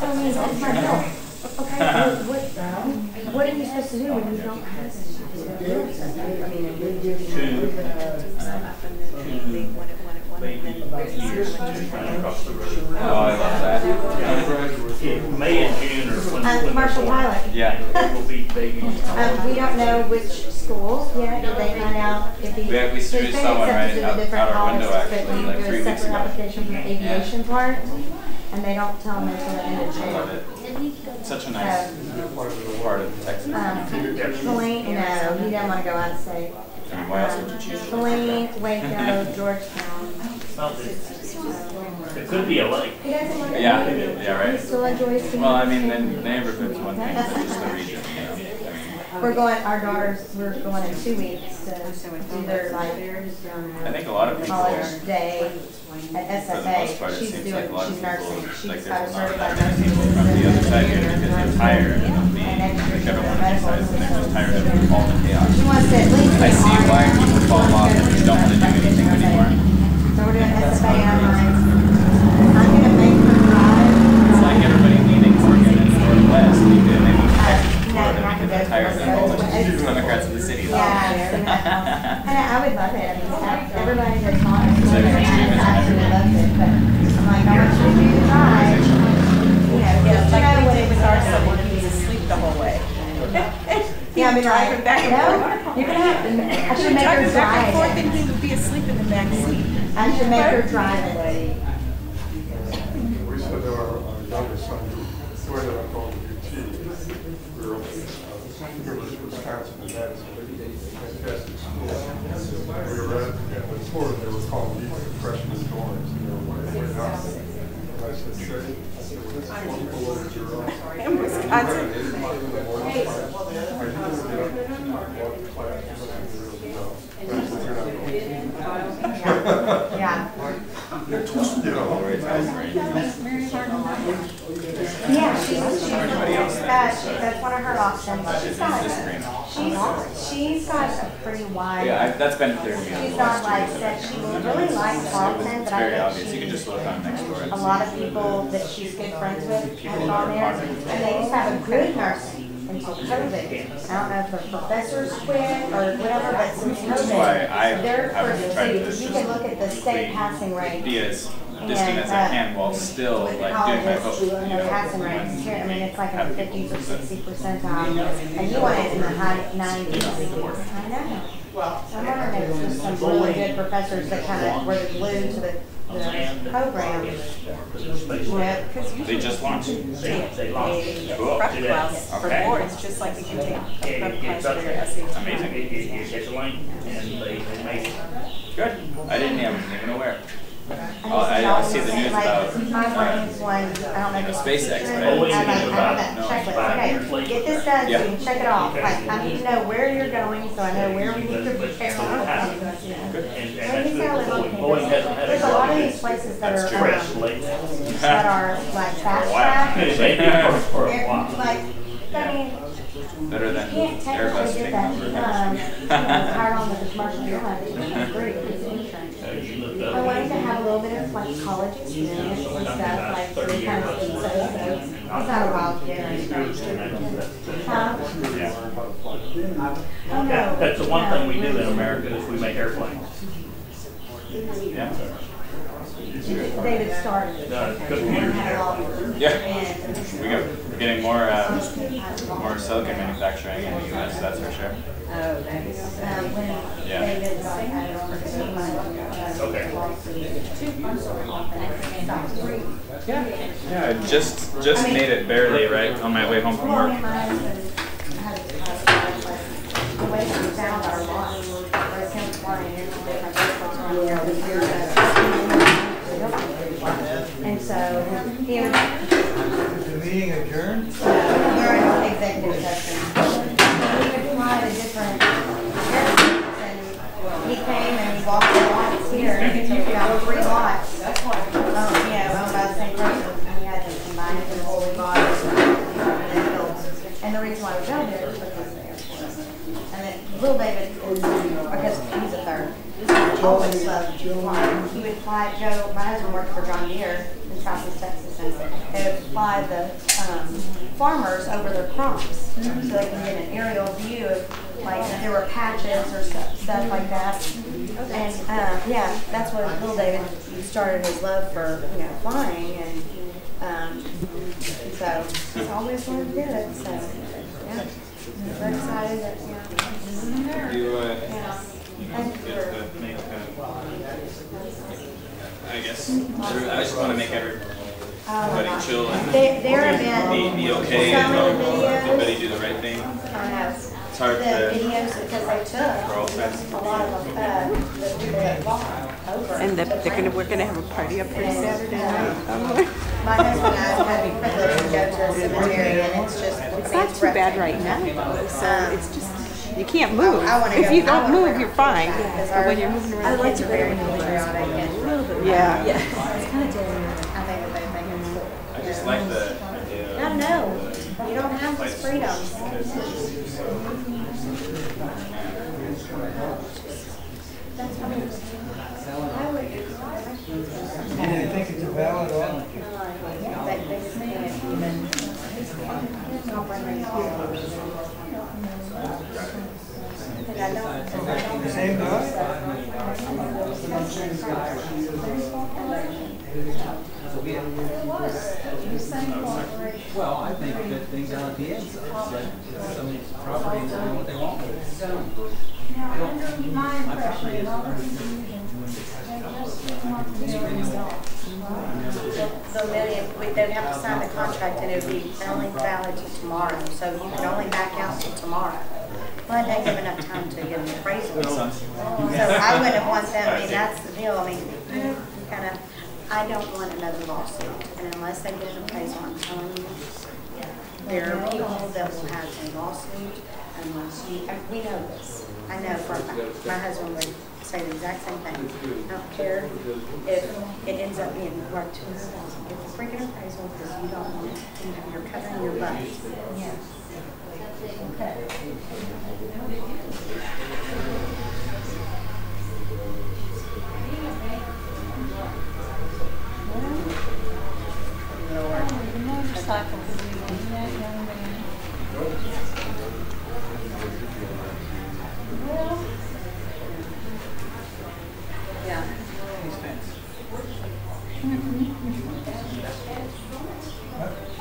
I mean, that's my bill. Okay, what are you supposed to do when you don't have this? I mean, Oh, I love that. May and June or when commercial pilot. Yeah. will be babies. We don't know which schools yet. Did they find out if he? We he's just been saw one accepted right to the different out our window, colleges, but actually, you like do 3 a weeks separate ago. application for the aviation part, and they don't tell them until the end of I love June. it. Such a nice part of Texas. Feline, no, he doesn't want to go out of state. And why else would you choose? Feline, Waco, Georgetown. It could be a lake. He doesn't want to. Yeah, right. He still enjoys being. Well, I mean, the neighborhood's one thing, but just the region, you know. We're going, our daughters, we're going in 2 weeks to do their, like, I think a lot of people, college day at for the SFA. most part, it She's seems doing, like a lot of she's nursing. people, like She's there's got a not certified that many nursing. people from the other side here because they're tired of being, like everyone on these sides, and they're just tired of all the chaos. She wants to at least. I see why people fall off and just don't want to do anything anymore. So we're doing SFA online. I'm gonna make her drive. It's like everybody leaving Oregon and the Northwest, and they move to Texas, Florida, because they're tired of all the Democrats in the city. Yeah, and I would love it. I mean, everybody that's on it, I absolutely loves it, but I'm like, I want you to do the drive. You know, just to know what it was. Someone who's asleep the whole way. Yeah, I mean, driving back and forth. You're gonna have to, I should make her Back and forth, drive and he would be asleep in the back seat. I should make her drive it. We said to our youngest son, the way that I called the UT, we were up in University of Wisconsin, and that's a fantastic school. We were at the tour, they were called freshman dorms, and they were way out there. And I said, Shay, below zero. In Wisconsin. Are you going to get up to walk to class? Yeah. You're twisted, you know. Yeah, that's one of her options. She's got a pretty wide. Yeah, that's been clear to me. She's not like that. She really likes Carlton, but It's very I obvious. think You can just look on next door. a lot of people that she's good friends with have gone there, and they used to have a good nursing until COVID. I don't know if the professors quit or whatever, but since Which is why COVID, I their haven't first tried city, this. you can look at the state passing rate. Be as distant as I can while still like doing my vote. You know, Passing rates when here, I mean, it's like a having 50 people or that 60 percentile, and you want it in the high 90s. I know. Well, I'm wondering if there's some really good professors that kind of were the glue to the program. yeah, because usually They just launched. they Cool. prep class for Okay. boards, just like you can take a prep class for your SAT. Amazing. You get the link and they make it. Good. I wasn't even aware. I see the news like, about my brain's one, I don't know if it's SpaceX, true. right? I like, I About have that checklist, okay, get this done, so you can check it off, like, I need to know where you're going, so I know where we need to prepare. And that's the Boeing hasn't had There's a lot of these places that That's are, true. that are like fast track. For a while. Like, I mean, Better you than can't technically Airbus get taking that, over. hired on with the commercial airline, it's free, it's insurance. I wanted to have a little bit of like college experience and stuff, like so we kind of, so it's not a wild kid or anything. Oh, no. That's the one thing we do in America is we make airplanes. Yeah. David started. Computers. Yeah. We're getting more silicon manufacturing in the U.S. That's for sure. Oh, that's, Yeah. David's like, I don't Yeah, I just made it barely right on my way home from Well, me work. and my husband had the way we found our lot, whereas him flying in from different airports around here was here. And so he was. Is the meeting adjourned? We're in executive session. He could fly to different airports, and he came and he walked the lots here, and so we got 3 lots. Yeah, owned by the same person, and we had to combine it with what we bought and then built. And the reason why we built it is because of the airport. And then little David, because he's a third, always loved flying. He would fly, Joe, my husband worked for John Deere in Southeast Texas, and they would fly the farmers over their crops so they can get an aerial view of, like, if there were patches or stuff like that. And yeah, that's what little David started his love for, flying, and so he's always wanted to do it. So yeah, we're excited that I guess I just want to make everybody chill and there have been be okay some of and the videos. everybody do the right thing. It's hard The to videos, because they took a lot of the people that walked over. And we're gonna have a party up here Saturday night. My husband and I had the privilege to go to a cemetery, and it's just, It's not too bad right now, though, so it's just, you can't move. I wanna If go- you I don't wanna move, go you're fine, because but when you're moving I around, like kids to are very very patriotic. Yeah. It's kind of different. I think that they think it's cool. I just like the idea. I know. You don't have this freedom. That's what I would. And I think it's a valid offer. They just can't even comprehend. Same Well, I think that things out at the end, that some properties are doing what they want with it. My impression is The million, they'd have to sign the contract and it would be only valid till tomorrow, so you could only back out till tomorrow. Well, it doesn't give enough time to get an appraisal. So I wouldn't want them, I mean, that's the deal, I mean, I don't want another lawsuit, and unless they get an appraisal, I'm telling you, there are people that will have a lawsuit unless you, we know this. I know for my husband would say the exact same thing. I don't care if it ends up being worth $200,000. Get the freaking appraisal because you don't want it. You're covering your butt. Yeah. Yeah.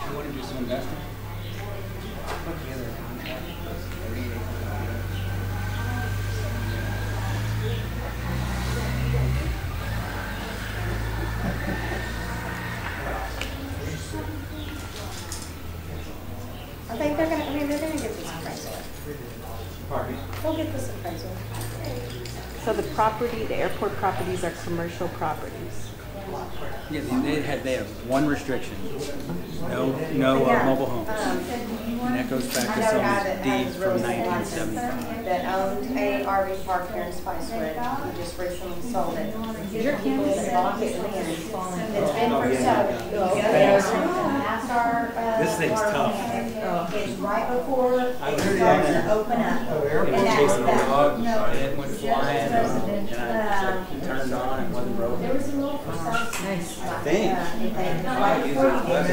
You want to do some investing? Put together a contract for 38. We'll get this appraisal. So the property, the airport properties are commercial properties. Yeah, they have one restriction, no mobile homes. And that goes back to some deed from 1975. That owned a RV park here in Spicewood. He just recently sold it. These are people that bought it then. It's been for This thing's tough. It's right before it starts to open up. It chasing the dog, and it went flying, and I turned on and wasn't broken. There was a little for sale. Nice. I think. Right before you get to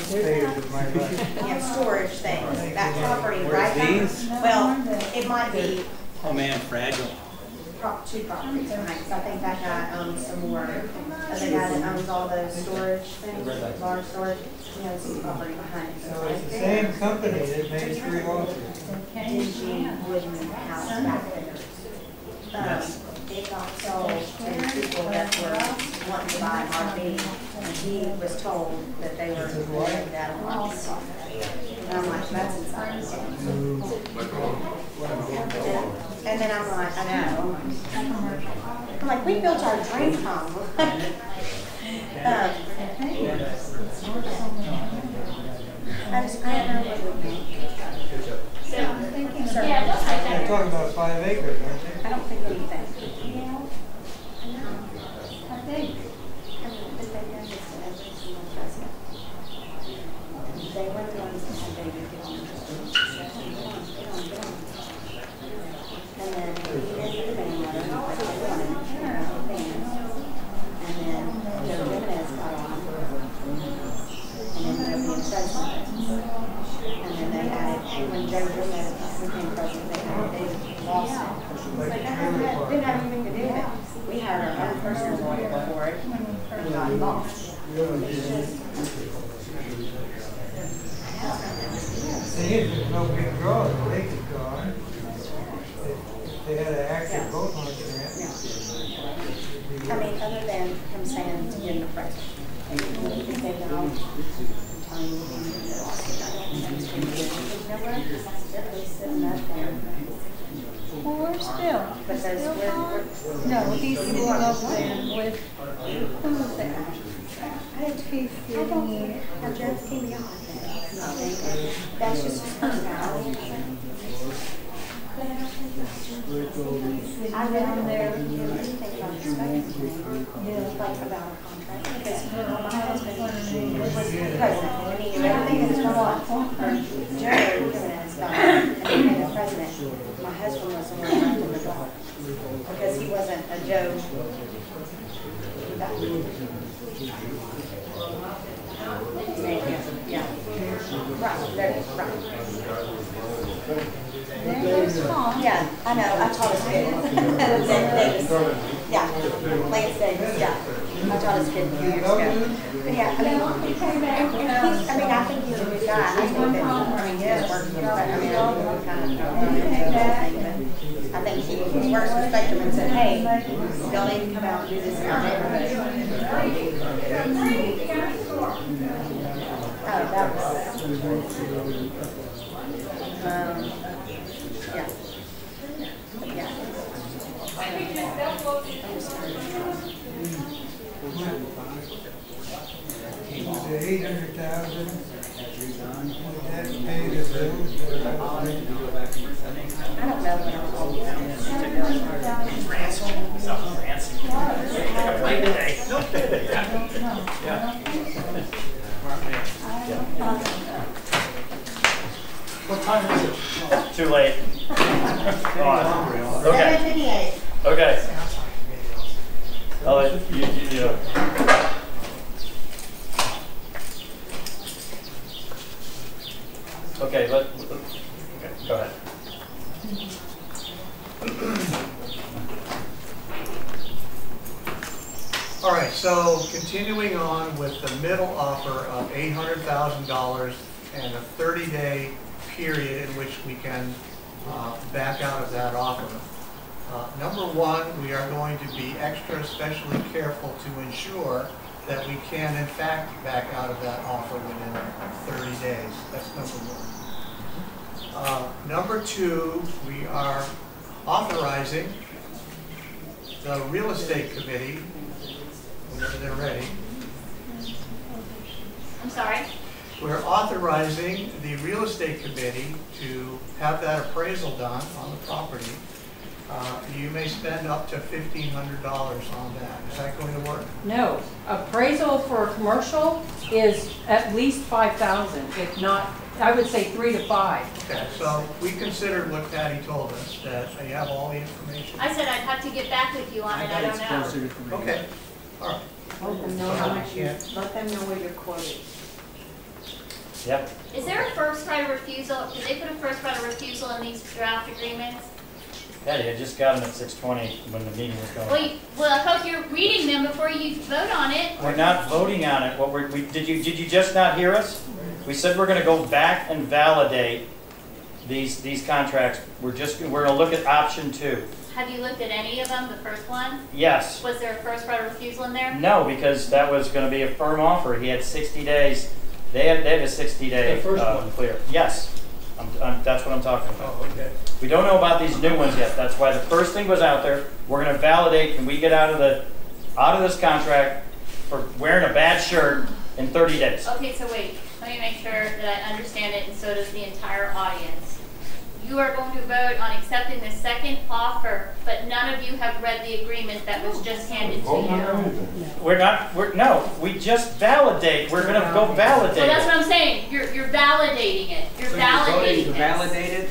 you have storage things. That property right now. Well, it might be Oh man, fragile. two properties behind, because I think that guy owns some more. The guy that owns all those storage things, large storage, he owns some property behind it. So it's the same company that made 3 lawsuits. Dingy wooden house back there. It got sold to people that were wanting to buy an RV, and he was told that they were doing that on RV. And I'm like, that's insane. And then I'm like, I know. I'm like, we built our dream home. I just can't know what we think. They're talking about 5 acres, aren't they? I don't think anything. I think. They were the ones that had baby on. And then he did the van letter, but they wanted and then Joe Jimenez got on. And then Joe being president. And then they added, when Joe Jimenez became president, they added David Lawson. Like, that didn't have anything to do with it. We hired our own personal lawyer for it. We got involved. Thing is, there's no big draw that they could go on. If they had an active vote on it, I mean, other than him saying to get in the press. If they can all tell you that they're sitting up there. Well, we're still. Because No, he's sitting up there with, who was that? He's sitting. Now, Jeff came beyond that. That's just his personality. I read there, think about the spectrum, like about a contract, because my husband was president, and he knew everything that's going on. Joe Jimenez got and he became the president. My husband was the one left in the dark, because he wasn't a Joe. Yeah. Right, there, right. Yeah, I know, I taught his kid. Davis. Yeah, Lance Davis, yeah. I taught his kid a few years ago. But yeah, I mean, I think he's a good guy. I think that he works with, I mean, I'm kind of, I think he works with Spectrum and said, hey, y'all need to come out and do this in our neighborhood. Oh, that was, yeah. Yeah. the 800,000, would that pay the bills? I don't know when I'm old. What time is it? Too late. Okay. 7:58. Okay. I'll let you know. Okay, go ahead. All right, so continuing on with the middle offer of $800,000 and a 30-day period in which we can back out of that offer. Number one, we are going to be especially careful to ensure that we can, in fact, back out of that offer within 30 days. That's number one. Number two, we are authorizing the real estate committee, whenever they're ready. I'm sorry? We're authorizing the real estate committee to have that appraisal done on the property. You may spend up to $1,500 on that. Is that going to work? No, appraisal for commercial is at least 5,000, if not, I would say 3 to 5. Okay, so we considered what Patty told us, that you have all the information. I said I'd have to get back with you on it, I don't know. Okay, all right. Let them know how much let them know what you're quoting. Yep. Is there a first right of refusal? Did they put a first right of refusal in these draft agreements? Patty, I just got them at 6:20 when the meeting was going. Well, I hope you're reading them before you vote on it. We're not voting on it. What did you just not hear us? We said we're going to go back and validate these contracts. We're going to look at option 2. Have you looked at any of them, the first one? Yes. Was there a first right of refusal in there? No, because that was going to be a firm offer. He had 60 days. They had a 60-day clear. Yes. That's what I'm talking about. Oh, okay. We don't know about these new ones yet. That's why the first thing was out there. We're going to validate, can we get out of this contract for wearing a bad shirt in 30 days? Okay, so wait. Let me make sure that I understand it, and so does the entire audience. You are going to vote on accepting the second offer, but none of you have read the agreement that was just handed to you. No, we just validate. We're going to go validate Well, that's it. what I'm saying. You're validating it. You're validating this. Validate it?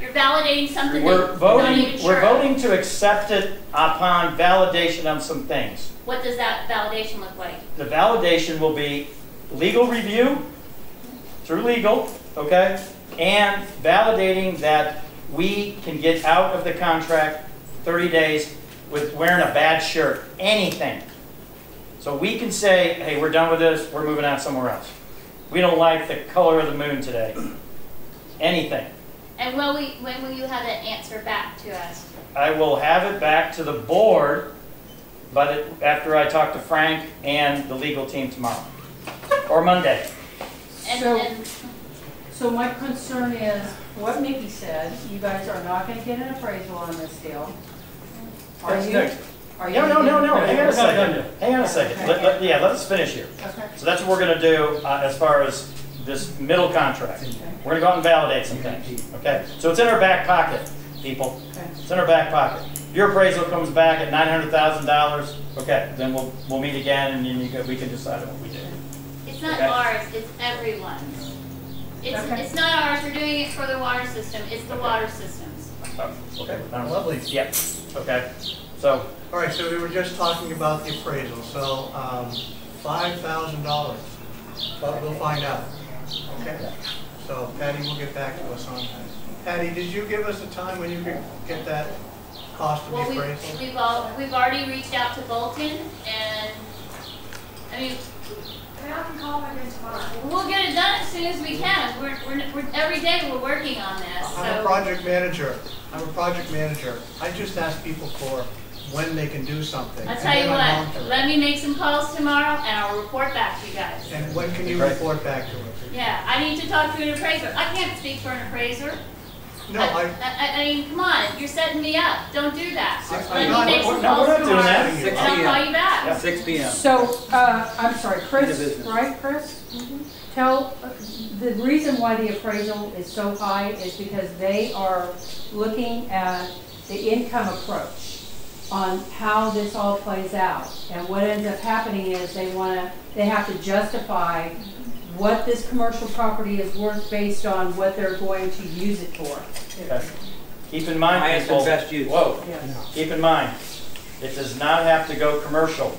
You're validating something We're that you're not even voting. sure We're of. voting to accept it upon validation on some things. What does that validation look like? The validation will be legal review through legal, okay, and validating that we can get out of the contract 30 days with wearing a bad shirt, anything. So we can say, hey, we're done with this, we're moving out somewhere else. We don't like the color of the moon today. Anything. And when will you have that answer back to us? I will have it back to the board, but after I talk to Frank and the legal team tomorrow, or Monday. So my concern is, what Nikki said, you guys are not going to get an appraisal on this deal. Are you? No. Hang on a second. Hang on a second. Okay. Let us finish here. Okay. So that's what we're going to do as far as this middle contract. We're going to go out and validate some things. Okay. So it's in our back pocket, people. Okay. It's in our back pocket. If your appraisal comes back at $900,000, okay, then we'll meet again and then we can decide what we do. It's not Okay. ours, it's everyone's. It's not ours, we're doing it for the water system, it's the water systems. Okay. Lovely. Yeah. Okay. So. All right, so we were just talking about the appraisal. So $5,000, but we'll find out. Okay. So Patty will get back to us on that. Patty, did you give us a time when you could get that cost of the appraisal? We've already reached out to Bolton, and I can call him again tomorrow. we'll get it done as soon as we can. We're every day we're working on this. I'm a project manager. I just ask people for when they can do something. I'll tell you what, let me make some calls tomorrow and I'll report back to you guys. And when can you report back to us? Yeah, I need to talk to an appraiser. I can't speak for an appraiser. No, I mean, come on, you're setting me up. Don't do that. Let I'm me make some not calls doing tomorrow that. and I'll call you back. 6 p.m. So, I'm sorry, Chris, right, Chris? Tell, the reason why the appraisal is so high is because they are looking at the income approach on how this all plays out. And what ends up happening is they have to justify what this commercial property is worth based on what they're going to use it for. Okay. Keep in mind, Highest people. and best use. Whoa. Yes. Keep in mind, it does not have to go commercial.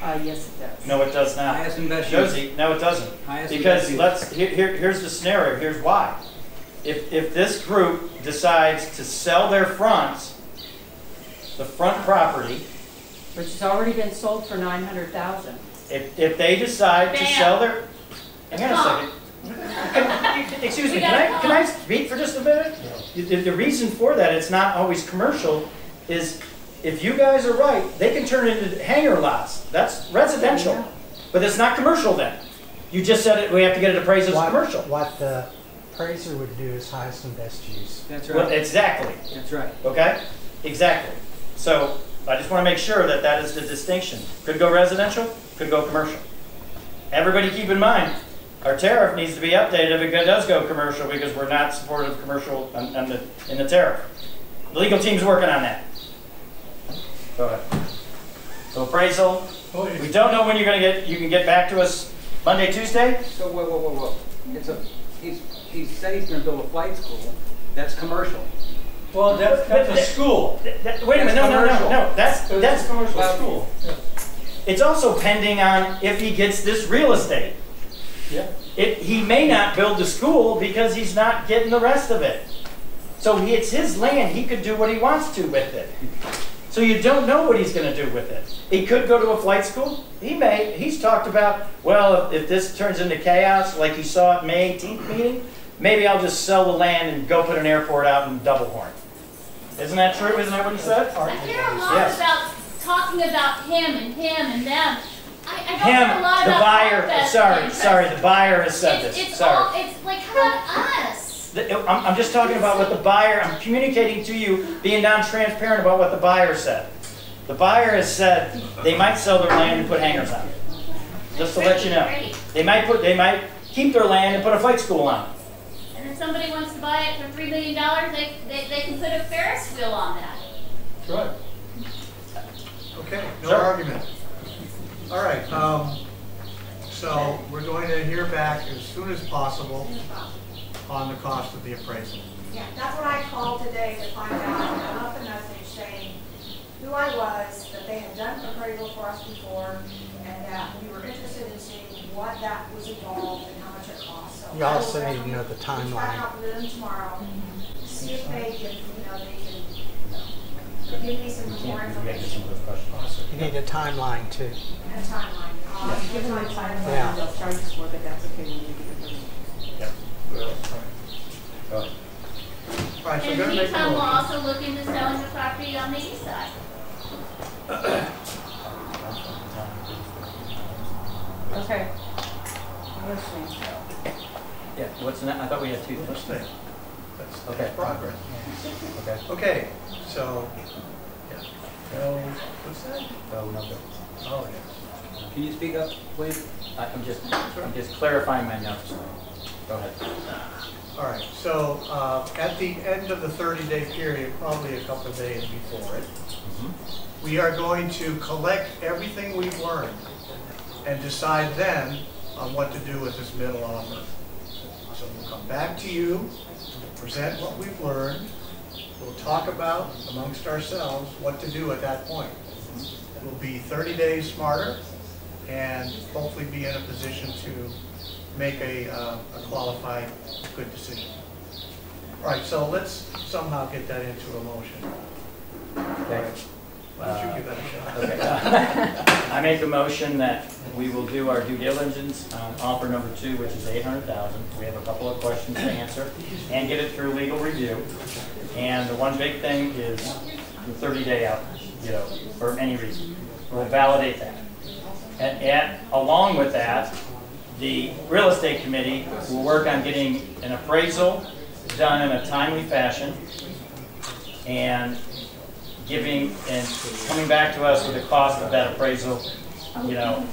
Yes, it does. No, it does not. Highest and best use. Josie, no, it doesn't. Highest and Because best use. here's the scenario. Here's why. If this group decides to sell their fronts, the front property, Which has already been sold for $900,000. if they decide to sell their, hang on a second. Excuse me, can I speak for just a minute? The reason for that, it's not always commercial, is if you guys are right, they can turn it into hangar lots. That's residential. Yeah. But it's not commercial then. You just said it, we have to get it appraised as commercial. What appraiser would do is highest and best use. That's Well, right. exactly. That's right. Okay? Exactly. So I just want to make sure that that is the distinction. Could go residential, could go commercial. Everybody keep in mind, our tariff needs to be updated if it does go commercial because we're not supportive of commercial in the tariff. The legal team's working on that. Go ahead. So appraisal, we don't know when you're going to get, you can get back to us Monday, Tuesday? So whoa. He said he's going to build a flight school. That's commercial. Well, that's a school. Wait a minute, no. That's commercial school. Yeah. It's also pending on if he gets this real estate. Yeah. He may not build the school because he's not getting the rest of it. So it's his land. He could do what he wants to with it. So you don't know what he's going to do with it. He could go to a flight school. He may. He's talked about, well, if this turns into chaos like he saw at May 18th meeting, maybe I'll just sell the land and go put an airport out in Double Horn. Isn't that true? Isn't that what he said? I hear a lot Yes. about talking about him and them. I don't Him, hear a lot the about buyer. our best Sorry, interest. the buyer has said this. It's Sorry. it's like, how about us? I'm just talking about what the buyer, I'm communicating to you, being non-transparent about what the buyer said. The buyer has said they might sell their land and put hangars on it. Just to let you know. They might keep their land and put a flight school on it. And if somebody wants to buy it for $3 million, they can put a Ferris wheel on that. That's right. Okay, no Sure. argument. All right, so we're going to hear back as soon as possible on the cost of the appraisal. Yeah, that's what I called today to find out. I left a message saying who I was, that they had done appraisal for us before, and that we were interested in seeing what that was involved and how much it cost. So You also need to know the Reach back timeline. out to them tomorrow, see if they can, they can give me some more information You need a timeline too. and a timeline. Give them a timeline, Yeah. they'll charge us more, but that's okay when we give them. Yep. Go ahead. All right, so And we're in going the to make a meantime, we'll motion. also look into selling the property on the east side. Okay. I'm listening. Yeah, what's next? I thought we had two Let's things. think. That's Okay. progress. Okay. Okay, so, yeah. No, what's that? Oh, no, good. Oh, yes. Can you speak up, please? I'm just clarifying my notes. Go ahead. All right, so at the end of the 30-day period, probably a couple of days before it, we are going to collect everything we've learned and decide then on what to do with this middle offer. So we'll come back to you, present what we've learned, we'll talk about amongst ourselves what to do at that point. We'll be 30 days smarter and hopefully be in a position to make a qualified, good decision. All right, so let's somehow get that into a motion. Okay. Why don't you give that a shot? Okay. I make a motion that we will do our due diligence on offer number 2, which is $800,000. We have a couple of questions to answer and get it through legal review. And the one big thing is the 30-day out, for any reason. We'll validate that. And along with that, the real estate committee will work on getting an appraisal done in a timely fashion and coming back to us with the cost of that appraisal,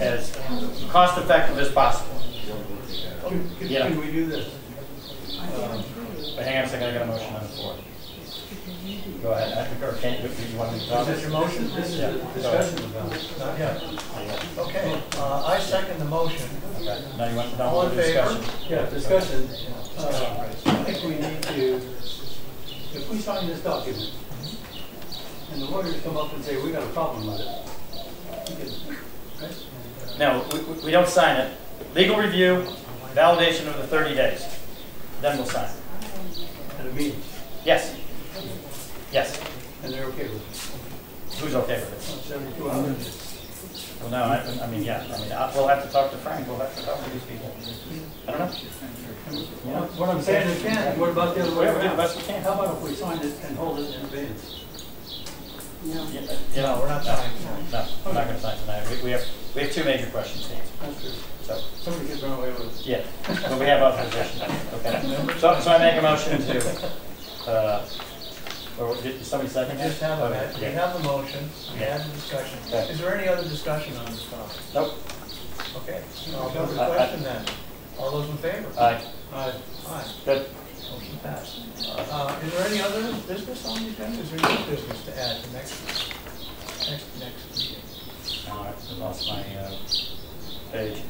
as cost effective as possible. Can we do this? But hang on a second, I got a motion on the floor. Go ahead. Or you want me to talk? Is this your motion? This is Yeah. the discussion about it. Not yet. Okay, I second the motion. Okay. Now you want All in the favor? discussion? Yeah, discussion. I think we need to, if we sign this document, and the lawyers come up and say, we got a problem with it, we can, right? No, we don't sign it. Legal review, validation of the 30 days. Then we'll sign. At a meeting, Yes. Yes. and they're okay with it. Who's okay with it? 72 hours. Well, no, we'll have to talk to Frank. We'll have to talk to these people. I don't know. What I'm saying is, what about the other way We'll do the around? best we can. How about if we signed it and hold it in advance? No, No, we're not signing. No, we're not going to sign tonight. we have two major questions to answer. That's true. So, Somebody could run away with it. yeah, but we have authorization. Okay. So I make a motion to, or did somebody second that? Just have a, Okay, we yeah. have a motion, we have a discussion. Okay. Is there any other discussion on this topic? Nope. Okay, I'll go to the question then. All those in favor? Aye. Aye. Aye. Good. Motion passed. Is there any other business on the agenda? Is there any business to add to next meeting? I lost my page.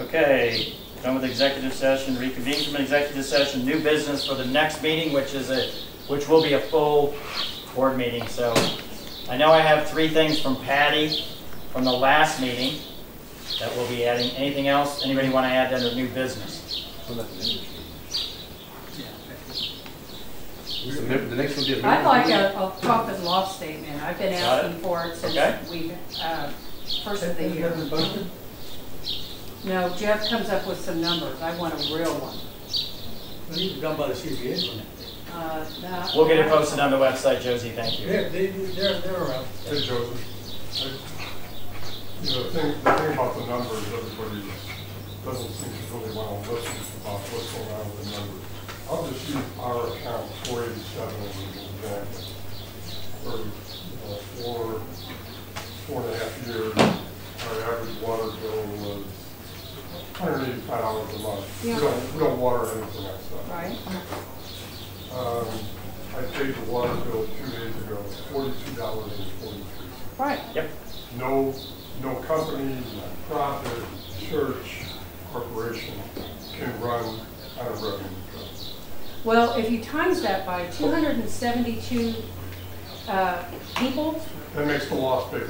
Okay, done with executive session, reconvene from executive session, new business for the next meeting, which will be a full board meeting. So I know I have 3 things from Patty from the last meeting that we'll be adding. Anything else? Anybody want to add under new business? The next will be a I'd like a profit and loss statement. I've been asking for it since we, first of the year. No, Jeff comes up with some numbers. I want a real one. We need to done by the CPA. We'll get it posted on the website, Josie. Thank you. They're around. Hey, Joseph. The thing about the numbers, everybody doesn't seem to really want to listen about what's going on with the numbers. I'll just use our account 487 as an example. For 4.5 years, our average water bill was $185 a month. Yeah. We don't water anything else. Right. I paid the water bill 2 days ago, $42.43. Right. Yep. No company, no profit, church, corporation can run on a revenue. Well, if you times that by 272 people, That makes the loss bigger.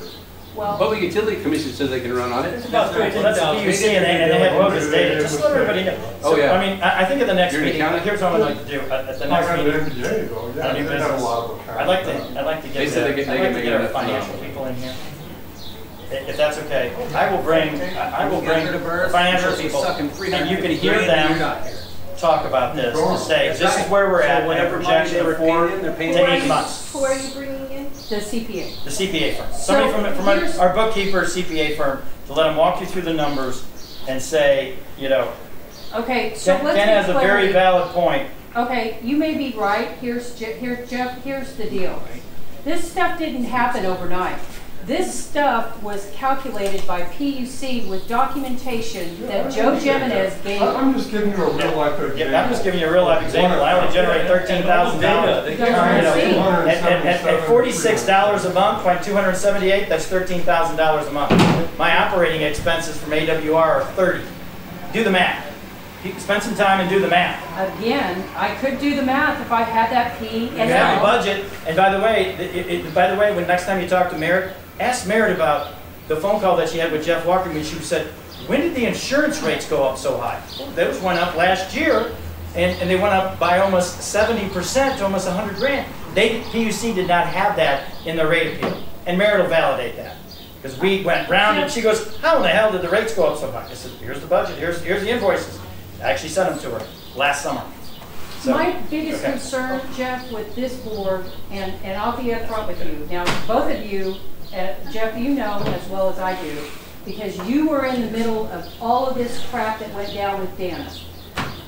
well, Public Utility Commission says they can run on it. It's about 13,000. That's the PUC, and they have bogus data. Just let everybody know. Oh, So, yeah. I mean, I think at the next You're an meeting, accountant? here's what I'd like to do. At the I next have an meeting, MBA though, yeah, on new they have a business, lot of accounts. I'd like to They get said they can make our enough financial money. people in here. If that's okay, I will bring the financial people, and you can hear them talk about this, to say, this is where we're at, and a projection of 4 to 8 months. Who are you bringing in? the CPA. The CPA firm. Somebody from our bookkeeper, CPA firm, to let them walk you through the numbers and say, you know, Okay, so let's Ken has a very valid point. Okay, you may be right. Here's Jeff, here's the deal. This stuff didn't happen overnight. This stuff was calculated by PUC with documentation that Joe Jimenez gave. I'm just giving you a real life example. Yeah, I'm just giving you a real life example. I only generate $13,000. At $46 a month, by 278, that's $13,000 a month. My operating expenses from AWR are $30. Do the math. Spend some time and do the math. Again, I could do the math if I had that P and You have a L. budget, and by the way, when next time you talk to Merritt, ask Merritt about the phone call that she had with Jeff Walker when she said, when did the insurance rates go up so high? Well, those went up last year, and they went up by almost 70% to almost 100 grand. PUC did not have that in their rate appeal, and Merritt will validate that. Because we went round, and she goes, how in the hell did the rates go up so high? I said, here's the budget, here's the invoices. I actually sent them to her last summer. So, My biggest concern, Jeff, with this board, and I'll be upfront with you. Now, both of you, Jeff, you know as well as I do, because you were in the middle of all of this crap that went down with Dana.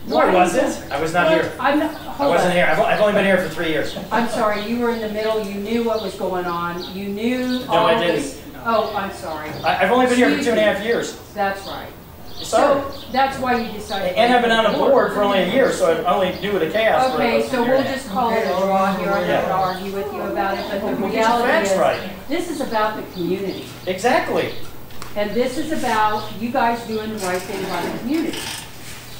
No, I wasn't. I was not here. I wasn't here. I've only been here for 3 years. I'm sorry, you were in the middle, you knew what was going on, you knew No, all I of didn't. this. Oh, I'm sorry. I've only been here for 2.5 years. That's right. Sorry. So that's why you decided. And I've been on the board for only a year, so I only knew the chaos. Okay, for so we'll just call it a draw here. I'm not going to argue with you about it, but the We'll get your reality facts is, right. this is about the community. Exactly. And this is about you guys doing the right thing by the community.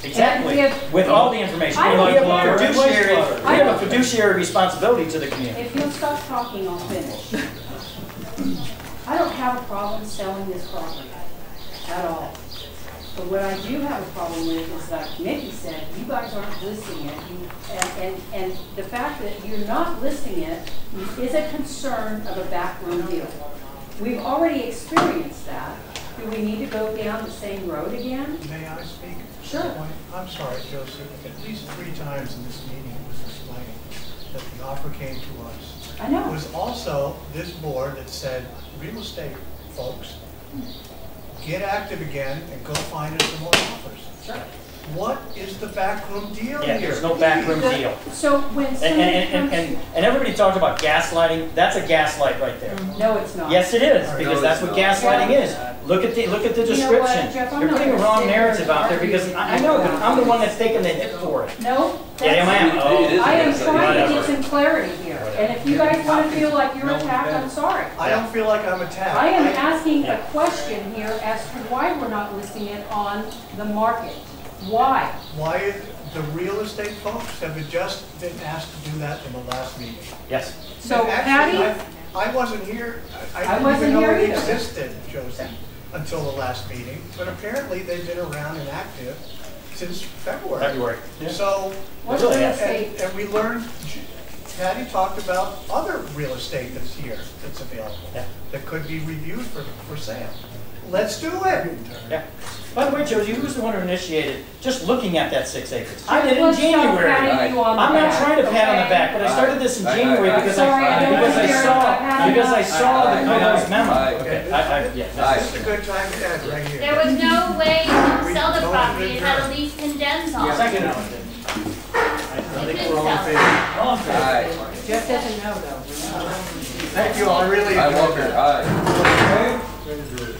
Exactly. With all the information. I We don't have a fiduciary responsibility to the community. If you'll stop talking, I'll finish. I don't have a problem selling this property at all. But what I do have a problem with is that Mickey said, you guys aren't listing it. And the fact that you're not listing it is a concern of a backroom deal. We've already experienced that. Do we need to go down the same road again? May I speak? Sure. I'm sorry, Josie. At least 3 times in this meeting it was explained that the offer came to us. I know. It was also this board that said real estate folks, get active again and go find us some more offers. Sure. What is the backroom deal Yeah, here? there's no backroom deal. So when somebody comes. And everybody talked about gaslighting. That's a gaslight right there. No, it's not. Yes, it is, because that's what gaslighting is. Look at the You know what, description. Jeff, I'm You're not putting a gonna wrong sit here narrative and out there argue because with I you know, but about I'm the this. one that's taking the hit for it. No, Yeah, I am. Oh, I am trying to whatever. get some clarity here, and if you guys want to feel like you're attacked, I'm sorry. I don't feel like I'm attacked. I am asking a question here as to why we're not listing it on the market. Why? Why the real estate folks have just been asked to do that in the last meeting. Yes. So, And actually, Patty? I wasn't here. I I didn't wasn't even know here it either. existed, Josie, until the last meeting. But apparently they've been around and active since February. February. Yeah. So, What's Really? real estate? and we learned, Patty talked about other real estate that's here, that's available, Yeah. that could be reviewed for sale. Let's do it. Yeah. By the way, Josie, who was the one who initiated just looking at that 6 acres? I did in Let's stop January. patting you on the I'm not back, trying to pat on the okay? back, but I started this in January because sorry, I don't because want to hear about I saw the Coco's memo. Aye. Okay, yeah. This is a good time to end right here. There was no way to sell the property, it had a lease condemned on it. Second. You couldn't sell it. Aye. Jeff doesn't know though. Thank you all, I really Aye, enjoyed Walker, that. aye. Okay?